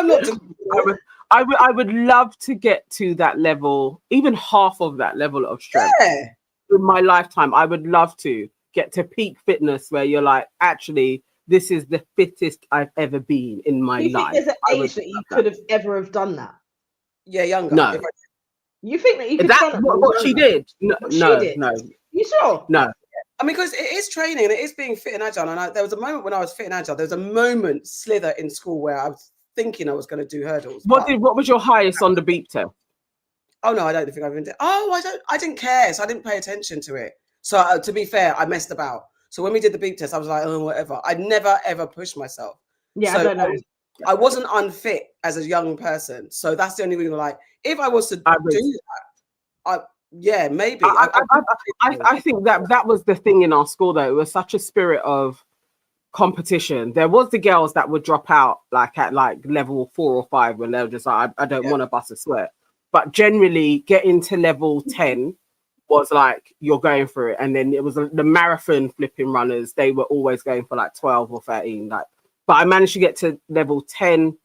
I'm not. I would love to get to that level, even half of that level of strength. Yeah. In my lifetime, I would love to get to peak fitness where you're like, actually, this is the fittest I've ever been in my Do you life. think there's I an would age that you love could have ever have done that? Yeah, younger. No. You think that you could That's have done what she did. No, What she no, did? no, You sure? no. I mean, because it is training and it is being fit and agile. And there was a moment when I was fit and agile. There was a moment slither in school where I was thinking I was going to do hurdles. What was your highest on the beep test? Oh no, I don't think I've been. I didn't care, so I didn't pay attention to it. So to be fair, I messed about. So when we did the beep test, I was like, oh, whatever. I never ever pushed myself. Yeah, so I don't know. I wasn't unfit as a young person, so that's the only reason. Like, if I was to do that, yeah, maybe. I think that was the thing in our school, though. It was such a spirit of competition. There was the girls that would drop out like at like level 4 or 5 when they were just like, I don't want to bust a sweat. But generally, getting to level 10 was like you're going for it. And then it was the marathon flipping runners. They were always going for like 12 or 13. Like, but I managed to get to level 10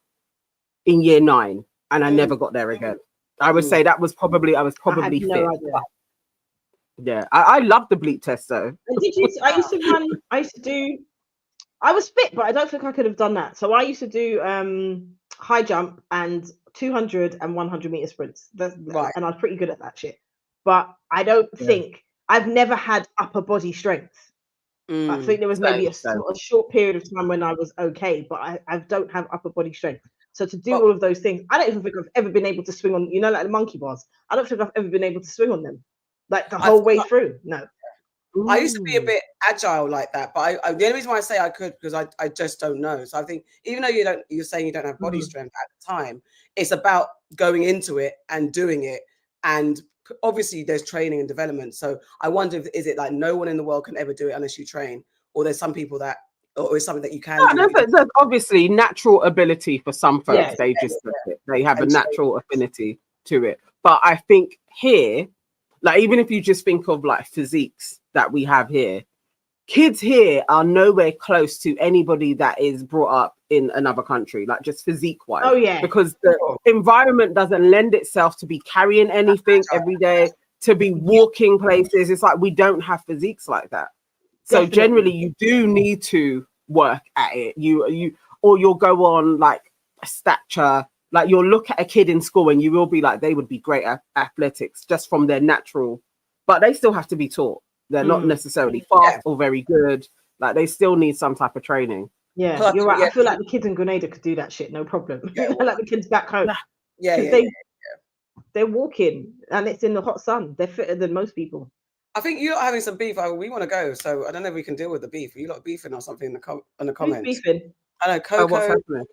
in year 9, and I never got there again. I would say I was probably I fit. have no idea. Yeah, I love the bleep test though. And did you? I used to run. I was fit, but I don't think I could have done that. So I used to do high jump and 200 and 100 meter sprints. Right. And I was pretty good at that shit. But I don't think I've never had upper body strength. I think there was maybe a short period of time when I was okay, but I don't have upper body strength. So to do all of those things, I don't even think I've ever been able to swing on, like the monkey bars. I don't think I've ever been able to swing on them, like the whole way through. No. I used to be a bit agile like that, but the only reason why I say I could because I just don't know. So I think even though you're saying you don't have body strength at the time, it's about going into it and doing it. And obviously there's training and development. So I wonder is it like no one in the world can ever do it unless you train, or there's some people that, or it's something that you can do. There's obviously natural ability for some folks. Yeah, they have a natural affinity to it. But I think here, like even if you just think of like physiques that we have here, kids here are nowhere close to anybody that is brought up in another country, like just physique wise. Oh yeah, because the environment doesn't lend itself to be carrying anything every day, to be walking places. It's like we don't have physiques like that. So generally, you do need to work at it. Or you'll go on like a stature. Like you'll look at a kid in school and you will be like, they would be great at athletics just from their natural, but they still have to be taught. They're not necessarily fast or very good. Like they still need some type of training. Yeah, you're right. I feel like the kids in Grenada could do that shit, no problem. Like the kids back home. They're walking and it's in the hot sun. They're fitter than most people. I think you're having some beef. We want to go, so I don't know if we can deal with the beef. Are you lot beefing or something in the comments? Who's beefing? I know Coco. What's happening?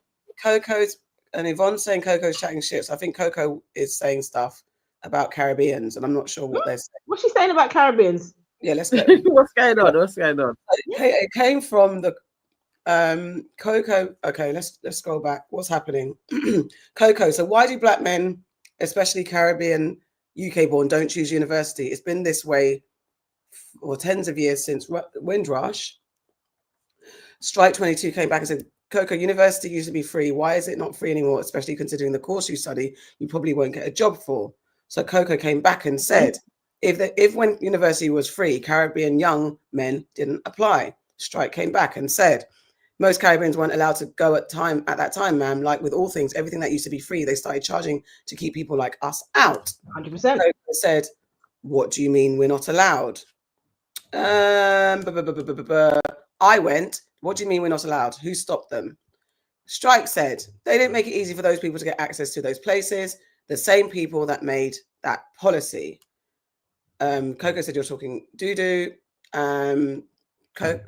Coco's and Yvonne's saying Coco's chatting shit. So I think Coco is saying stuff about Caribbeans, and I'm not sure what they're saying. What's she saying about Caribbeans? Yeah, let's go. What's going on? What's going on? It came from the Coco. Okay, let's scroll back. What's happening? Coco. So why do black men, especially Caribbean, UK born, don't choose university? It's been this way for tens of years since Windrush. Strike 22 came back and said, Coco, university used to be free. Why is it not free anymore? Especially considering the course you study, you probably won't get a job for. So Coco came back and said, If when university was free, Caribbean young men didn't apply. Strike came back and said, most Caribbeans weren't allowed to go at that time, ma'am. Like with all things, everything that used to be free, they started charging to keep people like us out. 100%. So they said, what do you mean we're not allowed? I went, what do you mean we're not allowed? Who stopped them? Strike said, they didn't make it easy for those people to get access to those places. The same people that made that policy. Coco said, you're talking doo-doo.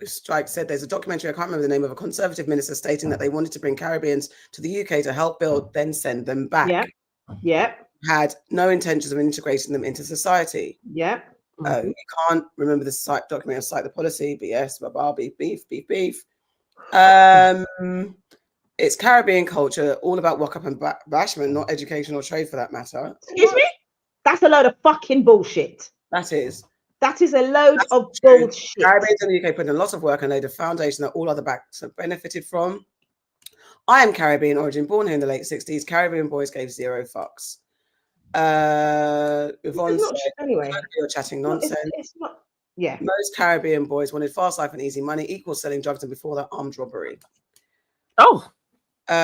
Strike said there's a documentary, I can't remember the name, of a Conservative minister stating that they wanted to bring Caribbeans to the UK to help build, then send them back. Yeah. Had no intentions of integrating them into society. Yeah. You can't remember the document or cite the policy, but yes, beef. It's Caribbean culture, all about walk up and bashment, not education or trade for that matter. Excuse me? That's a load of fucking bullshit. That is a load of bullshit. Caribbeans in the UK put in lots of work and laid a foundation that all other backs have benefited from. I am Caribbean origin, born here in the late 60s. Caribbean boys gave zero fucks. Yvonne said, anyway, you're chatting nonsense. It's not. Yeah. Most Caribbean boys wanted fast life and easy money, equal selling drugs, and before that, armed robbery. Oh. I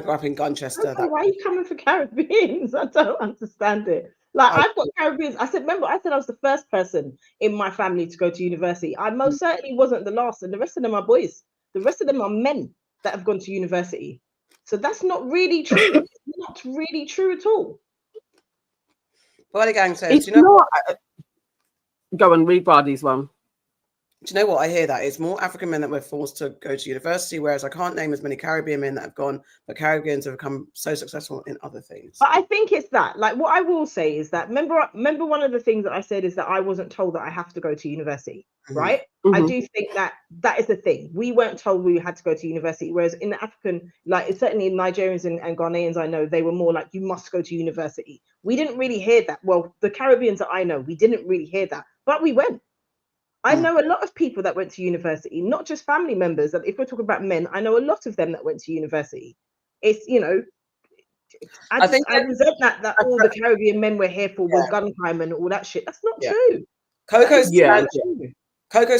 grew up in Gunchester. Why are you coming for Caribbeans? I don't understand it. Like, I've got Caribbeans. I said I was the first person in my family to go to university. I most certainly wasn't the last, and the rest of them are boys. The rest of them are men that have gone to university. So that's not really true. It's not really true at all. Body Gang says, you know what? Go and read Bardi's one. Do you know what? I hear that it's more African men that were forced to go to university, whereas I can't name as many Caribbean men that have gone, but Caribbeans have become so successful in other things. But I think it's that. Like, what I will say is that remember one of the things that I said is that I wasn't told that I have to go to university, right? I do think that is the thing. We weren't told we had to go to university, whereas in the African, like certainly Nigerians and Ghanaians I know, they were more like, you must go to university. We didn't really hear that. Well, the Caribbeans that I know, we didn't really hear that, but we went. I know a lot of people that went to university, not just family members. If we're talking about men, I know a lot of them that went to university. It's, I resent that all the Caribbean men were here for was gun crime and all that shit. That's not true. Coco's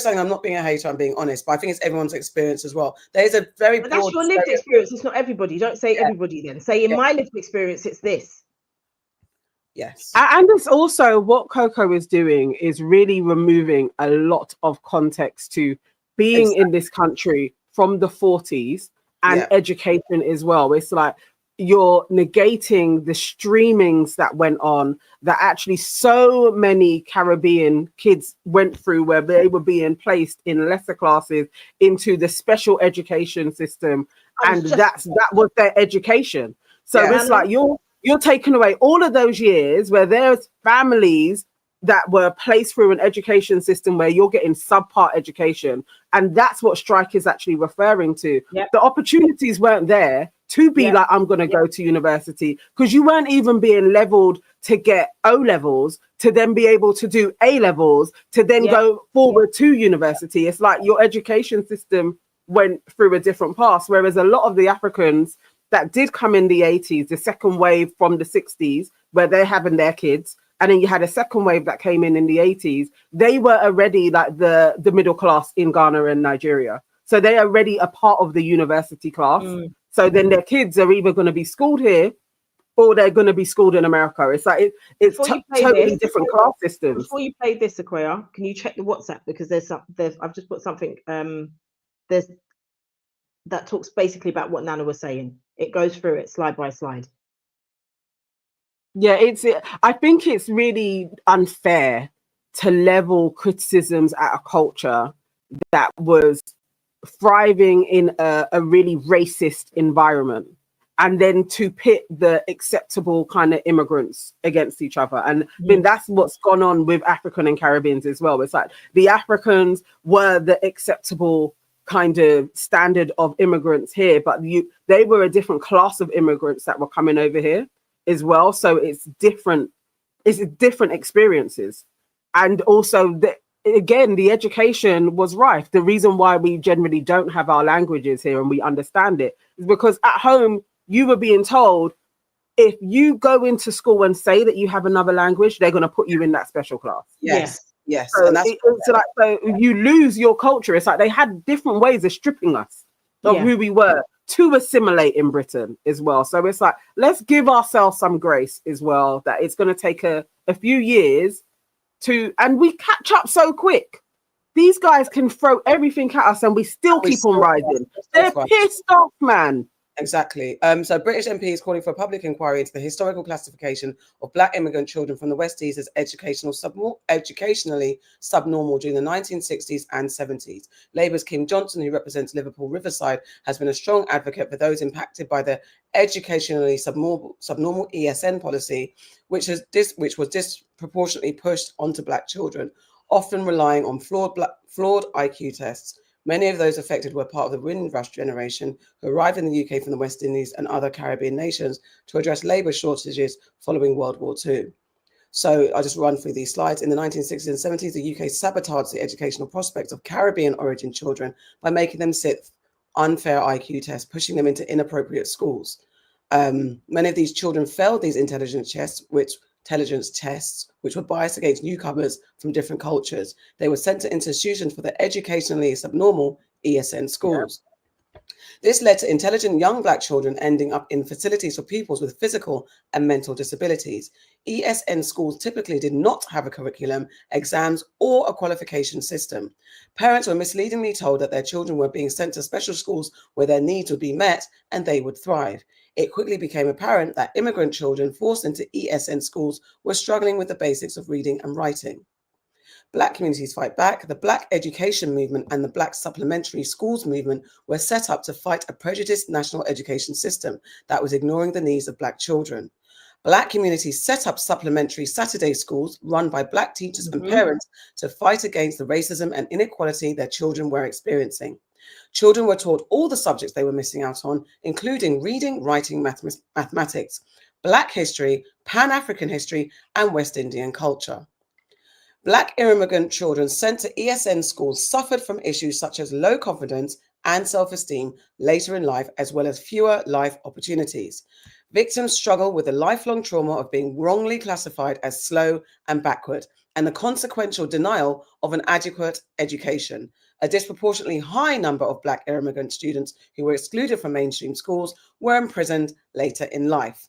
saying I'm not being a hater, I'm being honest, but I think it's everyone's experience as well. There's a very but that's your lived experience. It's not everybody. Don't say everybody then. Say in my lived experience, it's this. Yes. And it's also what Coco is doing is really removing a lot of context to being in this country from the 40s and education as well. It's like you're negating the streamings that went on that actually so many Caribbean kids went through, where they were being placed in lesser classes into the special education system. And that was their education. So it's like you're taking away all of those years where there's families that were placed through an education system where you're getting subpar education. And that's what Strike is actually referring to. The opportunities weren't there to be like, I'm going to go to university, because you weren't even being leveled to get O levels, to then be able to do A levels, to then go forward to university. It's like your education system went through a different path, whereas a lot of the Africans that did come in the 80s, the second wave from the 60s, where they're having their kids, and then you had a second wave that came in the 80s, they were already like the middle class in Ghana and Nigeria. So they're already a part of the university class. So then their kids are either going to be schooled here or they're going to be schooled in America. It's like it's totally different class systems. Before you play this, Sequoia, can you check the WhatsApp? Because I've just put something that talks basically about what Nana was saying. It goes through it slide by slide. Yeah, I think it's really unfair to level criticisms at a culture that was thriving in a really racist environment, and then to pit the acceptable kind of immigrants against each other. And I mean, that's what's gone on with African and Caribbeans as well. It's like the Africans were the acceptable kind of standard of immigrants here, but they were a different class of immigrants that were coming over here as well. So it's different experiences. And also again, the education was rife. The reason why we generally don't have our languages here and we understand it is because at home you were being told if you go into school and say that you have another language, they're going to put you in that special class. Yes. So And that's it's like, so you lose your culture. It's like they had different ways of stripping us of who we were to assimilate in Britain as well. So it's like, let's give ourselves some grace as well, that it's going to take a few years and we catch up so quick. These guys can throw everything at us and we still keep on rising. They're pissed off, man. Exactly. So British MP is calling for a public inquiry into the historical classification of Black immigrant children from the West Indies as educationally subnormal during the 1960s and 70s. Labour's Kim Johnson, who represents Liverpool Riverside, has been a strong advocate for those impacted by the educationally subnormal ESN policy, which was disproportionately pushed onto Black children, often relying on flawed IQ tests. Many of those affected were part of the Windrush generation who arrived in the UK from the West Indies and other Caribbean nations to address labour shortages following World War II. So I'll just run through these slides. In the 1960s and 70s, the UK sabotaged the educational prospects of Caribbean origin children by making them sit unfair IQ tests, pushing them into inappropriate schools. Many of these children failed these intelligence tests, which were biased against newcomers from different cultures. They were sent to institutions for the educationally subnormal ESN schools. This led to intelligent young Black children ending up in facilities for pupils with physical and mental disabilities. ESN schools typically did not have a curriculum, exams, or a qualification system. Parents were misleadingly told that their children were being sent to special schools where their needs would be met and they would thrive. It quickly became apparent that immigrant children forced into ESN schools were struggling with the basics of reading and writing. Black communities fight back. The Black education movement and the Black supplementary schools movement were set up to fight a prejudiced national education system that was ignoring the needs of Black children. Black communities set up supplementary Saturday schools run by Black teachers and parents to fight against the racism and inequality their children were experiencing. Children were taught all the subjects they were missing out on, including reading, writing, mathematics, Black history, Pan-African history, and West Indian culture. Black immigrant children sent to ESN schools suffered from issues such as low confidence and self-esteem later in life, as well as fewer life opportunities. Victims struggle with the lifelong trauma of being wrongly classified as slow and backward, and the consequential denial of an adequate education. A disproportionately high number of Black immigrant students who were excluded from mainstream schools were imprisoned later in life.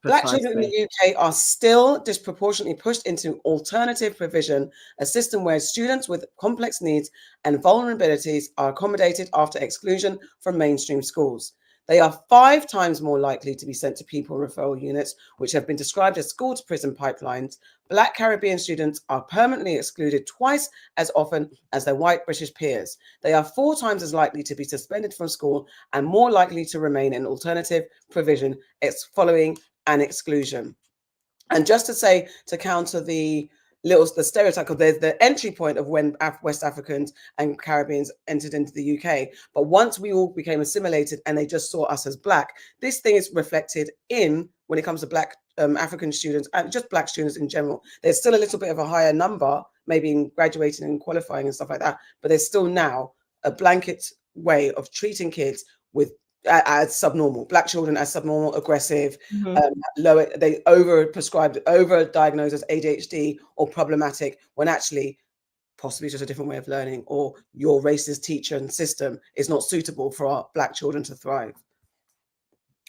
Black children in the UK are still disproportionately pushed into alternative provision, a system where students with complex needs and vulnerabilities are accommodated after exclusion from mainstream schools. They are 5 times more likely to be sent to pupil referral units, which have been described as school-to-prison pipelines. Black Caribbean students are permanently excluded twice as often as their white British peers. They are 4 times as likely to be suspended from school and more likely to remain in alternative provision following an exclusion. And just to say, to counter the stereotype, there's the entry point of when West Africans and Caribbeans entered into the UK. But once we all became assimilated and they just saw us as Black, this thing is reflected in, when it comes to Black African students and just Black students in general. There's still a little bit of a higher number, maybe in graduating and qualifying and stuff like that. But there's still now a blanket way of treating kids as subnormal, Black children as subnormal, aggressive, lower, they over-diagnosed as ADHD or problematic, when actually possibly just a different way of learning, or your racist teacher and system is not suitable for our Black children to thrive.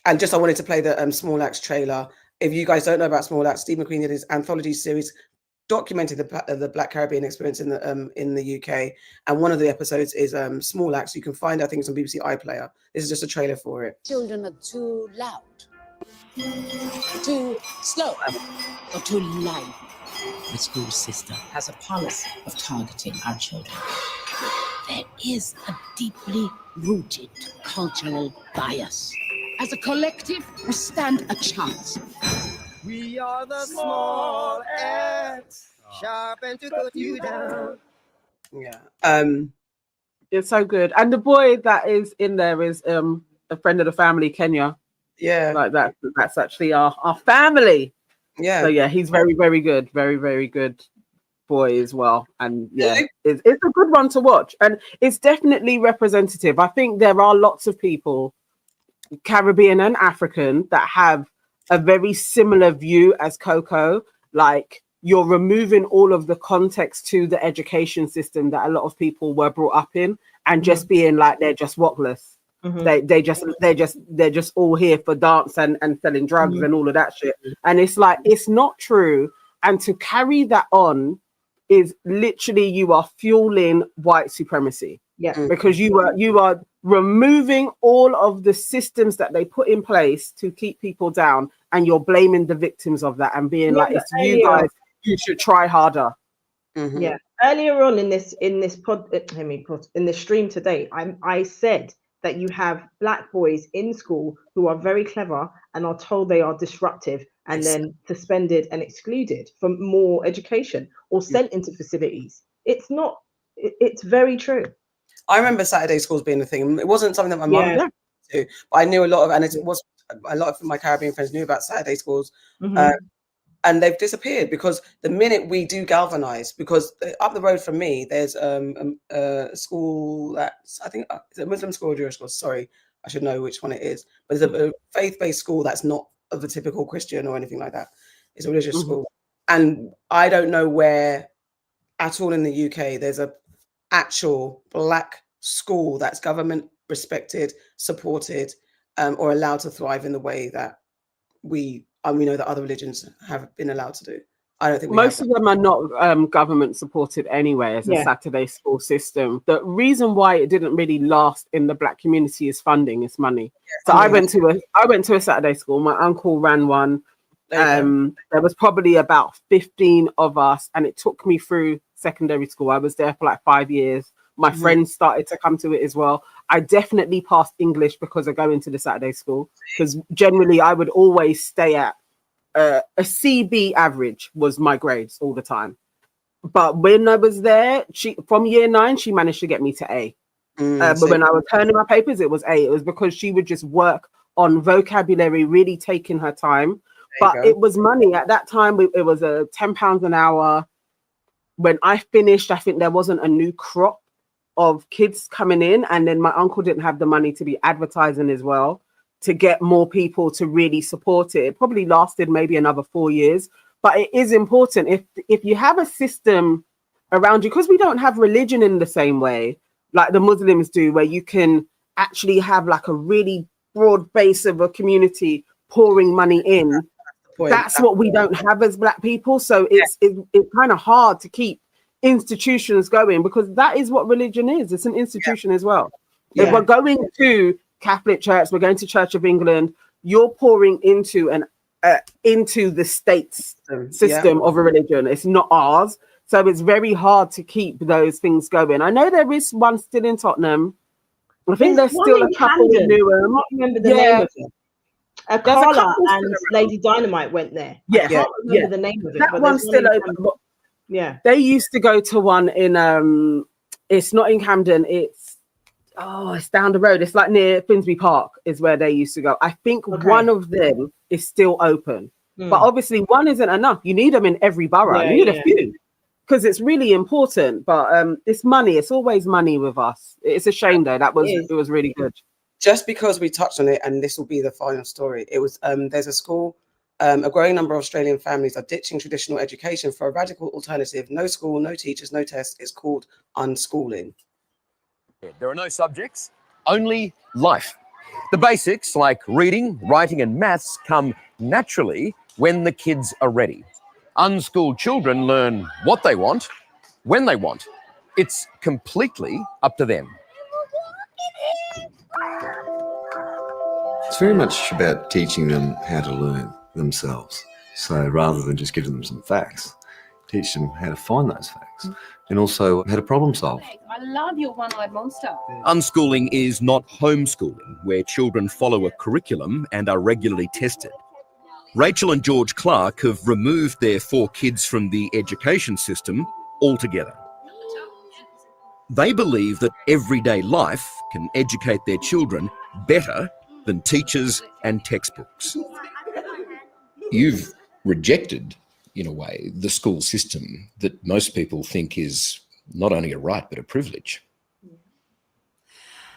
And just I wanted to play the Small Axe trailer. If you guys don't know about Small Axe, Steve McQueen did his anthology series documented the Black Caribbean experience in the UK, and one of the episodes is Small Axe. You can find, I think it's on BBC iPlayer. This is just a trailer for it. Children are too loud, too slow, or too lively. The school system has a policy of targeting our children. There is a deeply rooted cultural bias. As a collective, we stand a chance. We are the small ants, sharpened to cut you down. Yeah. It's so good. And the boy that is in there is a friend of the family, Kenya. Yeah. Like that's actually our family. Yeah. So yeah, he's very, very good. Very, very good boy as well. And yeah, it's a good one to watch. And it's definitely representative. I think there are lots of people, Caribbean and African, that have a very similar view as Coco. Like, you're removing all of the context to the education system that a lot of people were brought up in, and just being like they're just wockless. They're just all here for dance and selling drugs and all of that shit. And it's like, it's not true. And to carry that on is literally, you are fueling white supremacy. Yeah. Because you are removing all of the systems that they put in place to keep people down, and you're blaming the victims of that and being like, it's you guys, you should try harder. Yeah. Earlier on in this stream today, I said that you have Black boys in school who are very clever and are told they are disruptive, and then suspended and excluded from more education or sent into facilities. It's not. It's very true. I remember Saturday schools being a thing. It wasn't something that my mum did, but I knew a lot of, and it was a lot of my Caribbean friends knew about Saturday schools. And they've disappeared, because the minute we do galvanize, because up the road from me, there's a school that's, I think it's a Muslim school or Jewish school. Sorry, I should know which one it is. But it's a faith-based school that's not of a typical Christian or anything like that. It's a religious school. And I don't know where at all in the UK there's a actual Black school that's government respected, supported, or allowed to thrive in the way that we know that other religions have been allowed to do. I don't think most of them are not government supported anyway as a Saturday school system. The reason why it didn't really last in the Black community is funding, is money. So I went to a Saturday school. My uncle ran one. There was probably about 15 of us, and it took me through secondary school. I was there for like 5 years. My friends started to come to it as well. I definitely passed English because of going to the Saturday school, because generally I would always stay at a CB average was my grades all the time. But when I was there, from year 9, she managed to get me to A. But when I was turning my papers, it was A. It was because she would just work on vocabulary, really taking her time. But it was money. At that time, it was £10 an hour. When I finished, I think there wasn't a new crop of kids coming in, and then my uncle didn't have the money to be advertising as well to get more people to really support it. It probably lasted maybe another 4 years, but it is important if you have a system around you, because we don't have religion in the same way like the Muslims do, where you can actually have like a really broad base of a community pouring money in. That's what we don't have as Black people. So it's kind of hard to keep institutions going, because that is what religion is. It's an institution as well. If we're going to Catholic Church, we're going to Church of England, you're pouring into the state's system of a religion. It's not ours. So it's very hard to keep those things going. I know there is one still in Tottenham. I think there's still a couple in Newham. I can't remember the name of it. Carla and Lady Dynamite went there. I can't remember the name of it. That one's still open. Yeah. They used to go to one in it's not in Camden, it's down the road. It's like near Finsbury Park is where they used to go. I think one of them is still open. But obviously one isn't enough. You need them in every borough. You need a few, because it's really important. But it's money. It's always money with us. It's a shame though. It was really good. Just because we touched on it, and this will be the final story. It was there's a school. A growing number of Australian families are ditching traditional education for a radical alternative. No school, no teachers, no tests. It's called unschooling. There are no subjects, only life. The basics like reading, writing and maths come naturally when the kids are ready. Unschooled children learn what they want, when they want. It's completely up to them. It's very much about teaching them how to learn themselves. So rather than just giving them some facts, teach them how to find those facts and also how to problem solve. I love your one-eyed monster. Unschooling is not homeschooling, where children follow a curriculum and are regularly tested. Rachel and George Clark have removed their 4 kids from the education system altogether. They believe that everyday life can educate their children better than teachers and textbooks. You've rejected, in a way, the school system that most people think is not only a right but a privilege.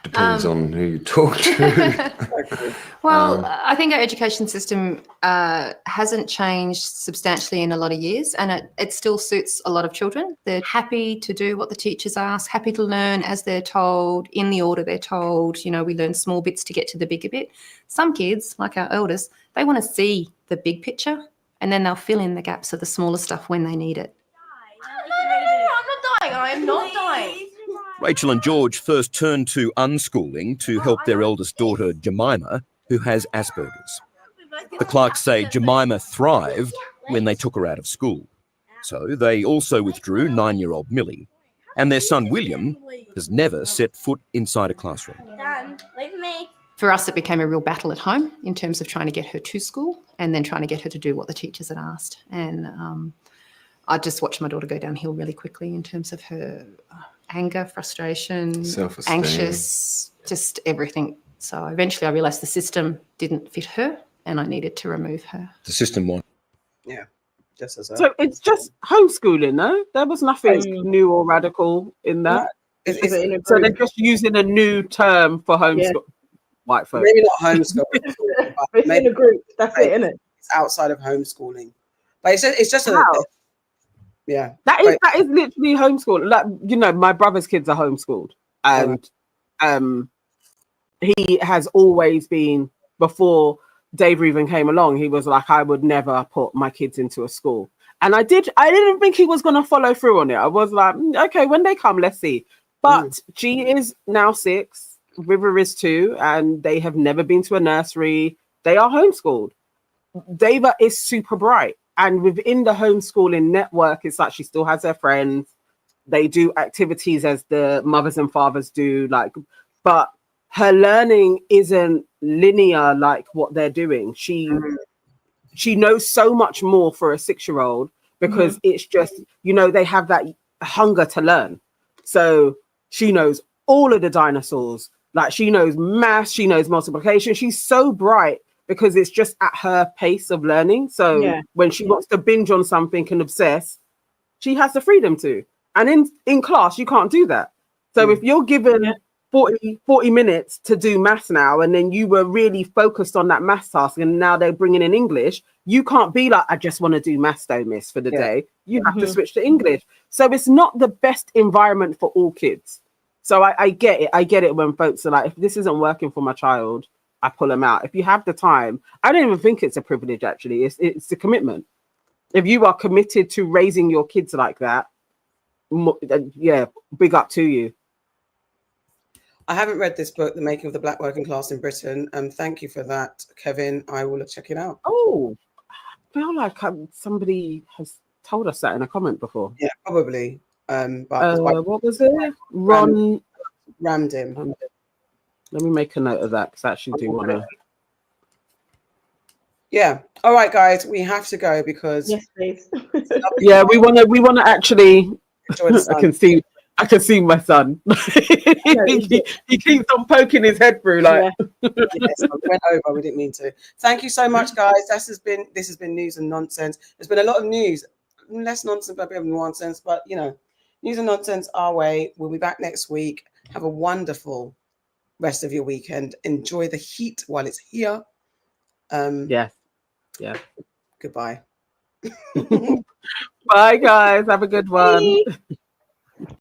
Depends on who you talk to. Well, I think our education system hasn't changed substantially in a lot of years, and it still suits a lot of children. They're happy to do what the teachers ask, happy to learn as they're told, in the order they're told. You know, we learn small bits to get to the bigger bit. Some kids, like our eldest, they want to see the big picture, and then they'll fill in the gaps of the smaller stuff when they need it. I'm not dying. I am not dying. Rachel and George first turned to unschooling to help their eldest daughter, Jemima, who has Asperger's. The Clarks say Jemima thrived when they took her out of school. So they also withdrew 9-year-old Millie. And their son, William, has never set foot inside a classroom. Dan, leave me. For us, it became a real battle at home in terms of trying to get her to school and then trying to get her to do what the teachers had asked. And I just watched my daughter go downhill really quickly in terms of her anger, frustration, Self-esteem. Anxious, just everything. So eventually I realised the system didn't fit her and I needed to remove her. The system won. Yeah, just as So it's just homeschooling, no? There was nothing new or radical in that. So they're just using a new term for homeschool. White folks. Maybe not homeschooling. It's in a group. That's it, isn't it? It's outside of homeschooling. But it's just a... Yeah, that is literally homeschool. Like, you know, my brother's kids are homeschooled, and he has always been, before Dave even came along, he was like, I would never put my kids into a school. And I didn't think he was going to follow through on it. I was like, okay, when they come, let's see. But G is now 6, River is 2, and they have never been to a nursery. They are homeschooled. Dava is super bright. And within the homeschooling network, it's like she still has her friends. They do activities as the mothers and fathers do, like, but her learning isn't linear like what they're doing. She knows so much more for a 6-year-old because it's just, you know, they have that hunger to learn. So she knows all of the dinosaurs. Like, she knows math, she knows multiplication. She's so bright because it's just at her pace of learning. So when she wants to binge on something and obsess, she has the freedom to. And in class, you can't do that. So if you're given 40 minutes to do maths now, and then you were really focused on that maths task, and now they're bringing in English, you can't be like, I just want to do maths though, miss, for the day. You have to switch to English. So it's not the best environment for all kids. So I get it. I get it when folks are like, if this isn't working for my child, I pull them out. If you have the time, I don't even think it's a privilege, actually. It's a commitment. If you are committed to raising your kids like that, big up to you. I haven't read this book, The Making of the Black Working Class in Britain. Thank you for that, Kevin. I will check it out. Oh, I feel like somebody has told us that in a comment before. Yeah, probably. But what was it? Ron Ramdim. Let me make a note of that because I actually do want to. Yeah. All right, guys, we have to go because yes, please. Yeah, we want to actually. Enjoy the sun. I can see my son. he keeps on poking his head through like. Yes, we went over. We didn't mean to. Thank you so much, guys. This has been News and Nonsense. There's been a lot of news, less nonsense, but a bit of nonsense. But you know, news and nonsense our way. We'll be back next week. Have a wonderful rest of your weekend. Enjoy the heat while it's here. Yeah. Goodbye. Bye, guys. Have a good one.